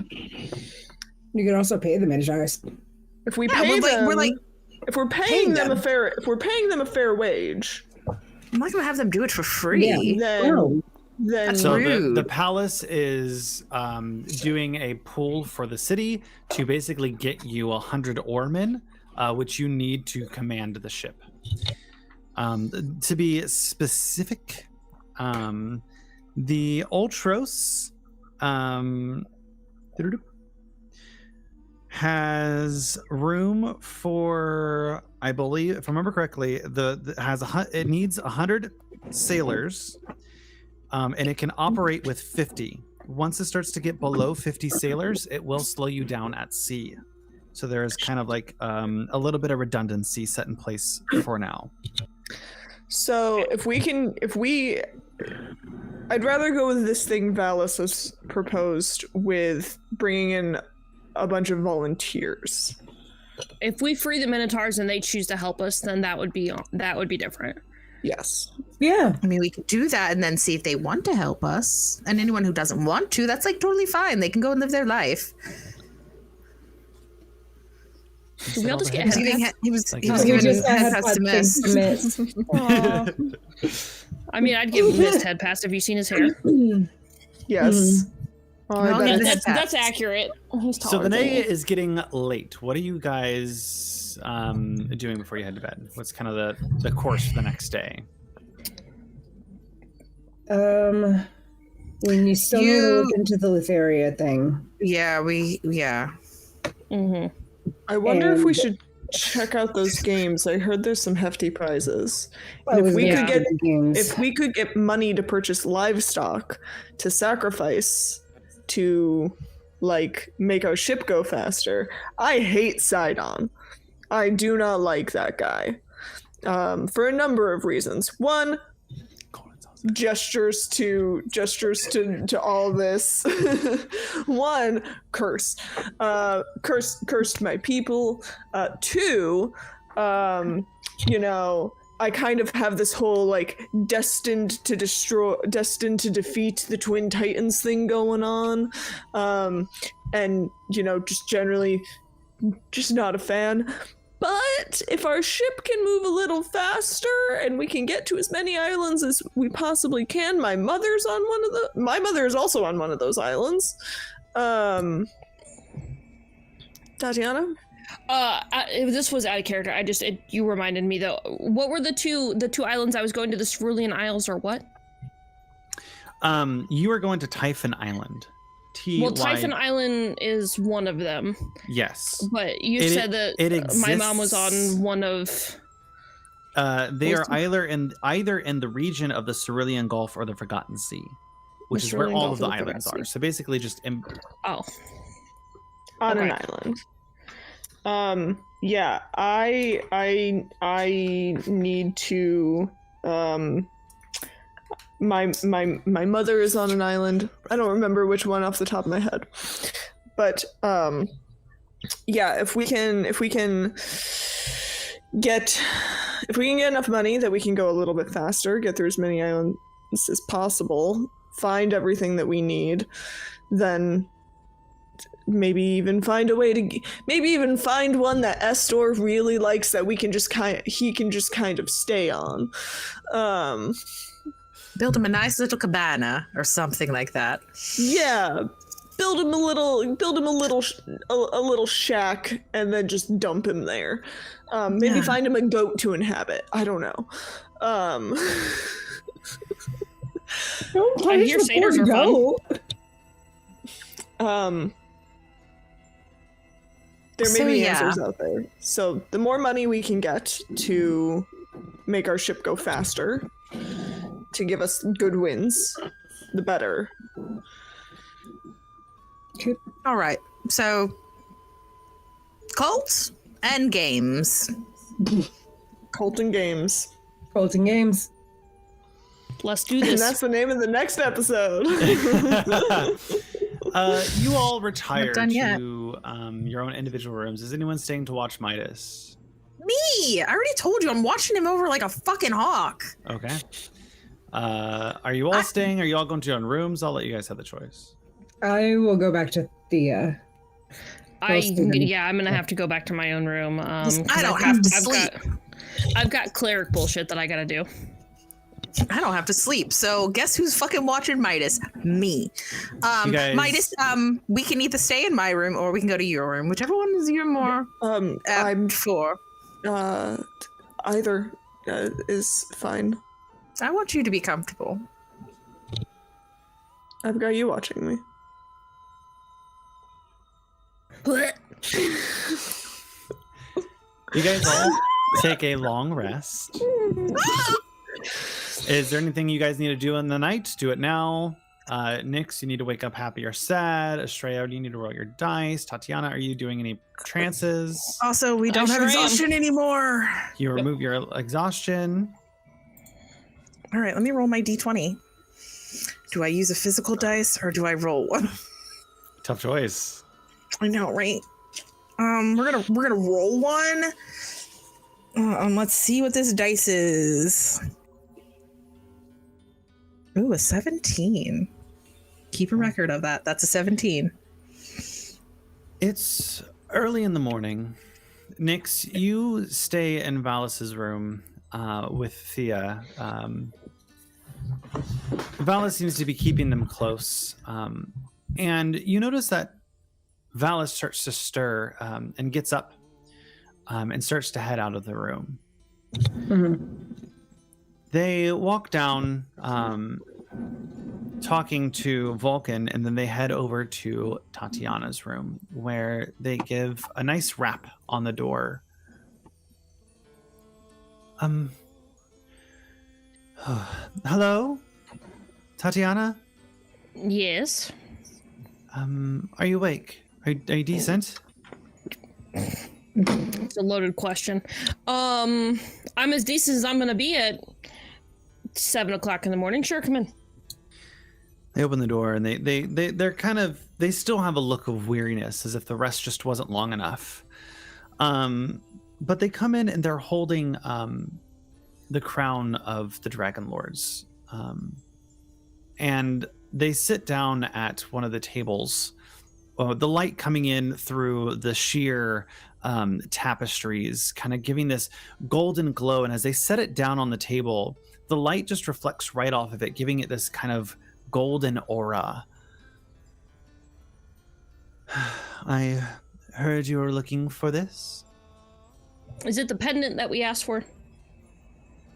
You can also pay the Minotaurs. If we Yeah, pay them, we're like if we're paying paying them them. if we're paying them a fair wage, I'm not gonna have them do it for free. then That's so rude. the palace is doing a pool for the city to basically get you 100 oarmen, which you need to command the ship. To be specific, the Ultros has room for, I believe, if I remember correctly, it needs 100 sailors, and it can operate with 50. Once it starts to get below 50 sailors, it will slow you down at sea. So there is kind of like a little bit of redundancy set in place for now. So I'd rather go with this thing Valis has proposed with bringing in a bunch of volunteers. If we free the Minotaurs and they choose to help us, then that would be different. Yes. Yeah. I mean, we could do that and then see if they want to help us. And anyone who doesn't want to, that's like totally fine. They can go and live their life. Did we all just get He was head giving, pass? he was, Like he was you giving just head had pass to things miss. to miss. I mean, I'd give Mist head pass. Have you seen his hair? Yes. Oh, I No, bet no, it's- head pass. That's accurate. He's So taller the than day me. is getting late. What are you guys doing before you head to bed? What's kind of the course for the next day? When you still need to You- look into the Lutheria thing. Yeah, Mm-hmm. I wonder if we And- should check out those games. I heard there's some hefty prizes. I And was if we gonna could say get the games. if we could get money to purchase livestock to sacrifice to like make our ship go faster. I hate Sidon. I do not like that guy. For a number of reasons. One, gestures to all this. One, cursed my people. Two, I kind of have this whole like destined to defeat the Twin Titans thing going on, and just generally just not a fan. But if our ship can move a little faster and we can get to as many islands as we possibly can, my mother is also on one of those islands. Tatiana? This was out of character. You reminded me though. What were the two islands I was going to? The Cerulean Isles or what? You are going to Typhon Island. Well, Typhon Island is one of them. Yes. But you said that my mom was on one of. They are either in the region of the Cerulean Gulf or the Forgotten Sea, which is where Cerulean all Gulf of the or the islands Forgotten are. Sea. So basically, just Oh. On an Okay. island. Yeah, I need to my mother is on an island. I don't remember which one off the top of my head. But yeah, if we can get enough money that we can go a little bit faster, get through as many islands as possible, find everything that we need, then maybe even find a way to find one that Estor really likes that he can just kind of stay on. Build him a nice little cabana or something like that. Yeah, build him a little shack and then just dump him there. Maybe find him a goat to inhabit. I don't know. Don't I hear satyrs are fun. There may be answers out there. So the more money we can get to make our ship go faster, to give us good wins, the better. All right. So, cults and games. Colton Games. Colton Games. Let's do And this. that's the name of the next episode. You all retire done yet. to your own individual rooms. Is anyone staying to watch Midas? Me! I already told you I'm watching him over like a fucking hawk. Okay. Are you all staying? Are you all going to your own rooms? I'll let you guys have the choice. I will go back to Thea. I'm gonna have to go back to my own room. I don't have to sleep. I've got cleric bullshit that I gotta do. I don't have to sleep. So guess who's fucking watching Midas? Me. You guys- Midas, we can either stay in my room or we can go to your room, whichever one is you're more I'm for. either is fine. I want you to be comfortable. I've got you watching me. You guys all take a long rest. Is there anything you guys need to do in the night? Do it now. Nyx, you need to wake up happy or sad. Estrella, you need to roll your dice. Tatiana, are you doing any trances? Also, we don't have exhaustion anymore. You remove your exhaustion. All right, let me roll my d20. Do I use a physical dice or do I roll one? Tough choice. I know, right? We're gonna roll one. Let's see what this dice is. Ooh, a 17. Keep a record of that. That's a 17. It's early in the morning. Nyx, you stay in Valis' room with Thea. Valis seems to be keeping them close. And you notice that Valis starts to stir and gets up and starts to head out of the room. Mm-hmm. They walk down talking to Vulcan, and then they head over to Tatiana's room where they give a nice rap on the door. Hello? Tatiana? Yes. Are you awake? Are you decent? It's a loaded question. I'm as decent as I'm gonna be at 7 o'clock in the morning. Sure, come in. They open the door and they're kind of, they still have a look of weariness as if the rest just wasn't long enough. But they come in and they're holding the crown of the Dragonlords. And they sit down at one of the tables. The light coming in through the sheer tapestries, kind of giving this golden glow. And as they set it down on the table, the light just reflects right off of it, giving it this kind of golden aura. I heard you were looking for this. Is it the pendant that we asked for?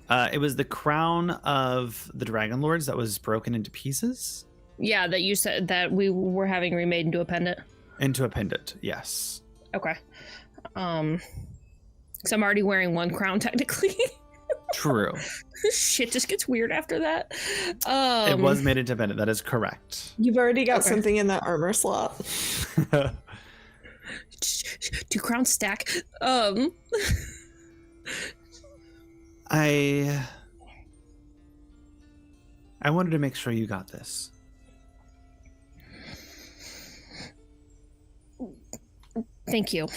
It was the crown of the Dragonlords that was broken into pieces. Yeah, that you said that we were having remade into a pendant. Into a pendant, yes. Okay. So I'm already wearing one crown technically. True. Shit just gets weird after that. It was made into a pendant. That is correct. You've already got something in that armor slot. 2 crowns stack. I wanted to make sure you got this. Thank you.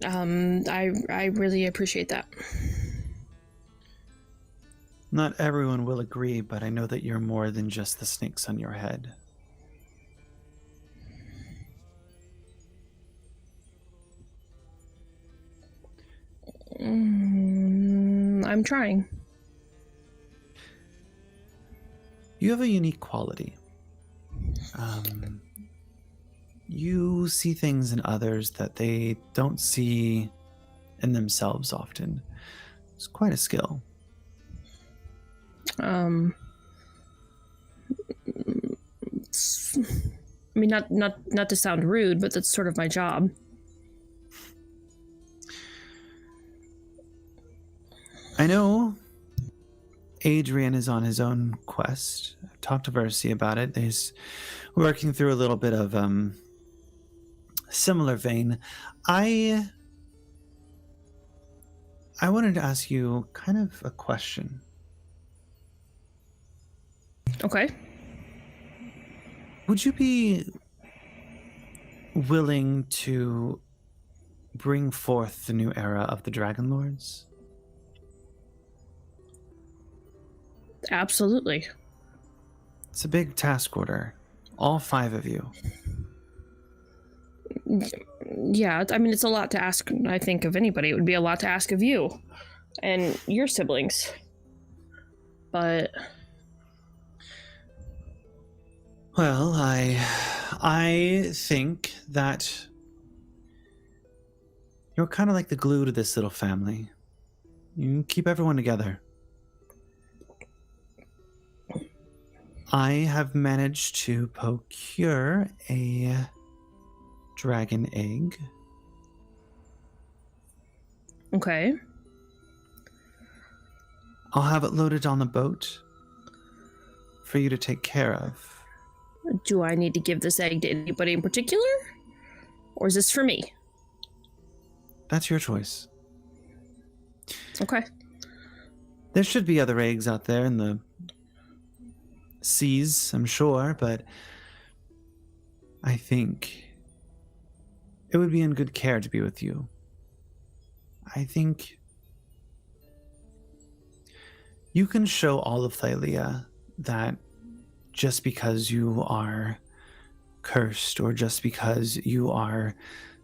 I really appreciate that. Not everyone will agree, but I know that you're more than just the snakes on your head. I'm trying. You have a unique quality. You see things in others that they don't see in themselves often. It's quite a skill. I mean, not to sound rude, but that's sort of my job. I know Adrian is on his own quest. I've talked to Versi about it. He's working through a little bit of similar vein. I wanted to ask you kind of a question. Okay. Would you be willing to bring forth the new era of the Dragonlords? Absolutely. It's a big task order. All 5 of you. Yeah, I mean, it's a lot to ask, I think, of anybody. It would be a lot to ask of you and your siblings. But... Well, I think that you're kind of like the glue to this little family. You keep everyone together. I have managed to procure a dragon egg. Okay. I'll have it loaded on the boat for you to take care of. Do I need to give this egg to anybody in particular? Or is this for me? That's your choice. Okay. There should be other eggs out there in the seas, I'm sure, but I think it would be in good care to be with you. I think you can show all of Thalia that just because you are cursed or just because you are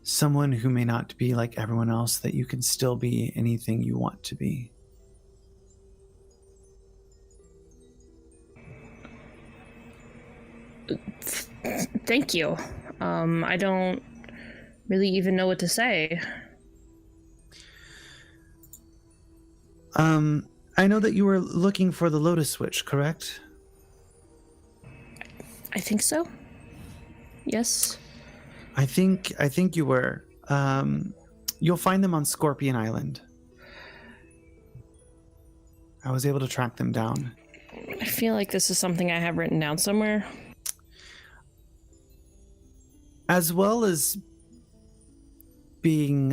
someone who may not be like everyone else, that you can still be anything you want to be. Thank you. I don't really even know what to say. I know that you were looking for the Lotus Switch, correct? I think so. Yes. I think you were. You'll find them on Scorpion Island. I was able to track them down. I feel like this is something I have written down somewhere. As well as being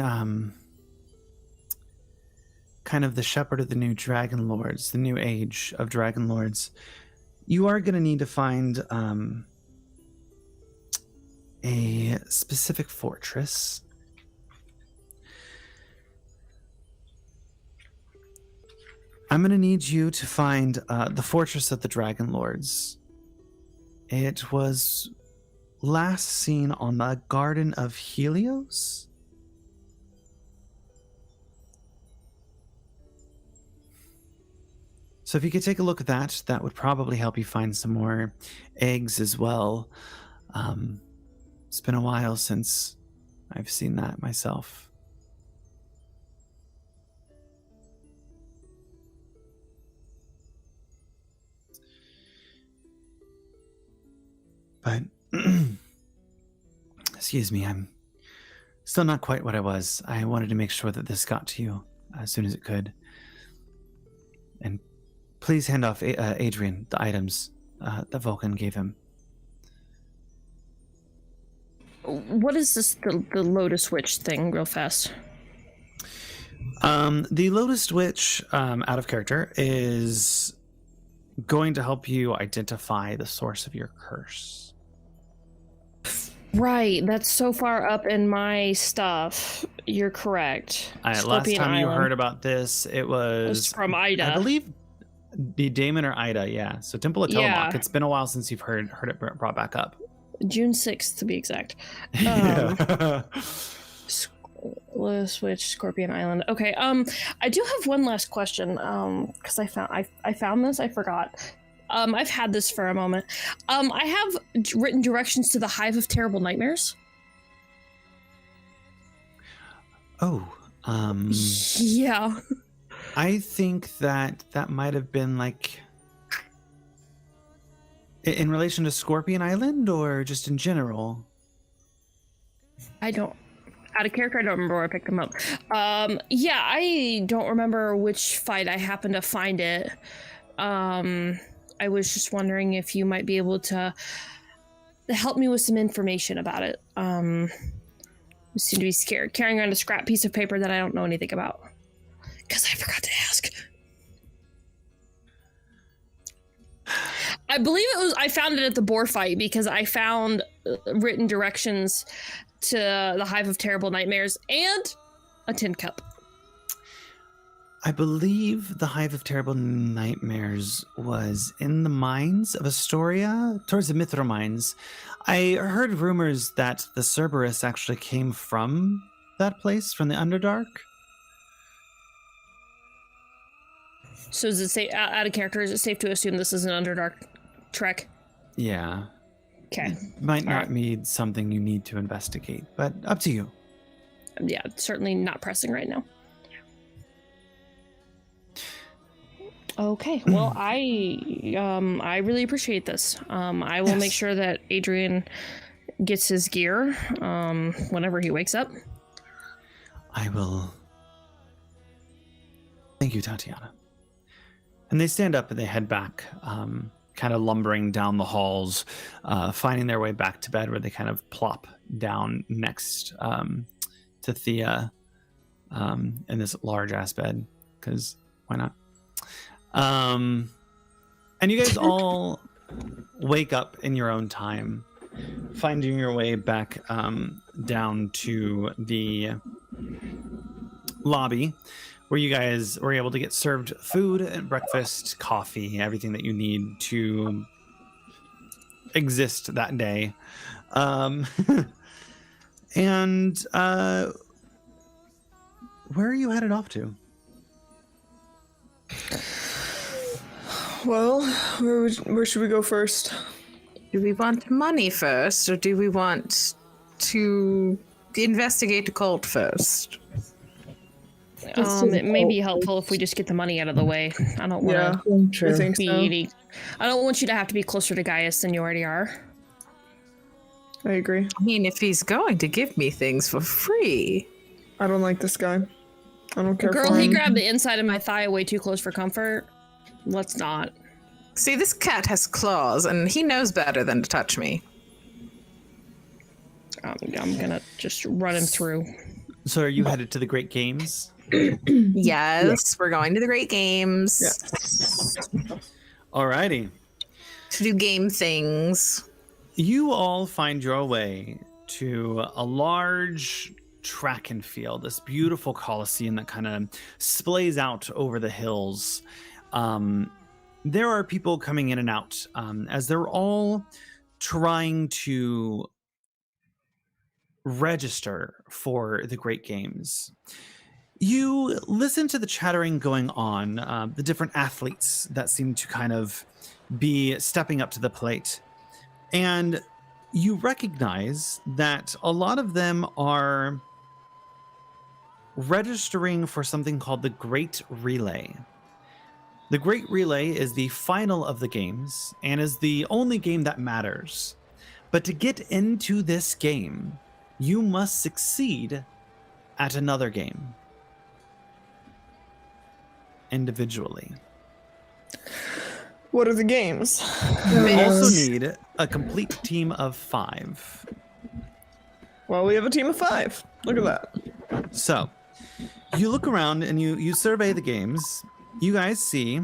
kind of the shepherd of the new Dragonlords, the new age of Dragonlords, you are going to need to find a specific fortress. I'm going to need you to find the fortress of the Dragonlords. It was last seen on the Garden of Helios. So if you could take a look at that, that would probably help you find some more eggs as well. It's been a while since I've seen that myself. But, excuse me, I'm still not quite what I was. I wanted to make sure that this got to you as soon as it could. And please hand off Adrian the items that Vulcan gave him. What is this, the Lotus Witch thing, real fast? The Lotus Witch, out of character, is going to help you identify the source of your curse. Right, that's so far up in my stuff. You're correct. All right, last Scorpion time you Island. heard about this, it was from Ida. I believe the Damon or Ida, yeah. So Temple of Tillamook. Yeah. It's been a while since you've heard it brought back up. June 6th to be exact. Yeah. Switch Scorpion Island. Okay. I do have one last question. Because I found this. I forgot. I've had this for a moment. I have written directions to the Hive of Terrible Nightmares. Oh. Yeah. I think that might have been like in relation to Scorpion Island or just in general. I don't. Out of character, I don't remember where I picked them up. Yeah, I don't remember which fight I happened to find it. I was just wondering if you might be able to help me with some information about it. I seem to be scared, carrying around a scrap piece of paper that I don't know anything about. Because I forgot to ask. I believe I found it at the boar fight because I found written directions to the Hive of Terrible Nightmares and a tin cup. I believe the Hive of Terrible Nightmares was in the mines of Astoria, towards the Mithril mines. I heard rumors that the Cerberus actually came from that place, from the Underdark. So is it safe, out of character, is it safe to assume this is an Underdark trek? Yeah. Okay. Might not Alright. be something you need to investigate, but up to you. Yeah, certainly not pressing right now. Okay, well, I really appreciate this. I will make sure that Adrian gets his gear whenever he wakes up. I will. Thank you, Tatiana. And they stand up and they head back, kind of lumbering down the halls, finding their way back to bed where they kind of plop down next to Thea in this large ass bed, because why not? And you guys all wake up in your own time, finding your way back down to the lobby, where you guys were able to get served food and breakfast, coffee, everything that you need to exist that day. And where are you headed off to? Well, where should we go first? Do we want money first, or do we want to investigate the cult first? It may be helpful if we just get the money out of the way. I don't want Yeah, to I think so. I don't want you to have to be closer to Gaius than you already are. I agree. I mean, if he's going to give me things for free. I don't like this guy. I don't care Girl, for he him. grabbed the inside of my thigh way too close for comfort. Let's not. See, this cat has claws, and he knows better than to touch me. I'm gonna just run him through. So are you headed to the Great Games? Yes, we're going to the Great Games Alrighty. to do game things. You all find your way to a large track and field, this beautiful coliseum that kind of splays out over the hills. There are people coming in and out as they're all trying to register for the Great Games. You listen to the chattering going on, the different athletes that seem to kind of be stepping up to the plate. And you recognize that a lot of them are registering for something called the Great Relay. The Great Relay is the final of the games and is the only game that matters. But to get into this game, you must succeed at another game individually. What are the games? You also need a complete team of 5. Well, we have a team of 5. Look at that. So, you look around and you survey the games. You guys see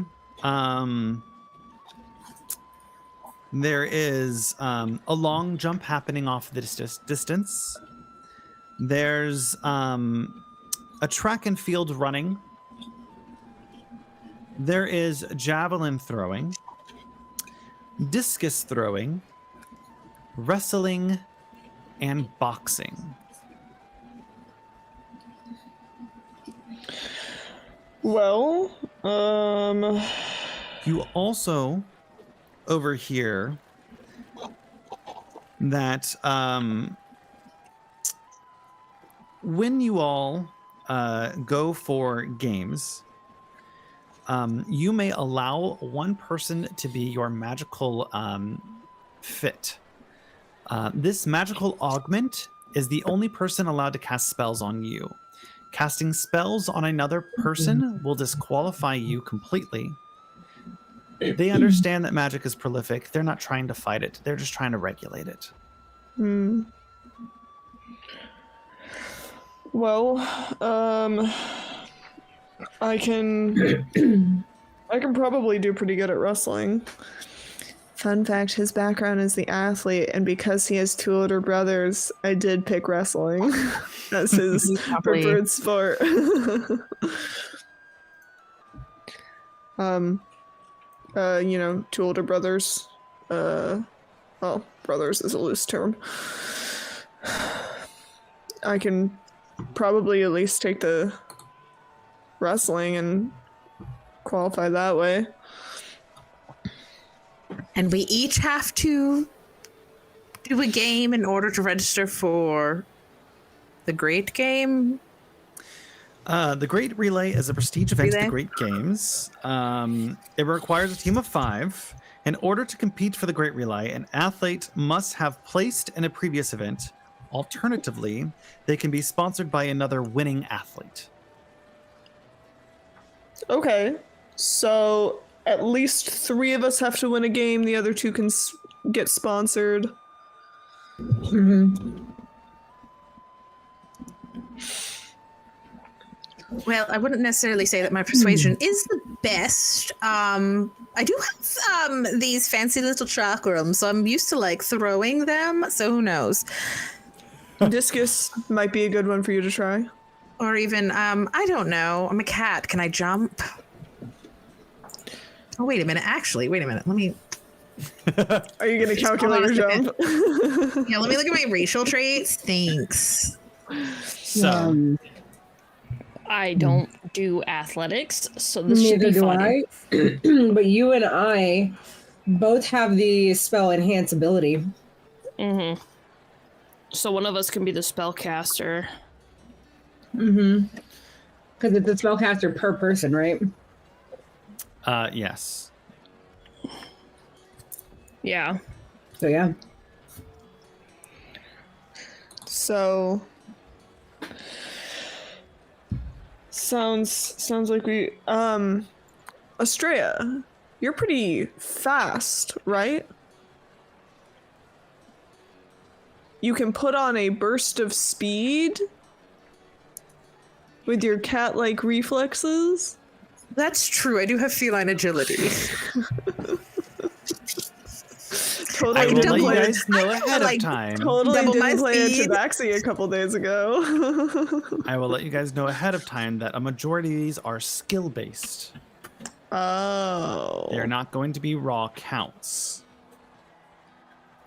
There is a long jump happening off the distance. There's a track and field running. There is javelin throwing, discus throwing, wrestling, and boxing. Well, You also overhear that when you all go for games, you may allow one person to be your magical fit. This magical augment is the only person allowed to cast spells on you. Casting spells on another person will disqualify you completely. They understand that magic is prolific. They're not trying to fight it. They're just trying to regulate it. Well, I can probably do pretty good at wrestling. Fun fact, his background is the athlete, and because he has 2 older brothers, I did pick wrestling as his preferred sport. You know, 2 older brothers. Well, brothers is a loose term. I can probably at least take the wrestling and qualify that way. And we each have to do a game in order to register for the Great Game. The Great Relay is a prestige event at the Great Games. It requires a team of 5. In order to compete for the Great Relay, an athlete must have placed in a previous event. Alternatively, they can be sponsored by another winning athlete. Okay, so at least 3 of us have to win a game. The other 2 can get sponsored. Well, I wouldn't necessarily say that my persuasion is the best. I do have these fancy little chakrams, so I'm used to like throwing them, so who knows? Discus might be a good one for you to try. Or even, I don't know. I'm a cat. Can I jump? Oh, wait a minute. Actually, wait a minute. Let me... Are you going to calculate your jump? Yeah, let me look at my racial traits. Thanks. So... I don't do athletics, so this Neither should be do fun. I. But you and I both have the spell enhance ability. Mm-hmm. So one of us can be the spellcaster. Because it's a spellcaster per person, right? Yes. Yeah. So yeah. So sounds like we Estrella, you're pretty fast, right? You can put on a burst of speed with your cat-like reflexes. That's true. I do have feline agility. Totally I will didn't let you play it. guys know ahead of time. Totally double my didn't play it speed. Tabaxi a couple days ago. I will let you guys know ahead of time that a majority of these are skill-based. Oh. They're not going to be raw counts.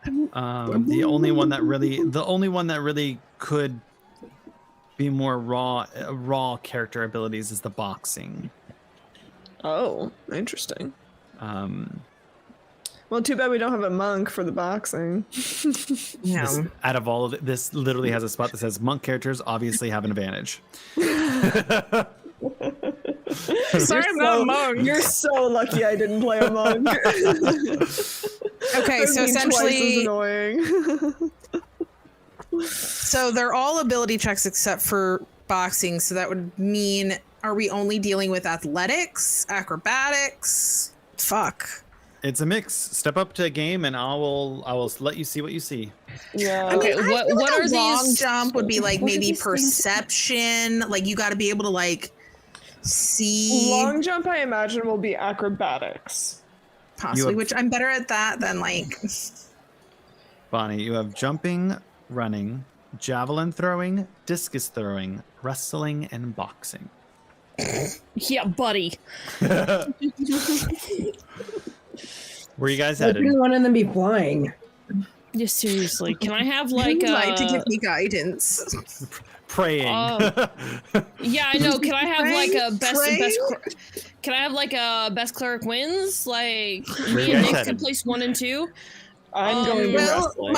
The only one that really could be more raw character abilities is the boxing. Oh, interesting. Well, too bad we don't have a monk for the boxing. No. Out of all of it, this literally has a spot that says monk characters obviously have an advantage. Sorry, I'm not a monk. You're so lucky I didn't play a monk. Okay, so essentially, annoying. so they're all ability checks except for boxing. So that would mean, are we only dealing with athletics, acrobatics? Fuck. It's a mix. Step up to a game, and I will let you see what you see. Yeah. I mean, Okay, I what- feel what like are a long these- jump would be like what are maybe these things? perception. Like you got to be able to like see. Long jump, I imagine, will be acrobatics. possibly, which I'm better at that than like. Bonnie, you have jumping, running, javelin throwing, discus throwing, wrestling, and boxing. Yeah, buddy. Where are you guys Why headed? couldn't one of them be flying? Yeah, seriously. Can I have like Like to give me guidance. Praying. Yeah, I know. Can I have like a best Praying? Can I have like a best cleric wins? Like Where me you and guys Nick headed? can place 1 and 2. I'm going to Well, wrestling.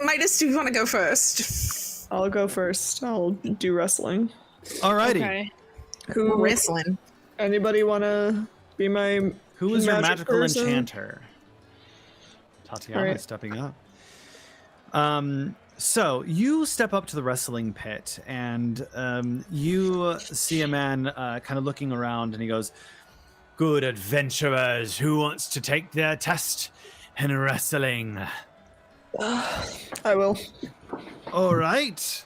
Midas, do you want to go first? I'll go first. I'll do wrestling. Alrighty. Okay. Who? Wrestling. Anybody want to be my? Who is your Magic magical person? enchanter? Tatiana Alright. stepping up. So you step up to the wrestling pit and you see a man kind of looking around and he goes, "Good adventurers, who wants to take their test in wrestling?" I will. All right.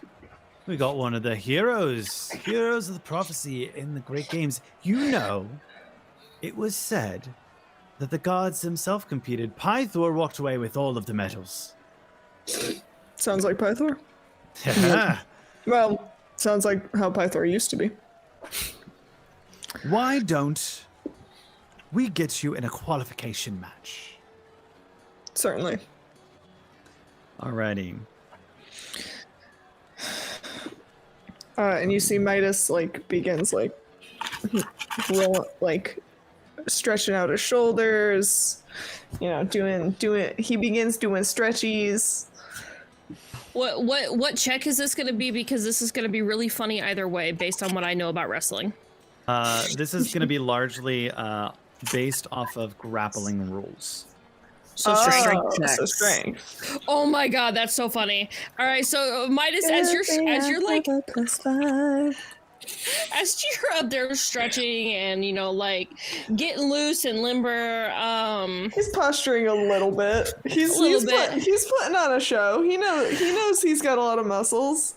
We got one of the heroes of the prophecy in the Great Games. You know, it was said that the gods themselves competed. Pythor walked away with all of the medals. Sounds like Pythor. Yeah. Well, sounds like how Pythor used to be. Why don't we get you in a qualification match? Certainly. Alrighty. And you see Midas begins roll stretching out his shoulders, doing he begins doing stretchies. What check is this going to be? Because this is going to be really funny either way, based on what I know about wrestling. This is going to be largely based off of grappling rules. So strength. So strength. Oh my god, that's so funny. All right, so Midas, as you're like as you're up there stretching and getting loose and limber, He's posturing a little bit. He's putting on a show. He knows he's got a lot of muscles.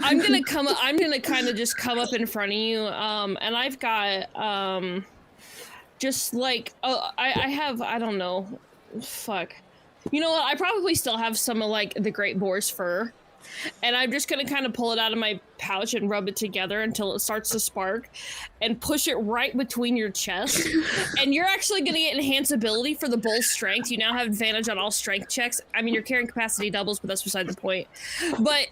I'm gonna kind of just come up in front of you, and I've got just I have, I don't know, fuck. You know what? I probably still have some of the great boar's fur. And I'm just gonna kind of pull it out of my pouch and rub it together until it starts to spark and push it right between your chest. And you're actually gonna get enhanced ability for the bull's strength. You now have advantage on all strength checks. I mean, your carrying capacity doubles, but that's beside the point. But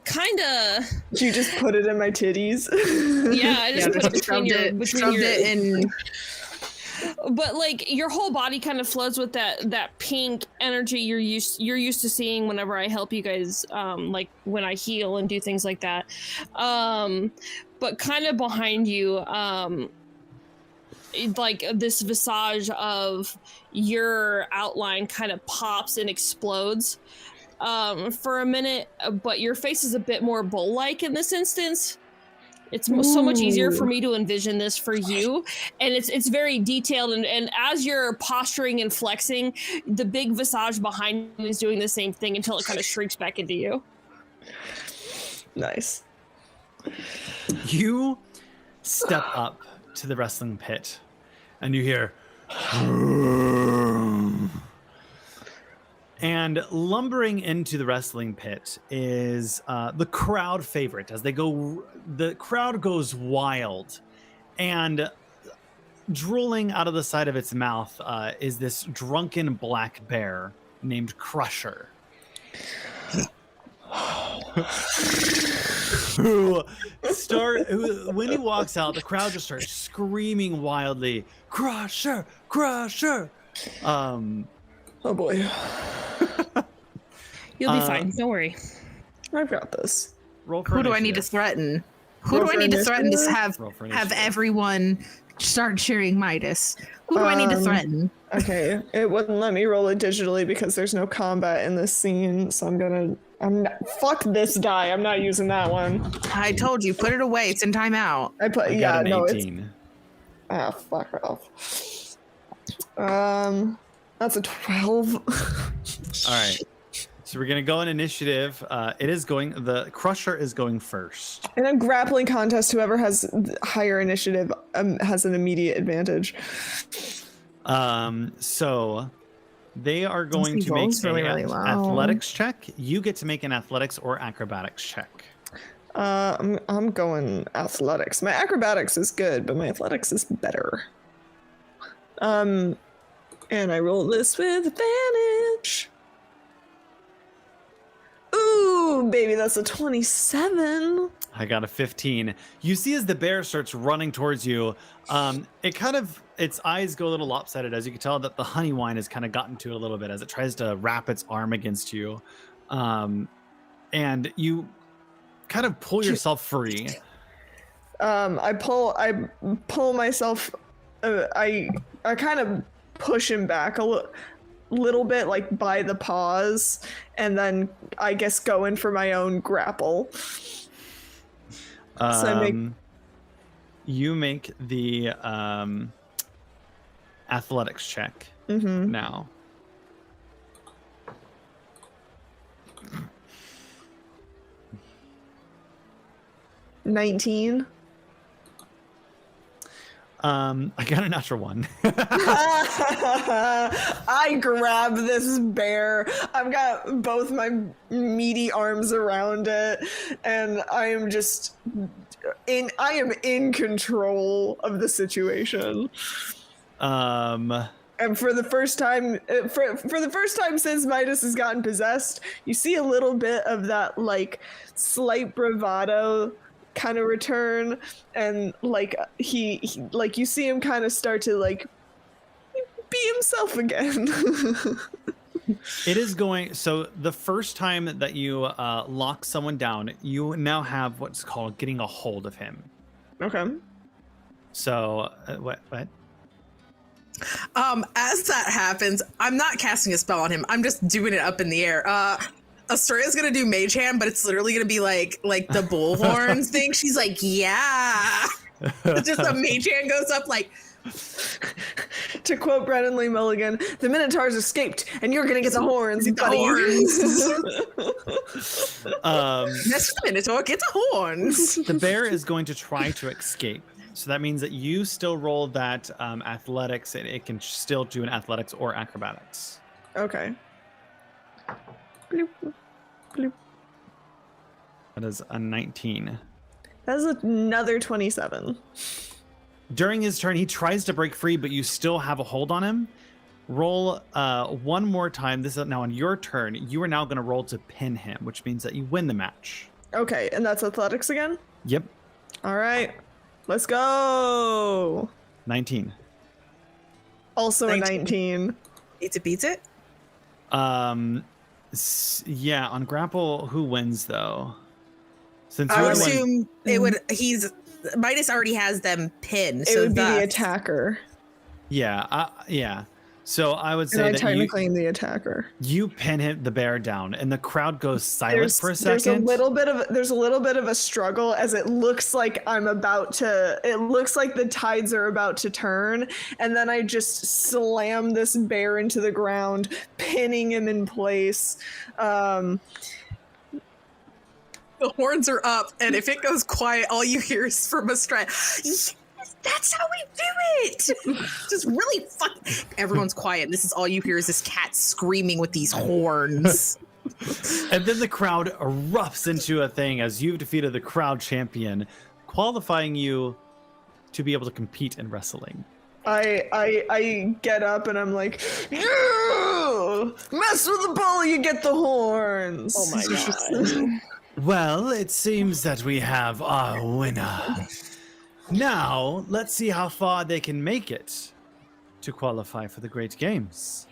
kinda. You just put it in my titties. Yeah, I just put it between it in. But your whole body kind of flows with that pink energy you're used to seeing whenever I help you guys, when I heal and do things like that. But kind of behind you, this visage of your outline kind of pops and explodes for a minute, but your face is a bit more bull-like in this instance. It's so much easier for me to envision this for you, and it's very detailed. And as you're posturing and flexing, the big visage behind you is doing the same thing until it kind of shrinks back into you. Nice. You step up to the wrestling pit, and you hear, and lumbering into the wrestling pit is the crowd favorite. As they go, the crowd goes wild, and drooling out of the side of its mouth is this drunken black bear named Crusher. who when he walks out, the crowd just starts screaming wildly, "Crusher! Crusher!" Oh boy. You'll be fine. Don't worry. I've got this. Roll for Who do I need to initiative. threaten? Who Roll do I for need to threaten to initiative? Roll for have initiative. everyone start cheering Midas? Who do I need to threaten? Okay, it wouldn't let me roll it digitally because there's no combat in this scene, so fuck this die. I'm not using that one. I told you, put it away. It's in timeout. I put I got an it's 18. fuck off. That's a 12. All right. So we're gonna go in initiative. The Crusher is going first. In a grappling contest, whoever has higher initiative has an immediate advantage. So they are going he to make rolls really, an really well. athletics check. You get to make an athletics or acrobatics check. I'm going athletics. My acrobatics is good, but my athletics is better. And I roll this with advantage. Ooh, baby, that's a 27. I got a 15. You see as the bear starts running towards you, its eyes go a little lopsided as you can tell that the honey wine has kind of gotten to it a little bit as it tries to wrap its arm against you. And you kind of pull yourself free. I pull myself, I kind of push him back a little bit, like by the paws, and then I guess go in for my own grapple. You make the athletics check now. $19. I got a natural 1. I grab this bear. I've got both my meaty arms around it, and I am in control of the situation. And for the first time, since Midas has gotten possessed, you see a little bit of that like slight bravado kind of return, and like he like you see him kind of start to like be himself again. It is going, so the first time that you lock someone down, you now have what's called getting a hold of him. Okay. So what As that happens, I'm not casting a spell on him. I'm just doing it up in the air. Astoria's gonna do Mage Hand, but it's literally gonna be like the bullhorns thing. She's like, yeah. Just a Mage Hand goes up like. To quote Brennan Lee Mulligan, the Minotaurs escaped, and you're gonna get the horns, buddy. Mess with the Minotaur, get the horns. The bear is going to try to escape. So that means that you still roll that athletics. It can still do an athletics or acrobatics. Okay. Bloop, bloop. That is a 19. That's another 27. During his turn, he tries to break free, but you still have a hold on him. Roll one more time. This is now on your turn. You are now going to roll to pin him, which means that you win the match. Okay, and that's athletics again? Yep. All right. Let's go. 19. Also 19. A 19. Beats it? Yeah, on grapple, who wins though? Since I would assume it would. Midas already has them pinned. It would be the attacker. Yeah, yeah. So I would say and I that technically am the attacker. You pin the bear down, and the crowd goes silent for a second. There's a little bit of a struggle as it looks like it looks like the tides are about to turn, and then I just slam this bear into the ground, pinning him in place. The horns are up, and if it goes quiet, all you hear is from Estrella. Yes, that's how we do it. Just really fun. Everyone's quiet. This is all you hear is this cat screaming with these horns. And then the crowd erupts into a thing as you've defeated the crowd champion, qualifying you to be able to compete in wrestling. I get up and I'm like, yeah! Mess with the ball, you get the horns. Oh my god. Well, it seems that we have our winner. Now, let's see how far they can make it to qualify for the Great Games.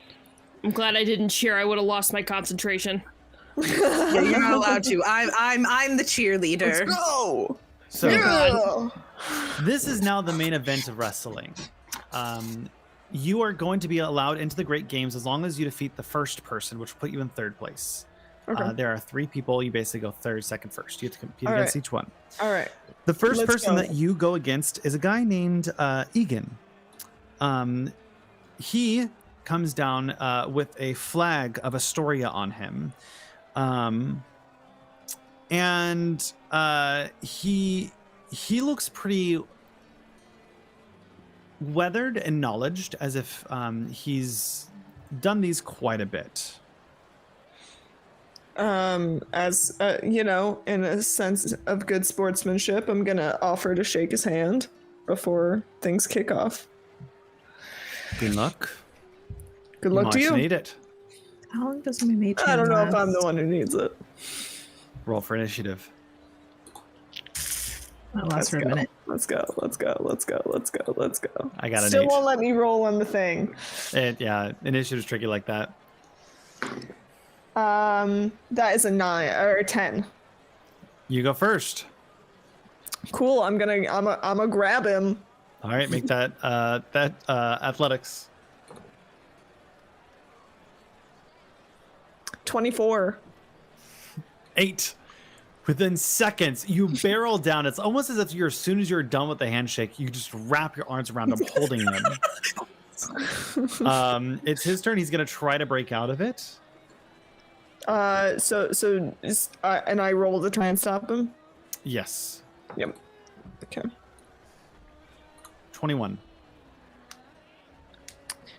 I'm glad I didn't cheer. I would have lost my concentration. Yeah, you're not allowed to. I'm the cheerleader. Let's go. So, Yeah. this is now the main event of wrestling. You are going to be allowed into the Great Games as long as you defeat the first person, which will put you in third place. Okay. There are 3 people. You basically go third, second, first. You have to compete against each one. All right. The first Let's person go. that you go against is a guy named Egan. He comes down with a flag of Astoria on him. And he looks pretty weathered and knowledged, as if he's done these quite a bit. As you know, in a sense of good sportsmanship, I'm gonna offer to shake his hand before things kick off. Good luck. Good luck to You you. might need it. How long does my mage I hand don't know if last? I'm the one who needs it. Roll for initiative. That lasts for a go. minute. Let's go. I got an Still 8. won't let me roll on the thing. Initiative's tricky like that. That is a 9 or a 10. You go first. Cool. I'm gonna grab him. All right, make that athletics. 24. 8. Within seconds, you barrel down. It's almost as if as soon as you're done with the handshake, you just wrap your arms around him, holding him. It's his turn. He's gonna try to break out of it. And I roll to try and stop him. Yes. Yep. Okay. 21.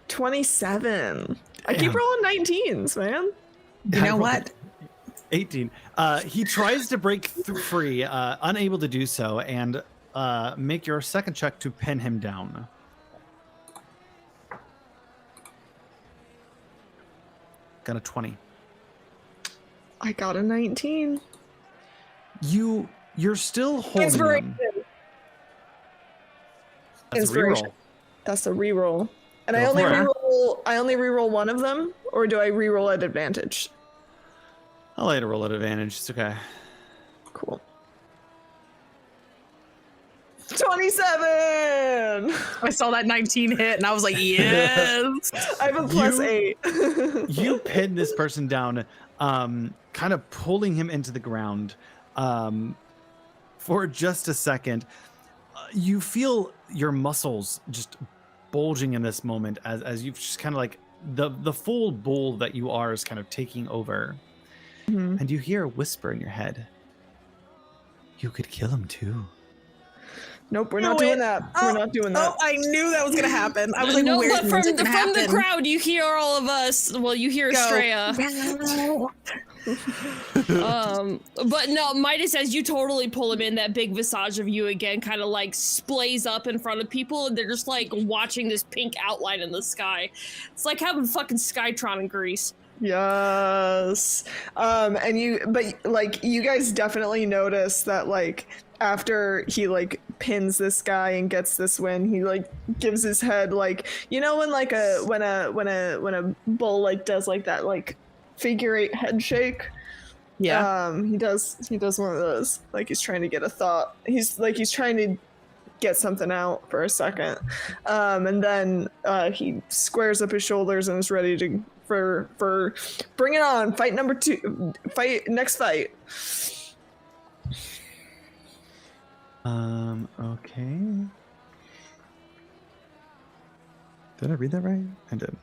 27. I Damn. keep rolling 19s, man. You know what? 18. He tries to break free, unable to do so, and make your second check to pin him down. Got a 20. I got a 19. You're still holding Inspiration. him. That's a Inspiration. reroll. That's a reroll. And Go I only for it. reroll one of them, or do I reroll at advantage? I'll let you roll at advantage. It's okay. Cool. 27. I saw that 19 hit and I was like, yes. I have a plus 8. You pin this person down, kind of pulling him into the ground for just a second. You feel your muscles just bulging in this moment as you've just kind of like the full bull that you are is kind of taking over. Mhm. And you hear a whisper in your head. You could kill him too. Nope, we're not doing that. We're not doing that. Oh, I knew that was gonna happen. I was like, No, where's but from it the gonna happen? crowd, you hear all of us. Well, you hear Estrella. But no, Midas, as you totally pull him in, that big visage of you again kind of like splays up in front of people, and they're just like watching this pink outline in the sky. It's like having fucking Skytron in Greece. Yes. And you guys definitely notice that like after he like pins this guy and gets this win, he like gives his head like, you know, when like when a bull like does like that like figure 8 head shake. Yeah. He does one of those. Like he's trying to get a thought. He's trying to get something out for a second. And then he squares up his shoulders and is ready to for bring it on. Fight number 2. Next fight. Okay. Did I read that right? I did.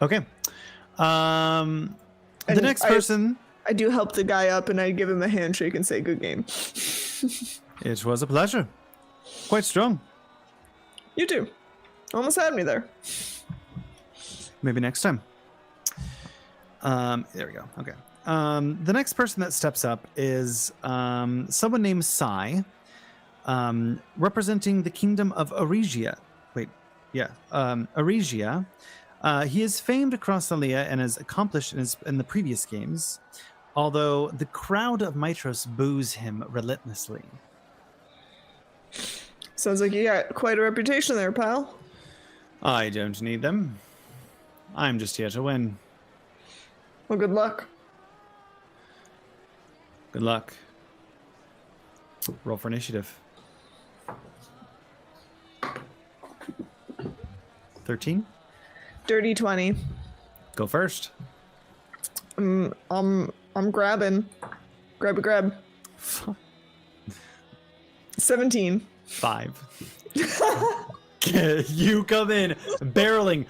Okay. The And next person. I do help the guy up and I give him a handshake and say good game. It was a pleasure. Quite strong. You too. Almost had me there. Maybe next time. There we go. Okay. The next person that steps up is someone named Sai, representing the kingdom of Aregia. Aregia. He is famed across Thalia and has accomplished in the previous games, although the crowd of Mitros boos him relentlessly. Sounds like you got quite a reputation there, pal. I don't need them. I'm just here to win. Well, good luck. Good luck. Roll for initiative. 13. Dirty 20. Go first. I'm grabbing. Grab. 17. 5. You come in barreling,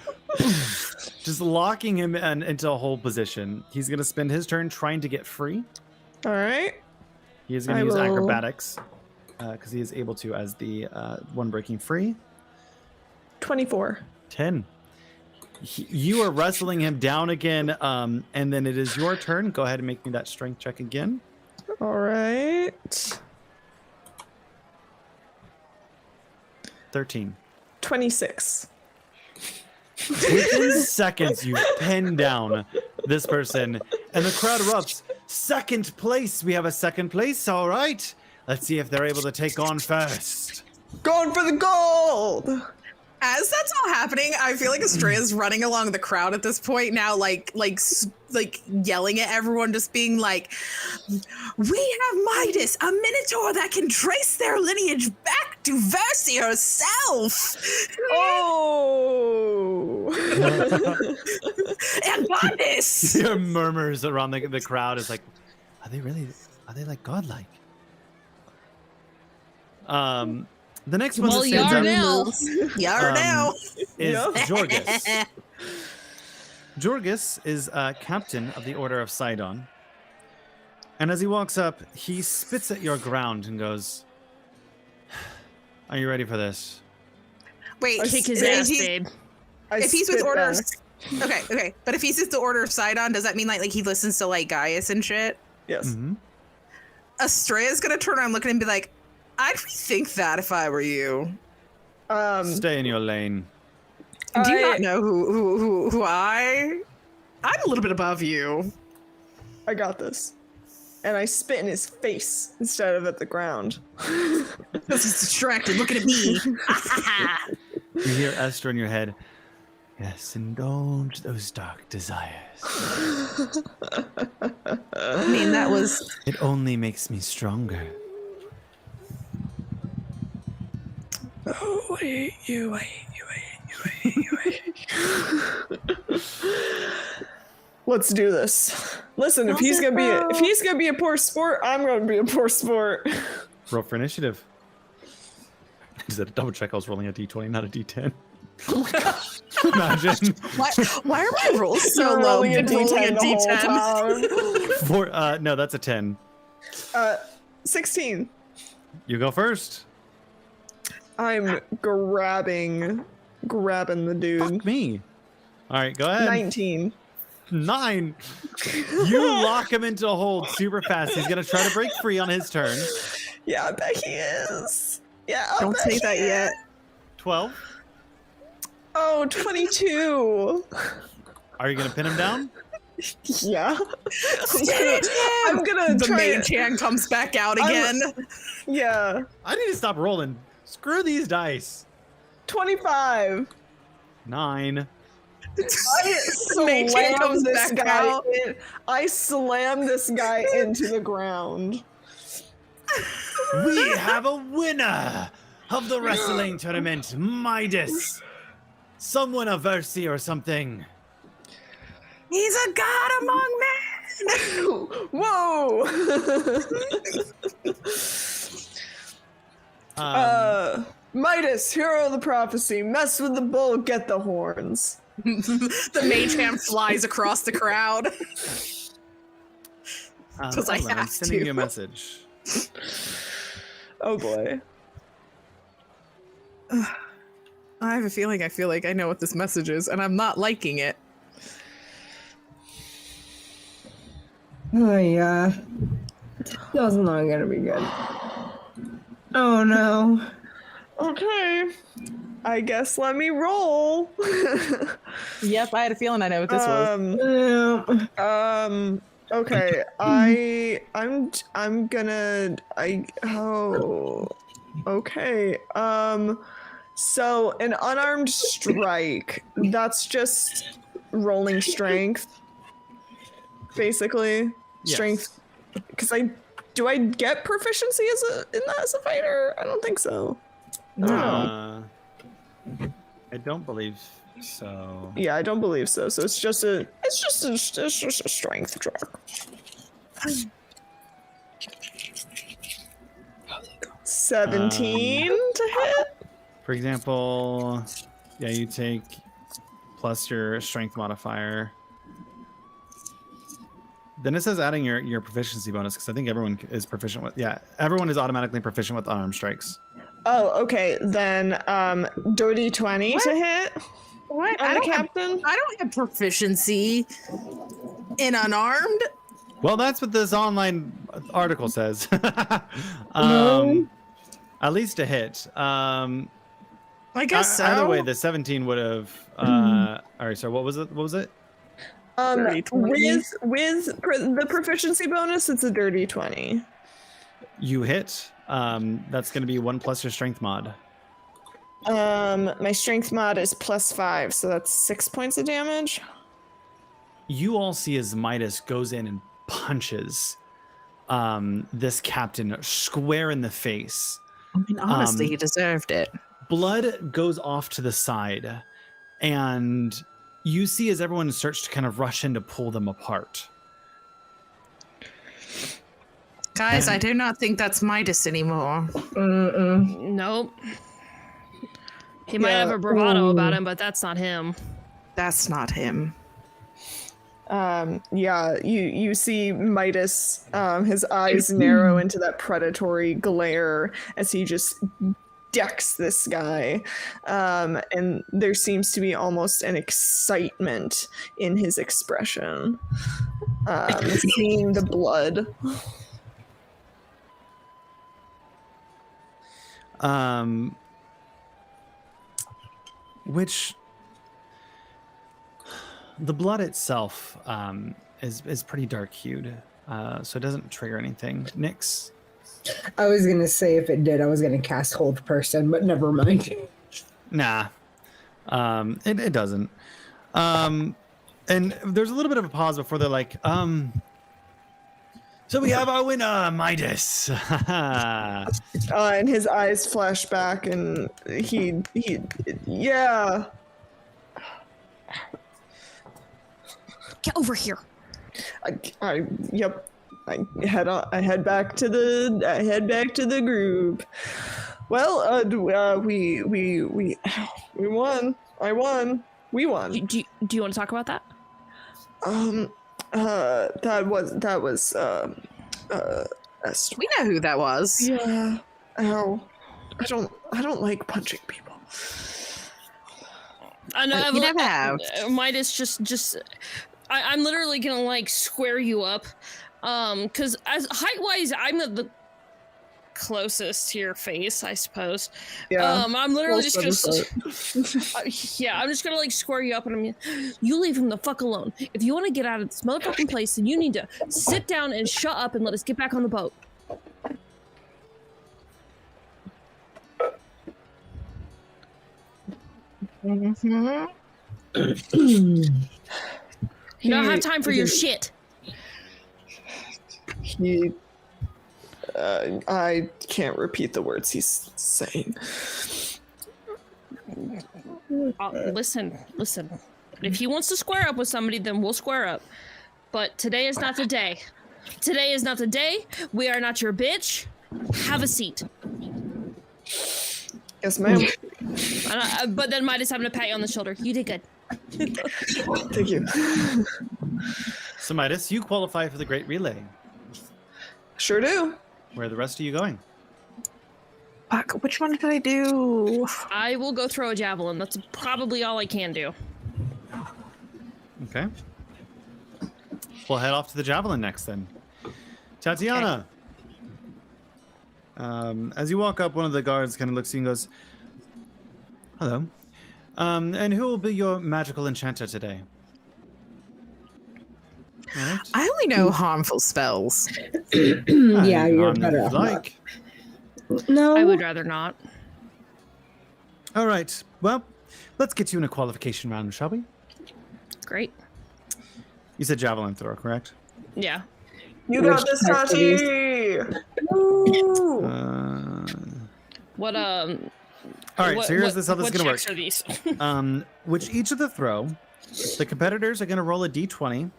just locking him into a hold position. He's going to spend his turn trying to get free. All right. He is going to use acrobatics. because he is able to as the one breaking free. 24. 10. You are wrestling him down again, and then it is your turn. Go ahead and make me that strength check again. All right. 13. 26. Within seconds, you pin down this person, and the crowd erupts. Second place. We have a second place. All right. Let's see if they're able to take on first. Going for the gold! As that's all happening, I feel like Estrella's running along the crowd at this point now, like yelling at everyone, just being like, "We have Midas, a minotaur that can trace their lineage back to Versi herself." Oh! And Midas. There are murmurs around the crowd. Is like, are they like godlike? The next one Well, that you stands are out now. Yar now. is Yeah. Jorgus. Jorgus is captain of the Order of Sidon. And as he walks up, he spits at your ground and goes, "Are you ready for this?" Wait, Kick his if ass, he- babe. If he's with spit Order, back. okay, but if he's with the Order of Sidon, does that mean like he listens to like Gaius and shit? Yes. Mhm. Estrella's gonna turn around, look at him, and be like, "I'd rethink that if I were you." Stay in your lane. Do you not know who I'm a little bit above you. I got this. And I spit in his face instead of at the ground. Because he's distracted looking at me. You hear Esther in your head. Yes, indulge those dark desires. I mean, that was It only makes me stronger. Oh, I hate you, I hate you, I hate you, I hate you, I hate you. Let's do this. Listen, if he's gonna be a poor sport, I'm gonna be a poor sport. Roll for initiative. Is that a double check? I was rolling a d20, not a d10. Imagine. why are my rolls so You're low? rolling a Rolling D10 the whole time. No, that's a 10. 16. You go first. I'm grabbing the dude. Fuck me. All right, go ahead. 19. 9. You lock him into a hold super fast. He's gonna try to break free on his turn. Yeah, I bet he is. Yeah, I Don't bet say he that is. yet. 12. Oh, 22. Are you gonna pin him down? Yeah. I'm gonna The try main Chan comes back out again. Yeah. I need to stop rolling. Screw these dice. 25. 9. Main Chan comes this back guy out. in. I slammed this guy into the ground. We have a winner of the wrestling tournament, Midas. Someone of Versi or something. He's a god among men. Whoa! Midas, hero of the prophecy, mess with the bull, get the horns. The mage hand flies across the crowd. 'Cause I hold on, I'm have sending to. you a message. Oh boy. I have a feeling I feel like I know what this message is, and I'm not liking it. Oh yeah. That's not gonna be good. Oh no. Okay. I guess let me roll. Yep, I had a feeling I know what this was. Okay. I'm gonna okay. So an unarmed strike, that's just rolling strength. Basically. Yes. Strength, because do I get proficiency in that as a fighter? I don't think so. I don't believe so. Yeah, I don't believe so. So it's just a strength check. 17 to hit. For example, yeah, you take plus your strength modifier. Then it says adding your proficiency bonus because I think everyone is proficient with. Yeah, everyone is automatically proficient with unarmed strikes. Oh, okay. Then dirty 20 to hit. What? On the captain. I don't have proficiency in unarmed. Well, that's what this online article says. No. At least a hit. I guess so. Either way, the 17 would have. All right. So what was it? What was it? With the proficiency bonus, it's a dirty 20. You hit. That's going to be 1 plus your strength mod. My strength mod is +5, so that's 6 points of damage. You all see as Midas goes in and punches this captain square in the face. I mean, honestly, he deserved it. Blood goes off to the side, and you see as everyone starts to kind of rush in to pull them apart. Guys, I do not think that's Midas anymore. Nope. He might have a bravado about him, but that's not him. That's not him. Yeah, you see Midas, his eyes narrow into that predatory glare as he just decks this guy. And there seems to be almost an excitement in his expression. Seeing the blood. Which the blood itself is pretty dark hued, so it doesn't trigger anything. Nyx? I was gonna say if it did, I was gonna cast Hold Person, but never mind. Nah, it doesn't. And there's a little bit of a pause before they're like, so we have our winner, Midas. And his eyes flash back, and he yeah. Get over here. Yep. I head back to the group. Well, we won. I won. We won. Do you want to talk about that? That was Esther. We know who that was. Yeah. Ow. I don't like punching people. I know. You never have. Midas just. I'm literally gonna like square you up, because as height-wise, I'm the closest to your face, I suppose. Yeah. I'm literally just gonna. I'm just gonna like square you up, and you leave him the fuck alone. If you want to get out of this motherfucking place, then you need to sit down and shut up and let us get back on the boat. You don't have time for your shit. I can't repeat the words he's saying. Listen. If he wants to square up with somebody, then we'll square up. But today is not the day. Today is not the day. We are not your bitch. Have a seat. Yes, ma'am. But then Midas having to pat you on the shoulder. You did good. Thank you. So Midas, you qualify for the Great Relay. Sure do. Where are the rest of you going? Fuck, which one did I do? I will go throw a javelin. That's probably all I can do. Okay. We'll head off to the javelin next then. Tatiana. Okay. As you walk up, one of the guards kind of looks at you and goes, "Hello. And who will be your magical enchanter today?" Right. I only know harmful spells. Yeah, you're better off. Like. No. I would rather not. All right. Well, let's get you in a qualification round, shall we? Great. You said javelin throw, correct? Yeah. You got this, Tati. What All right. So here's how this is gonna work. Are these? Which each of the throw, the competitors are gonna roll a d20.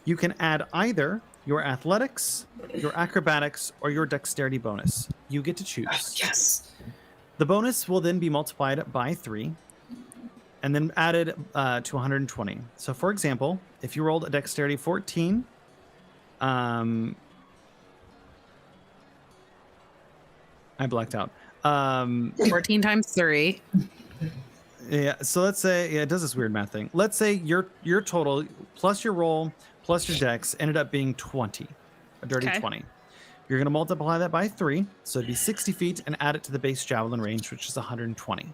You can add either your athletics, your acrobatics, or your dexterity bonus. You get to choose. Yes. The bonus will then be multiplied by 3 and then added to 120. So for example, if you rolled a dexterity 14, I blacked out. 14 times 3. Yeah, so let's say it does this weird math thing. Let's say your total plus your roll plus your dex ended up being 20, a dirty 20. You're going to multiply that by 3, so it'd be 60 feet, and add it to the base javelin range, which is 120.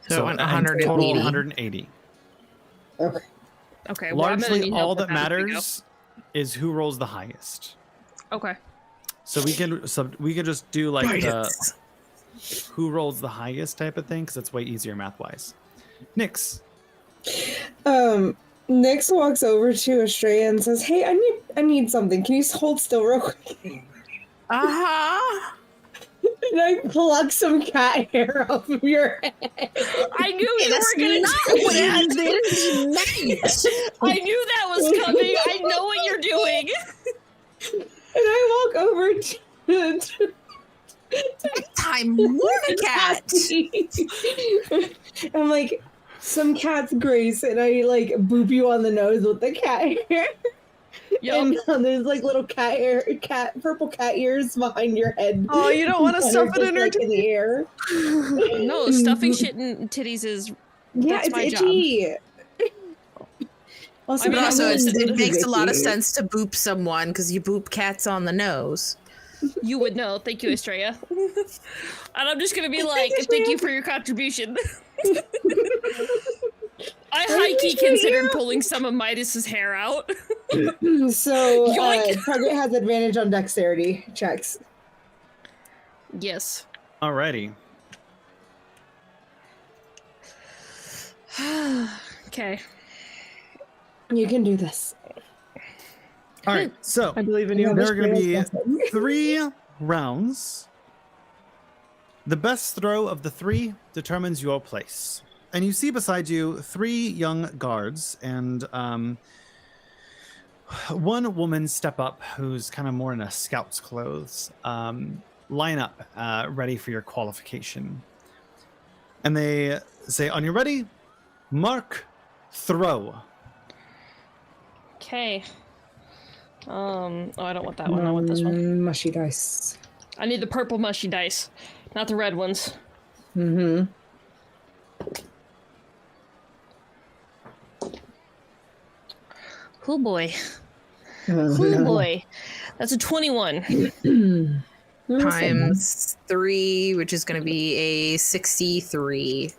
So 180. Total 180. Okay. Well, Largely, all that matters is who rolls the highest. Okay. So we can just do like the who rolls the highest type of thing, because that's way easier math wise. Nyx. Nyx walks over to Estrella and says, "Hey, I need something. Can you hold still real quick?" Uh-huh. And I pluck some cat hair off of your head. I knew you were gonna do that. I knew that was coming. I know what you're doing. And I walk over to Time more cat. I'm like, "Some cat's grace," and I like boop you on the nose with the cat hair. Yep. And there's like little purple cat ears behind your head. Oh, you don't want to stuff it in her in the air. No, stuffing shit in titties is Yeah, that's it's my itchy. Also, I mean, But also, it's it makes a lot of itchy. sense to boop someone because you boop cats on the nose. You would know. Thank you, Estrella. And I'm just gonna be like, thank you for your contribution. I high-key considered pulling some of Midas's hair out. So, Yoink. target has advantage on dexterity checks. Yes. Alrighty. Okay. You can do this. All right. So I believe in you. there are going to be 3 rounds. The best throw of the 3 determines your place. And you see beside you 3 young guards and one woman step up who's kind of more in a scout's clothes, line up ready for your qualification. And they say, "On your ready, mark, throw." Okay. Oh, I don't want that one. I want this one. Mushy dice. I need the purple mushy dice, not the red ones. Mm-hmm. Oh boy. Oh boy. That's a 21. Times 3, which is going to be a 63.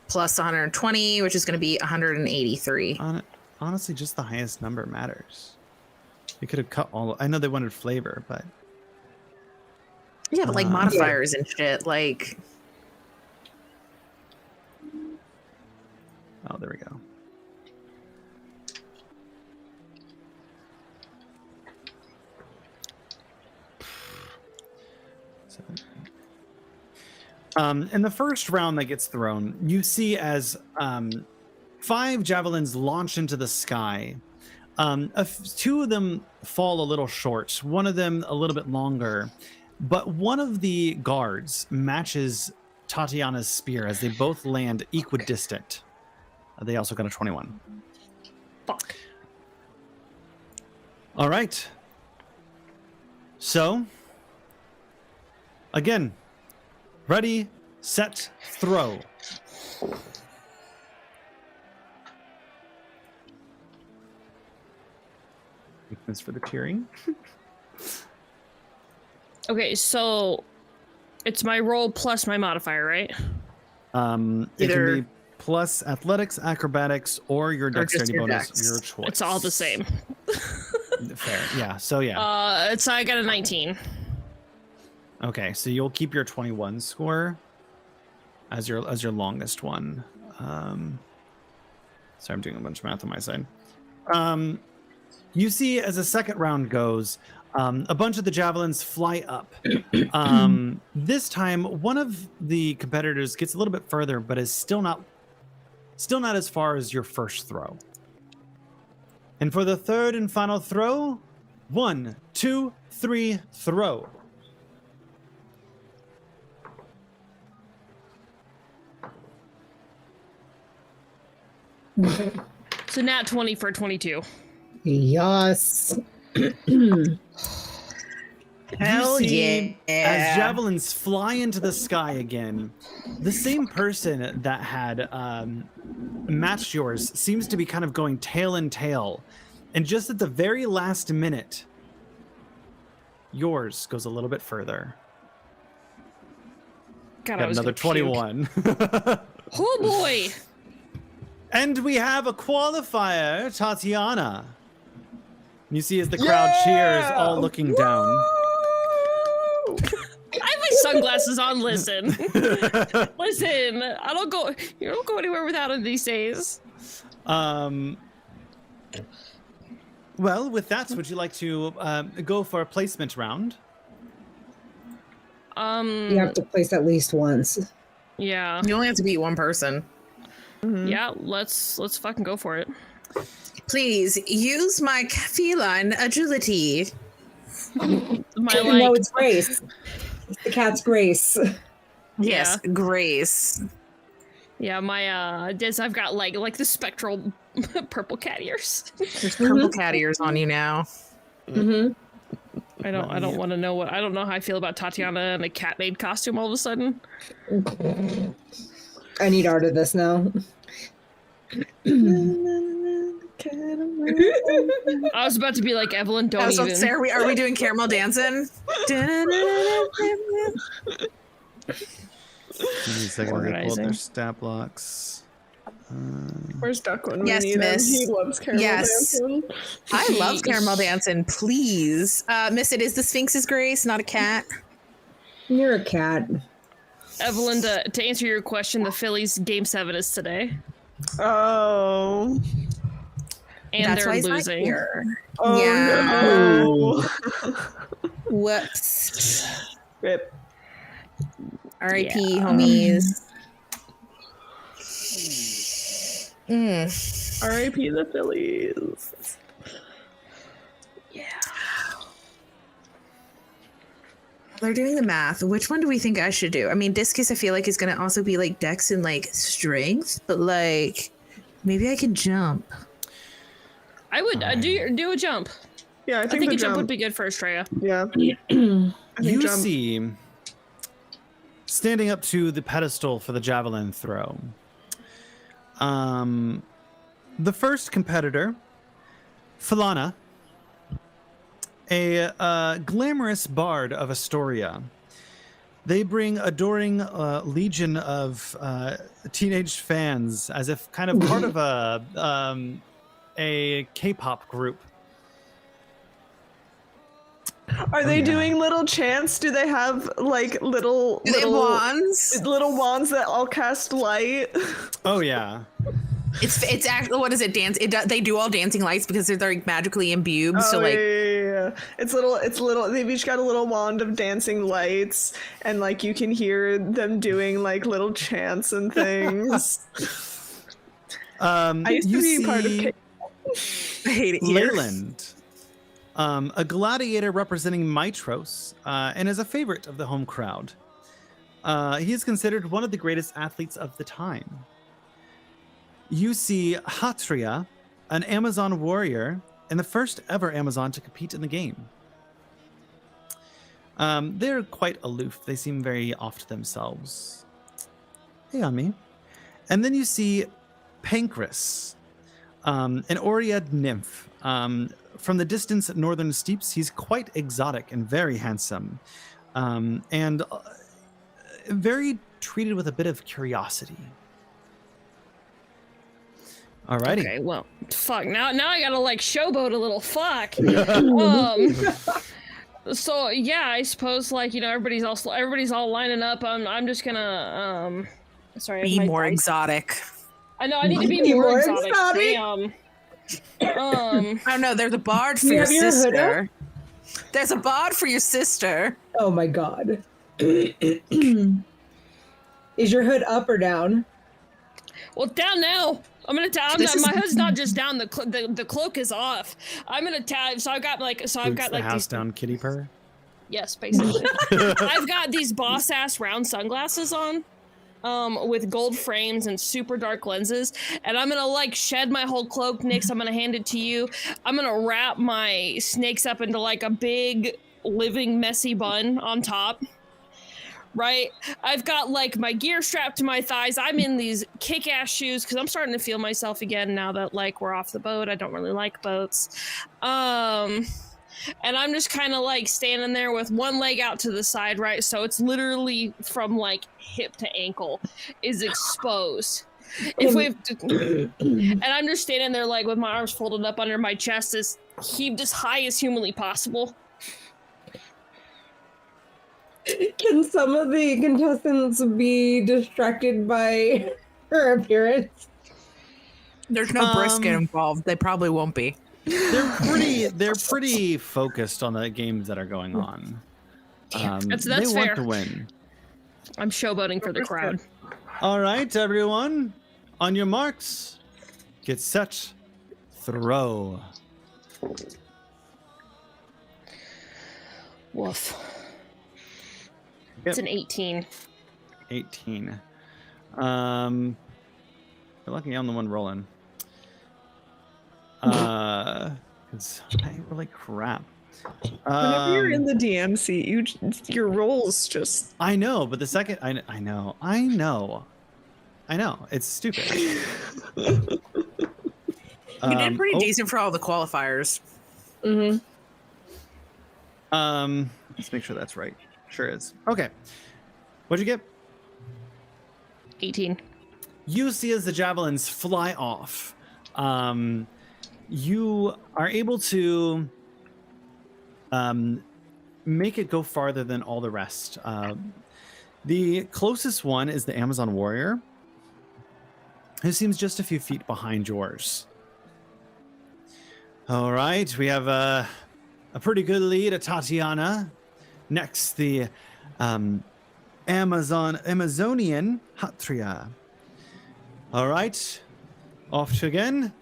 Plus 120, which is going to be 183. Honestly, just the highest number matters. You could have cut all. I know they wanted flavor, but Yeah, but like modifiers and shit. Like, oh, there we go. In the first round that gets thrown, you see as 5 javelins launch into the sky. 2 of them fall a little short, one of them a little bit longer, but one of the guards matches Tatiana's spear as they both land equidistant. They also got a 21. Fuck. All right. So, again, ready, set, throw. Weakness for the cheering. Okay, so it's my roll plus my modifier, right? It Either- can be plus athletics, acrobatics, or your just dexterity your bonus, dex. your choice. It's all the same. Fair. Yeah. So yeah. So I got a 19. Okay. So you'll keep your 21 score as your longest one. Sorry, I'm doing a bunch of math on my side. You see, as the second round goes, a bunch of the javelins fly up. This time, one of the competitors gets a little bit further, but is still not as far as your first throw. And for the third and final throw, 1, 2, 3, throw. So nat 20 for 22. Yes. Hell You see, yeah. as javelins fly into the sky again, the same person that had matched yours seems to be kind of going tail and tail. And just at the very last minute, yours goes a little bit further. God, Got another 21. Oh boy! And we have a qualifier, Tatiana. You see as the crowd cheers, all looking down. I have my sunglasses on. Listen, listen. I don't go. You don't go anywhere without them these days. Well, with that, would you like to go for a placement round? You have to place at least once. Yeah. You only have to beat one person. Yeah. Let's fucking go for it. Please use my feline agility. My No, it's Grace. It's the cat's Grace. Yes, Grace. Yeah, my I've got like the spectral purple cat ears. There's purple cat ears on you now. Mm-hmm. I don't want to know I don't know how I feel about Tatiana in a cat maid costume all of a sudden. I need art of this now. I was about to be like, Evelyn, don't even. So are we doing caramel dancing? Give me a second to pull up their Organizing. stat blocks. Where's Duck when Yes, we need him? miss. He loves caramel Yes. dancing. I love caramel dancing. Please, Miss, it is the Sphinx's Grace, not a cat. You're a cat. Evelyn, to answer your question, the Phillies game 7 is today. Oh. And That's they're why he's not losing. here. Oh Yeah. no. Whoops. Rip. R.I.P. Yeah. homies. R.I.P. the Phillies. They're doing the math. Which one do we think I should do? I mean, Discus, I feel like is going to also be like Dex and like strength, but like maybe I can jump. I would do a jump. Yeah, I think a jump would be good for Estrella. Yeah. You jump. see, standing up to the pedestal for the javelin throw, the first competitor, Falana, a glamorous bard of Astoria. They bring adoring legion of teenage fans, as if kind of part of a K-pop group. Are they doing little chants? Do they have like little Do they have wands? little wands that all cast light? Oh yeah. It's actually, what is it? Dance. They do all dancing lights because they're like magically imbued. So like, yeah. It's little. They've each got a little wand of dancing lights, and like you can hear them doing like little chants and things. I used to be part of. I hate it here. Leyland, a gladiator representing Mitros, and is a favorite of the home crowd. He is considered one of the greatest athletes of the time. You see Hatria, an Amazon warrior, and the first ever Amazon to compete in the game. They're quite aloof. They seem very off to themselves. Hey on me. And then you see Pancras, an Oread nymph. From the distant northern steeps, he's quite exotic and very handsome. And very treated with a bit of curiosity. Alrighty. Okay, well, fuck. Now I gotta like showboat a little. Fuck. So yeah, I suppose like everybody's all lining up. I'm just gonna sorry. Be more exotic. I know I need to be more exotic. I don't know. There's a bard for your sister. There's a bard for your sister. Oh my god. Is your hood up or down? Well, down now. I'm gonna my hood's not just down. The cloak is off. I'm gonna so I've got like Boots the house these. down kitty purr. Yes, basically. I've got these boss ass round sunglasses on. with gold frames and super dark lenses, and I'm gonna like shed my whole cloak, Nyx. I'm gonna hand it to you. I'm gonna wrap my snakes up into like a big living messy bun on top. Right? I've got like my gear strapped to my thighs. I'm in these kick-ass shoes because I'm starting to feel myself again now that like we're off the boat. I don't really like boats. And I'm just kind of like standing there with one leg out to the side, right? So it's literally from like hip to ankle is exposed. If we have to, and I'm just standing there like with my arms folded up under my chest, as heaved as high as humanly possible. Can some of the contestants be distracted by her appearance? There's no brisket involved. They probably won't be. They're pretty focused on the games that are going on. That's they fair. want to win. I'm showboating for the crowd. All right, everyone, on your marks, get set, throw. Woof. Yep. It's an 18. 18. You're lucky I'm the one rolling. 'Cause I really crap. Whenever you're in the DM seat, your rolls just. I know, but the second I know, it's stupid. You did pretty decent for all the qualifiers. Mm-hmm. Let's make sure that's right. Sure is. Okay. What'd you get? 18. You see as the javelins fly off, you are able to make it go farther than all the rest. The closest one is the Amazon warrior, who seems just a few feet behind yours. All right, we have a pretty good lead at Tatiana. Next, the Amazonian Hatria. All right, off to again.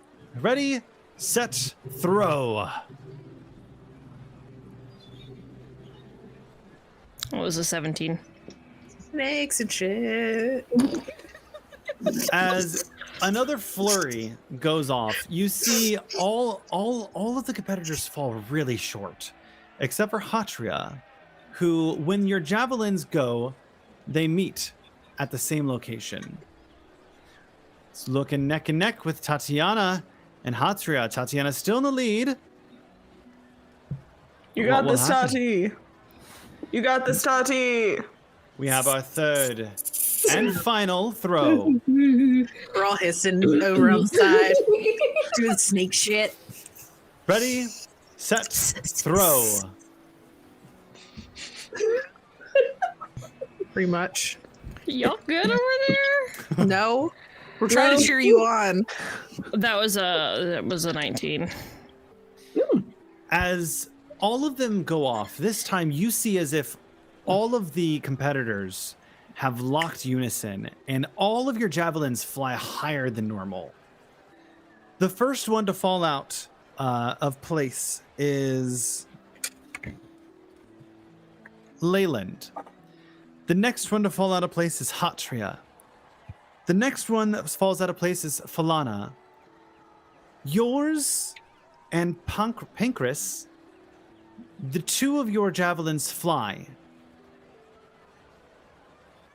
Ready, set, throw. What was a 17? Snakes and shit. As another flurry goes off, you see all of the competitors fall really short, except for Hatria, who, when your javelins go, they meet at the same location. It's looking neck and neck with Tatiana and Hatria. Tatiana's still in the lead. You got What will this, happen? Tati. You got this, Tati. We have our third and final throw. We're all hissing over on the side, doing snake shit. Ready, set, throw. Pretty much. Y'all good over there? No, we're trying to cheer you on. That was a 19. As all of them go off, this time you see as if all of the competitors have locked unison and all of your javelins fly higher than normal. The first one to fall out of place is Leyland. The next one to fall out of place is Hatria. The next one that falls out of place is Falana. Yours and Pancras, the two of your javelins fly.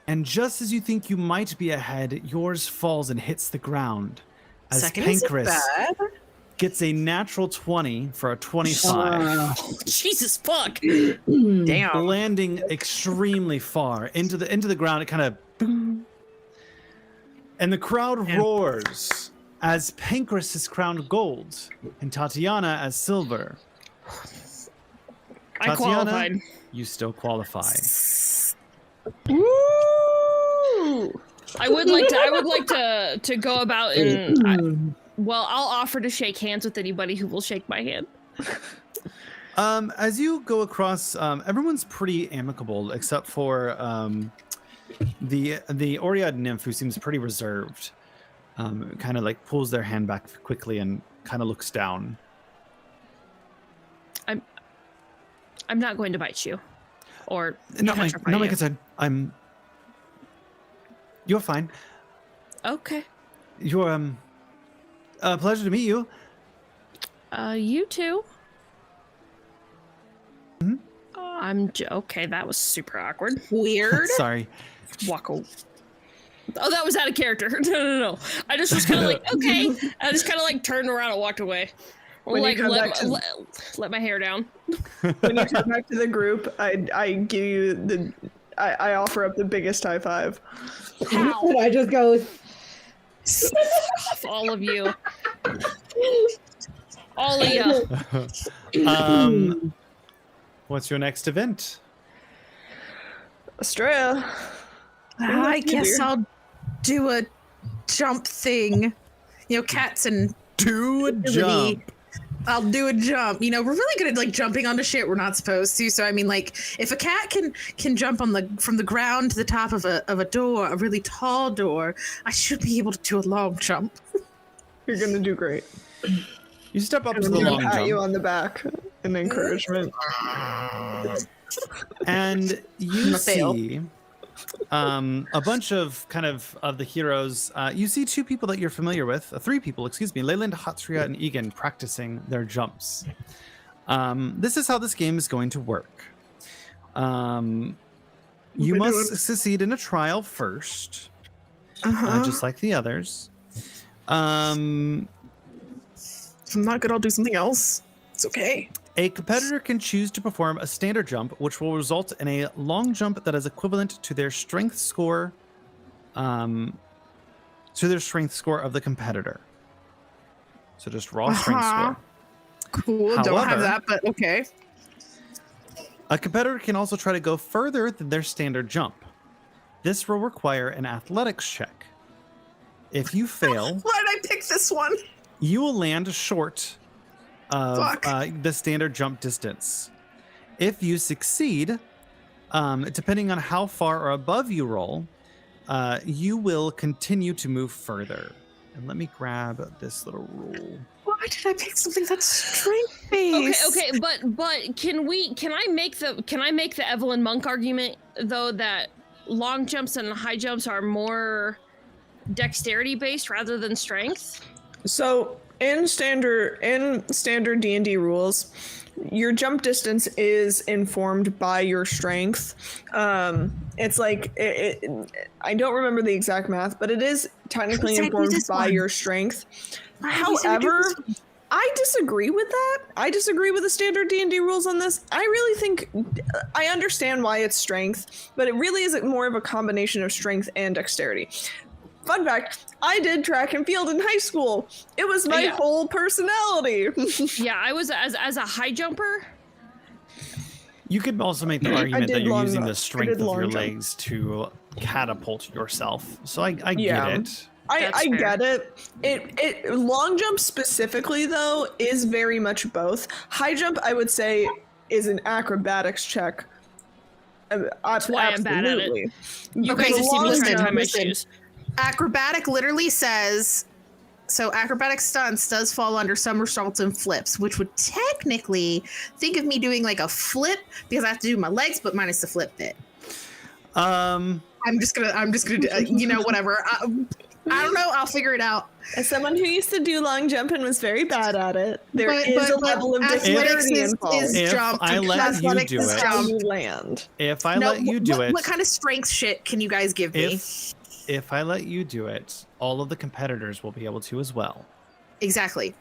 And just as you think you might be ahead, yours falls and hits the ground. As Second isn't Pancras bad. gets a natural 20 for a 25. Oh, Jesus fuck. Damn. Landing extremely far into the ground. It kind of boom. And the crowd roars as Pancras is crowned gold and Tatiana as silver. I qualified. You still qualify. Woo! I would like to go about and I'll offer to shake hands with anybody who will shake my hand. As you go across, everyone's pretty amicable except for the Oread nymph, who seems pretty reserved. Kind of like pulls their hand back quickly and kind of looks down. I'm not going to bite you, or Not my petrify you. concern. You're fine. Okay. You're pleasure to meet you. You too. Hmm? Okay, that was super awkward. Weird. Sorry. Walk away. Oh, that was out of character. No. I just was kind of like, okay. I just kind of like turned around and walked away. Or When you like come back to- let my hair down. When you come back to the group, I give you I offer up the biggest high five. Ow. And I just go, All of you. All of you. What's your next event? Estrella. I guess easier. I'll do a jump thing. You know, cats and Do a jump. I'll do a jump. You know, we're really good at like jumping onto shit we're not supposed to. So I mean, like, if a cat can jump from the ground to the top of a door, a really tall door, I should be able to do a long jump. You're gonna do great. You step up to I'm the gonna long pat you jump, on the back in encouragement. and you Fail. see a bunch of the heroes. You see two people that you're familiar with, three people, excuse me, Leyland, Hatsria, and Egan practicing their jumps. This is how this game is going to work. You must succeed in a trial first, just like the others. If I'm not good, I'll do something else. It's okay. A competitor can choose to perform a standard jump, which will result in a long jump that is equivalent to their strength score, of the competitor. So just raw strength score. Cool. Don't have However- that, but okay. A competitor can also try to go further than their standard jump. This will require an athletics check. If you fail, Why did I pick this one? you will land short of the standard jump distance. If you succeed, depending on how far or above you roll, you will continue to move further. And let me grab this little rule. Why did I pick something that's strength based? Okay, but can I make the Evelyn Monk argument though that long jumps and high jumps are more dexterity based rather than strength? So in standard D&D rules, your jump distance is informed by your strength. It's like I don't remember the exact math, but it is technically informed by your strength. However, I disagree with that. I disagree with the standard D&D rules on this. I really think I understand why it's strength, but it really is more of a combination of strength and dexterity. Fun fact, I did track and field in high school. It was my whole personality. Yeah, I was as a high jumper. You could also make the argument that did you're long using the jump. I strength did of long your jump. legs to catapult yourself. So I Yeah. get it. I fair. get it. It long jump specifically though is very much both. High jump I would say is an acrobatics check. That's why I'm bad at it. You Okay, guys just see me listen, trying to tie my listen. shoes. Acrobatic literally says, so acrobatic stunts does fall under somersaults and flips, which would technically think of me doing like a flip because I have to do my legs, but minus the flip bit. I'm just gonna do, you know, whatever. I don't know. I'll figure it out. As someone who used to do long jump and was very bad at it, there is But a level of athletics dexterity involved. is If jump. I let you athletics do is it- How jump. you land. If I let you do it, What kind of strength shit can you guys give me? if I let you do it, all of the competitors will be able to as well. Exactly.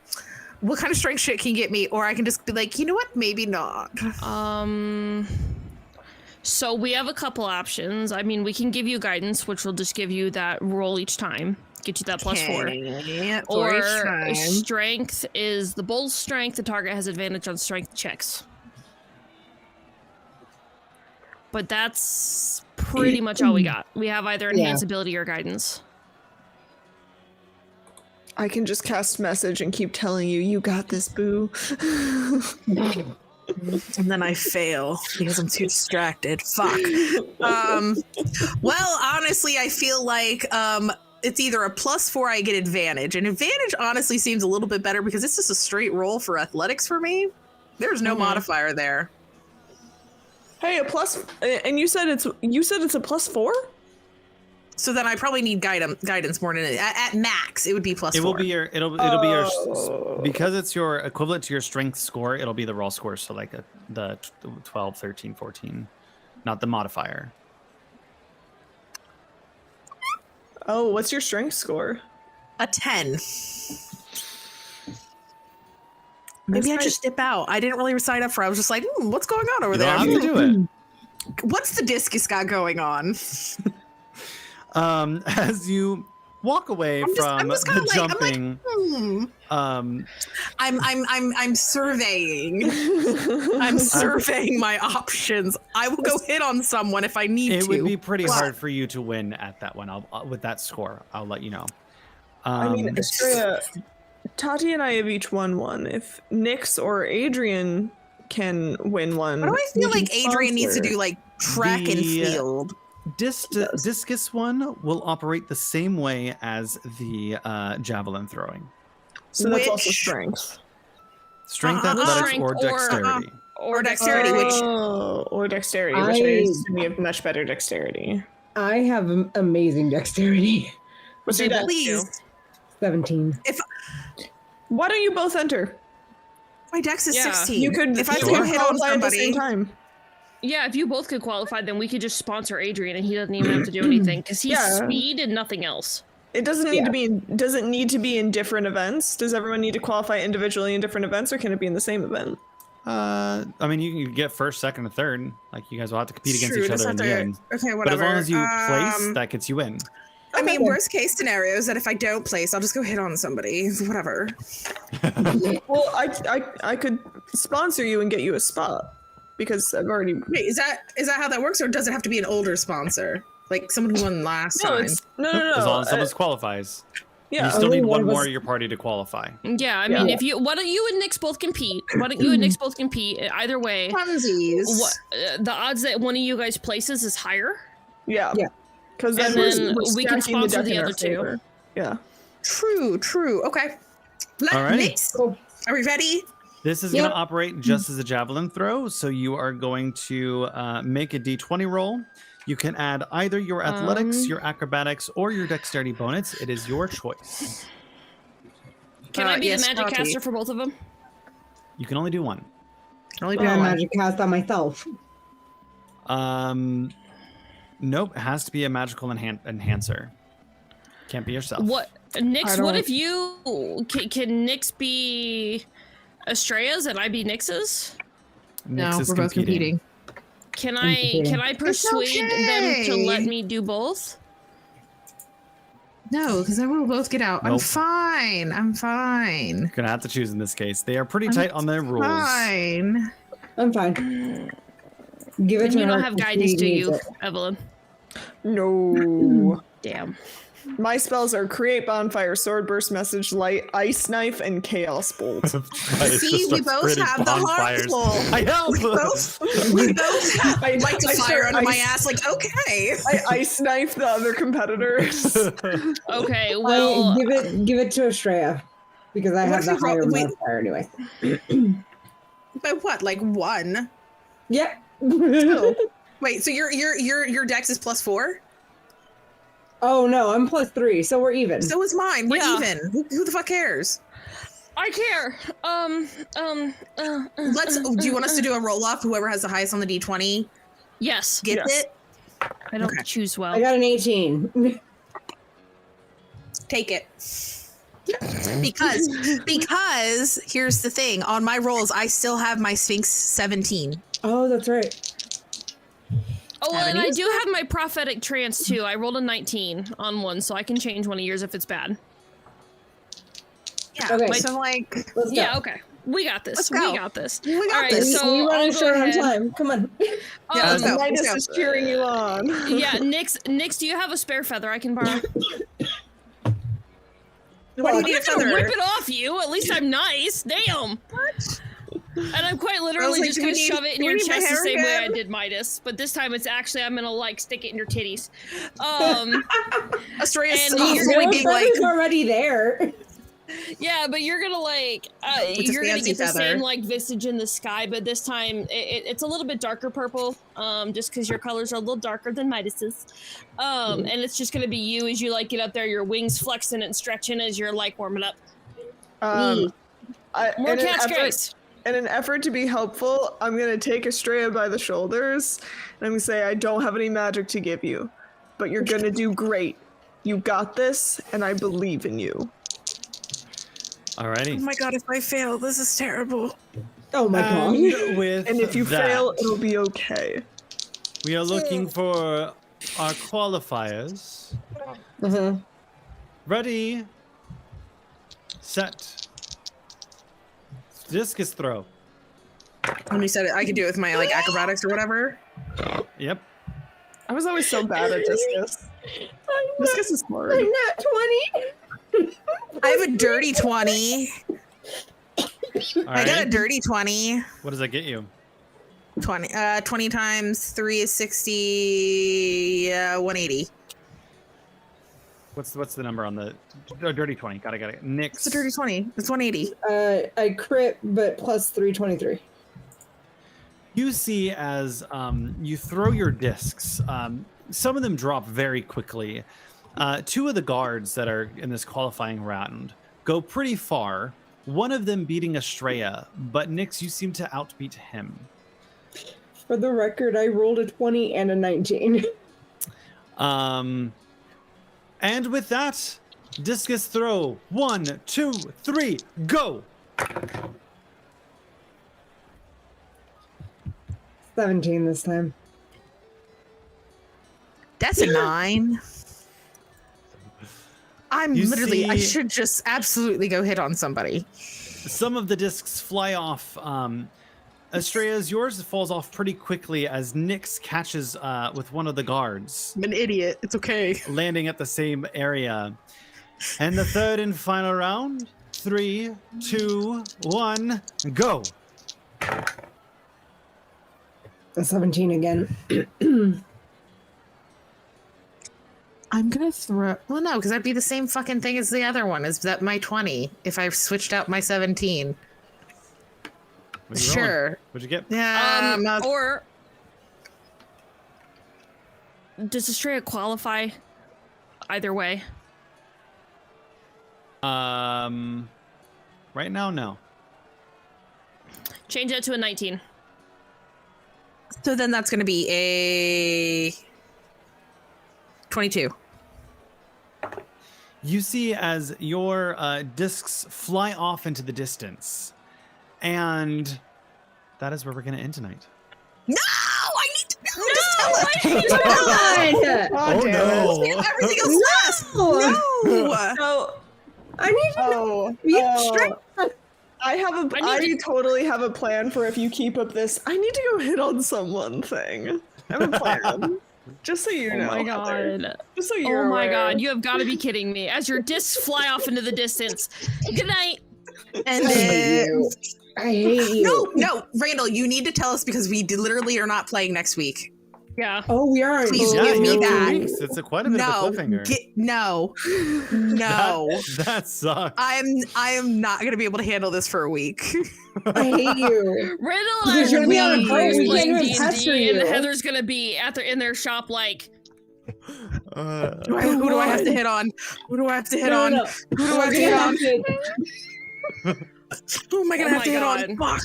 What kind of strength shit can you get me? Or I can just be like, you know what? Maybe not. So we have a couple options. I mean, we can give you guidance, which will just give you that roll each time, get you that +4. Okay, Or for each time. strength is the bull's strength. The target has advantage on strength checks. But that's pretty much all we got. We have either enhance ability or guidance. I can just cast message and keep telling you, you got this, boo. And then I fail because I'm too distracted. Fuck. Well, honestly, I feel like it's either a +4, I get advantage. And advantage honestly seems a little bit better because it's just a straight roll for athletics for me. There's no modifier there. Hey, a plus, and you said it's a +4? So then I probably need guidance more than at max. It would be plus 4. It will be your. It'll be your because it's your equivalent to your strength score. It'll be the raw score. So like the 12, 13, 14, not the modifier. Oh, what's your strength score? a 10. Maybe I just dip out. I didn't really sign up for it. I was just like, what's going on over there? You don't have to do it. What's the discus got going on? As you walk away from the jumping, I'm surveying. I'm surveying my options. I will go hit on someone if I need to. It would be pretty hard for you to win at that one. With that score, I'll let you know. I mean, Estrella, Tati and I have each won one. If Nyx or Adrian can win one, why do I feel like Adrian needs to do like track and field? Discus one will operate the same way as the javelin throwing. So that's also strength. Strength, athletics, or dexterity. Or dexterity, which I assume you have much better dexterity. I have amazing dexterity. What's your dex? Please. 17. Why don't you both enter? My dex is 16. You could if I could hit on somebody at the same time. Yeah, if you both could qualify, then we could just sponsor Adrian, and he doesn't even have to do anything because he's speed and nothing else. It doesn't need to be. Does it need to be in different events? Does everyone need to qualify individually in different events, or can it be in the same event? I mean, you can get first, second, and third. Like you guys will have to compete against each other in the end. Okay, whatever. But as long as you place, that gets you in. I mean, worst case scenario is that if I don't place, I'll just go hit on somebody. Whatever. Well, I could sponsor you and get you a spot because I've already. Wait, is that how that works, or does it have to be an older sponsor, like someone who won last time? No. As long as someone qualifies. Yeah, you still need one more of your party to qualify. Yeah, I mean, why don't you and Nyx both compete? Either way, funsies. The odds that one of you guys places is higher. Yeah. Because then we can sponsor the other two. Yeah. True. Okay. All right. Nyx, are we ready? This is going to operate just as a javelin throw. So you are going to make a d20 roll. You can add either your athletics, your acrobatics, or your dexterity bonus. It is your choice. Can I be the magic caster for both of them? You can only do one. Only do one magic cast on myself. Nope. It has to be a magical enhancer. Can't be yourself. What, Nyx? What if you can Nyx be Estrella's and I be Nyx's? Nyx is both competing. Can I persuade them to let me do both? No, because then we'll both get out. Nope. I'm fine. Gonna have to choose in this case. They are pretty tight on their rules. Fine. I'm fine. Give it and to you her don't have guidance, do you, Evelyn? No. Damn. My spells are Create Bonfire, Sword Burst, Message Light, Ice Knife, and Chaos Bolt. See, we both have the harmful. I know. We both have light to fire under my ass. Like, okay. I Ice Knife the other competitors. Okay, well, give it to Estrella because I have the higher modifier anyway. By what? Like 1? Yeah. Wait, so your dex is +4? Oh no, I'm +3, so we're even. So is mine. We're even. Who the fuck cares? I care. Do you want us to do a roll off? Whoever has the highest on the d20 Yes. gets it. I don't choose well. I got an 18. Take it. because here's the thing. On my rolls, I still have my Sphinx 17. Oh, that's right. Oh, and I do have my prophetic trance too. I rolled a 19 on one, so I can change one of yours if it's bad. Yeah. Okay. So like, okay. We got this. Let's go. We got this. We got All right, this. So we run short on ahead. time. Come on. Yeah, let's go. Midas is cheering you on. Yeah, Nyx, do you have a spare feather I can borrow? Why do you need a I'm gonna feather? rip it off you. At least I'm nice. Damn. What? And I'm quite literally like, just gonna shove it in your chest the same way I again? did Midas, but this time it's actually I'm gonna like stick it in your titties. Estrella's and so you're Your being like, feather's already there. Yeah, but you're gonna like With a you're gonna fancy get the feather. same like visage in the sky, but this time it's a little bit darker purple. Just because your colors are a little darker than Midas's. And it's just gonna be you as you like get up there, your wings flexing and stretching as you're like warming up. More cat's grace. In an effort to be helpful, I'm gonna take Estrella by the shoulders and I'm gonna say, I don't have any magic to give you, but you're gonna do great. You got this, and I believe in you. Alrighty. Oh my god, if I fail, this is terrible. Oh my god. And if you fail, it'll be okay. we are looking for our qualifiers. Ready, set, discus throw. When you said it, I could do it with my like acrobatics or whatever. Yep. I was always so bad at discus. Discus is hard. I'm not 20. I have a dirty 20. All I got a right. dirty 20. What does that get you? 20 times 3 is 60, 180. What's the number on the dirty 20? Got it. Nix. It's a dirty 20. It's 180. I crit, but plus 323. You see as you throw your discs, some of them drop very quickly. Two of the guards that are in this qualifying round go pretty far, one of them beating Estrella, but Nix, you seem to outbeat him. For the record, I rolled a 20 and a 19. And with that, discus throw. 1, 2, 3, go! 17 this time. That's a 9. I'm You literally, I see- should just absolutely go hit on somebody. Some of the discs fly off. Estrella's, yours falls off pretty quickly as Nix catches with one of the guards, I'm an idiot. It's okay. landing at the same area. And the third and final round. 3, 2, 1, go! A 17 again. I'm gonna throw. Well, no, because that'd be the same fucking thing as the other one. Is that my 20? If I switched out my 17. What are you rolling? Sure. What'd you get? Yeah. I'm not- Or does Estrella qualify either way? Right now, no. Change that to a 19. So then that's gonna be a 22. You see as your discs fly off into the distance. And that is where we're going to end tonight. No! I need to know! Just tell us! Oh, no. Everything else last! No! So, I need to know. I totally have a plan for if you keep up this. I need to go hit on someone thing. I have a plan. Just so you know. Oh my Heather. god. Just so you're Oh my aware. god, you have got to be kidding me. As your discs fly off into the distance. Good night. And I hate you. I hate you. No, Randall, you need to tell us because we literally are not playing next week. Yeah. Oh, we aren't. Please Yeah, give me in 2 that. weeks. It's quite a bit No, of a cliffhanger. no. That sucks. I am not gonna be able to handle this for a week. I hate you. Riddle and I Because are you're gonna be on a boat, we playing can't even pester D&D, and you. Heather's gonna be in their shop like, Who do I have to hit on? Who do I have to hit on? No. Who do I have to hit on? Who am I gonna Oh have to my hit God. on? Fuck.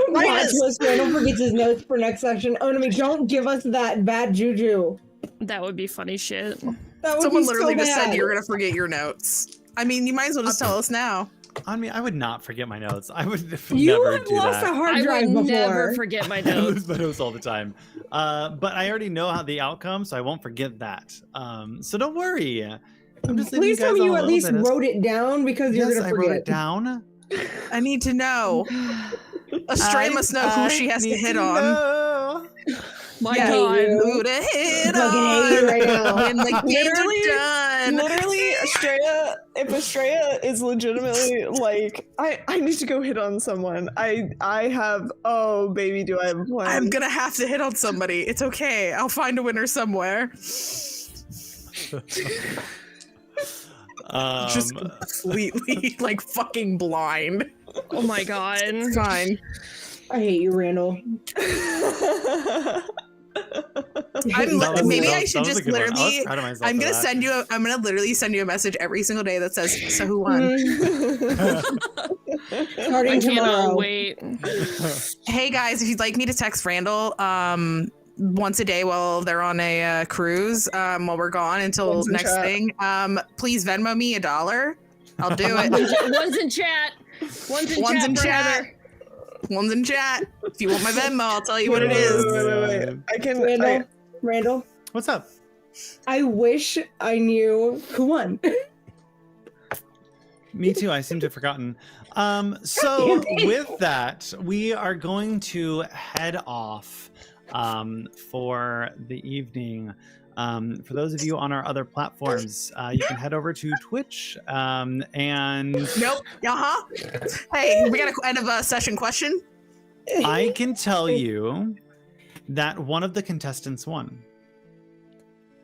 Watch us. Randall forgets his notes for next section. Oh, no, don't give us that bad juju. that would be funny shit. That would Someone be literally so just said bad. you were gonna forget your notes. I mean, you might as well just tell us now. I mean, I would not forget my notes. I would You never have do lost that. a hard I drive would before. never forget my I notes. lose my notes all the time. But I already know how the outcome, so I won't forget that. So don't worry. I'm just leaving Please tell me guys you all at a least little bit. wrote it down because you're Yes, gonna I forget. wrote it down. I need to know. Astray must know who she has to hit on. on. My Yeah. god. Who to hit I fucking hate you right now. when the games Literally- are done. Literally, if Estrella is legitimately like, I need to go hit on someone. I have, oh baby, do I have a plan? I'm gonna have to hit on somebody. It's okay. I'll find a winner somewhere. Just completely like fucking blind. Oh my god. It's fine. I hate you, Randall. Maybe I should just literally. I'm gonna send you. I'm gonna literally send you a message every single day that says, "So who won?" Starting I tomorrow. cannot wait. Hey guys, if you'd like me to text Randall once a day while they're on a cruise, while we're gone until One's in next chat. thing, please Venmo me $1. I'll do it. One's in chat. One's in One's chat. in chat. brother. One's in chat. If you want my Venmo, I'll tell you what it is. Wait. I can. Randall, What's up? I wish I knew who won. Me too. I seem to have forgotten. So with that, we are going to head off for the evening. For those of you on our other platforms, you can head over to Twitch and Nope. Hey, we got a end of a session question. I can tell you that one of the contestants won.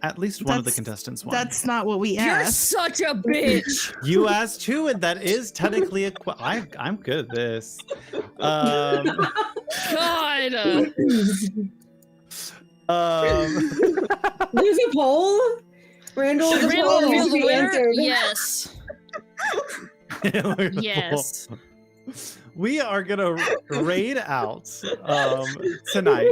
At least one of the contestants won. That's not what we You're asked. such a bitch. You asked too, and that is technically a I'm good at this. God. There's a poll. Randall, Should the Randall poll reveal needs to the be winner? answered. Yes. Yes. We are gonna raid out tonight.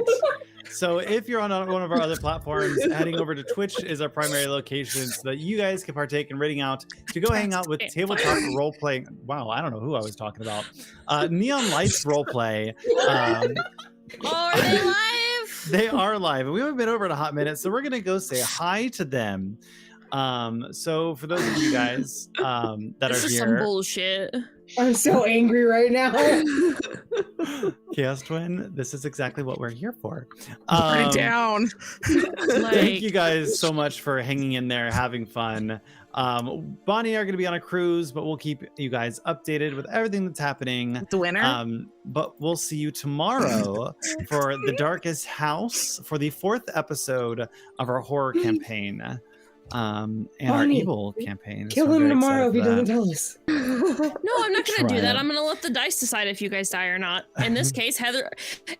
So if you're on one of our other platforms, heading over to Twitch is our primary location so that you guys can partake in raiding out to go hang out with tabletop role playing. Wow, I don't know who I was talking about. Neon Lights role play. Oh, are they live? They are live, and we haven't been over in a hot minute, so we're gonna go say hi to them. So for those of you guys that This are is some here, bullshit. I'm so angry right now. Chaos Twin, this is exactly what we're here for. Put it down. Thank you guys so much for hanging in there, having fun. Bonnie are going to be on a cruise, but we'll keep you guys updated with everything that's happening. The winner. But we'll see you tomorrow for The Darkest House for the 4th episode of our horror campaign. And our Bonnie, evil campaign. Kill So I'm him very tomorrow if he excited doesn't for tell us. No, I'm not gonna Try do that. it. I'm gonna let the dice decide if you guys die or not. In this case, Heather,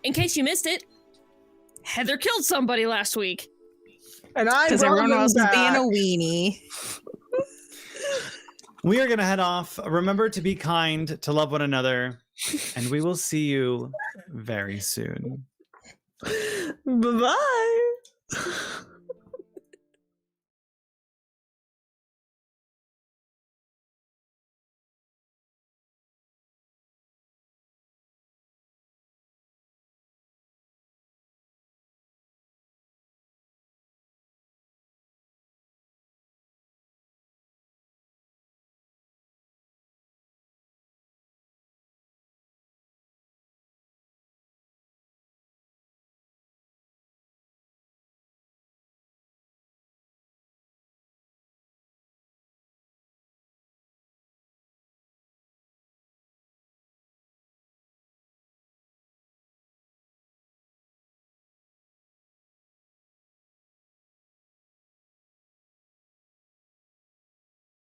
in case you missed it, Heather killed somebody last week. And I Because brought everyone them else is back. being a weenie. We are going to head off. Remember to be kind, to love one another, and we will see you very soon. Bye-bye.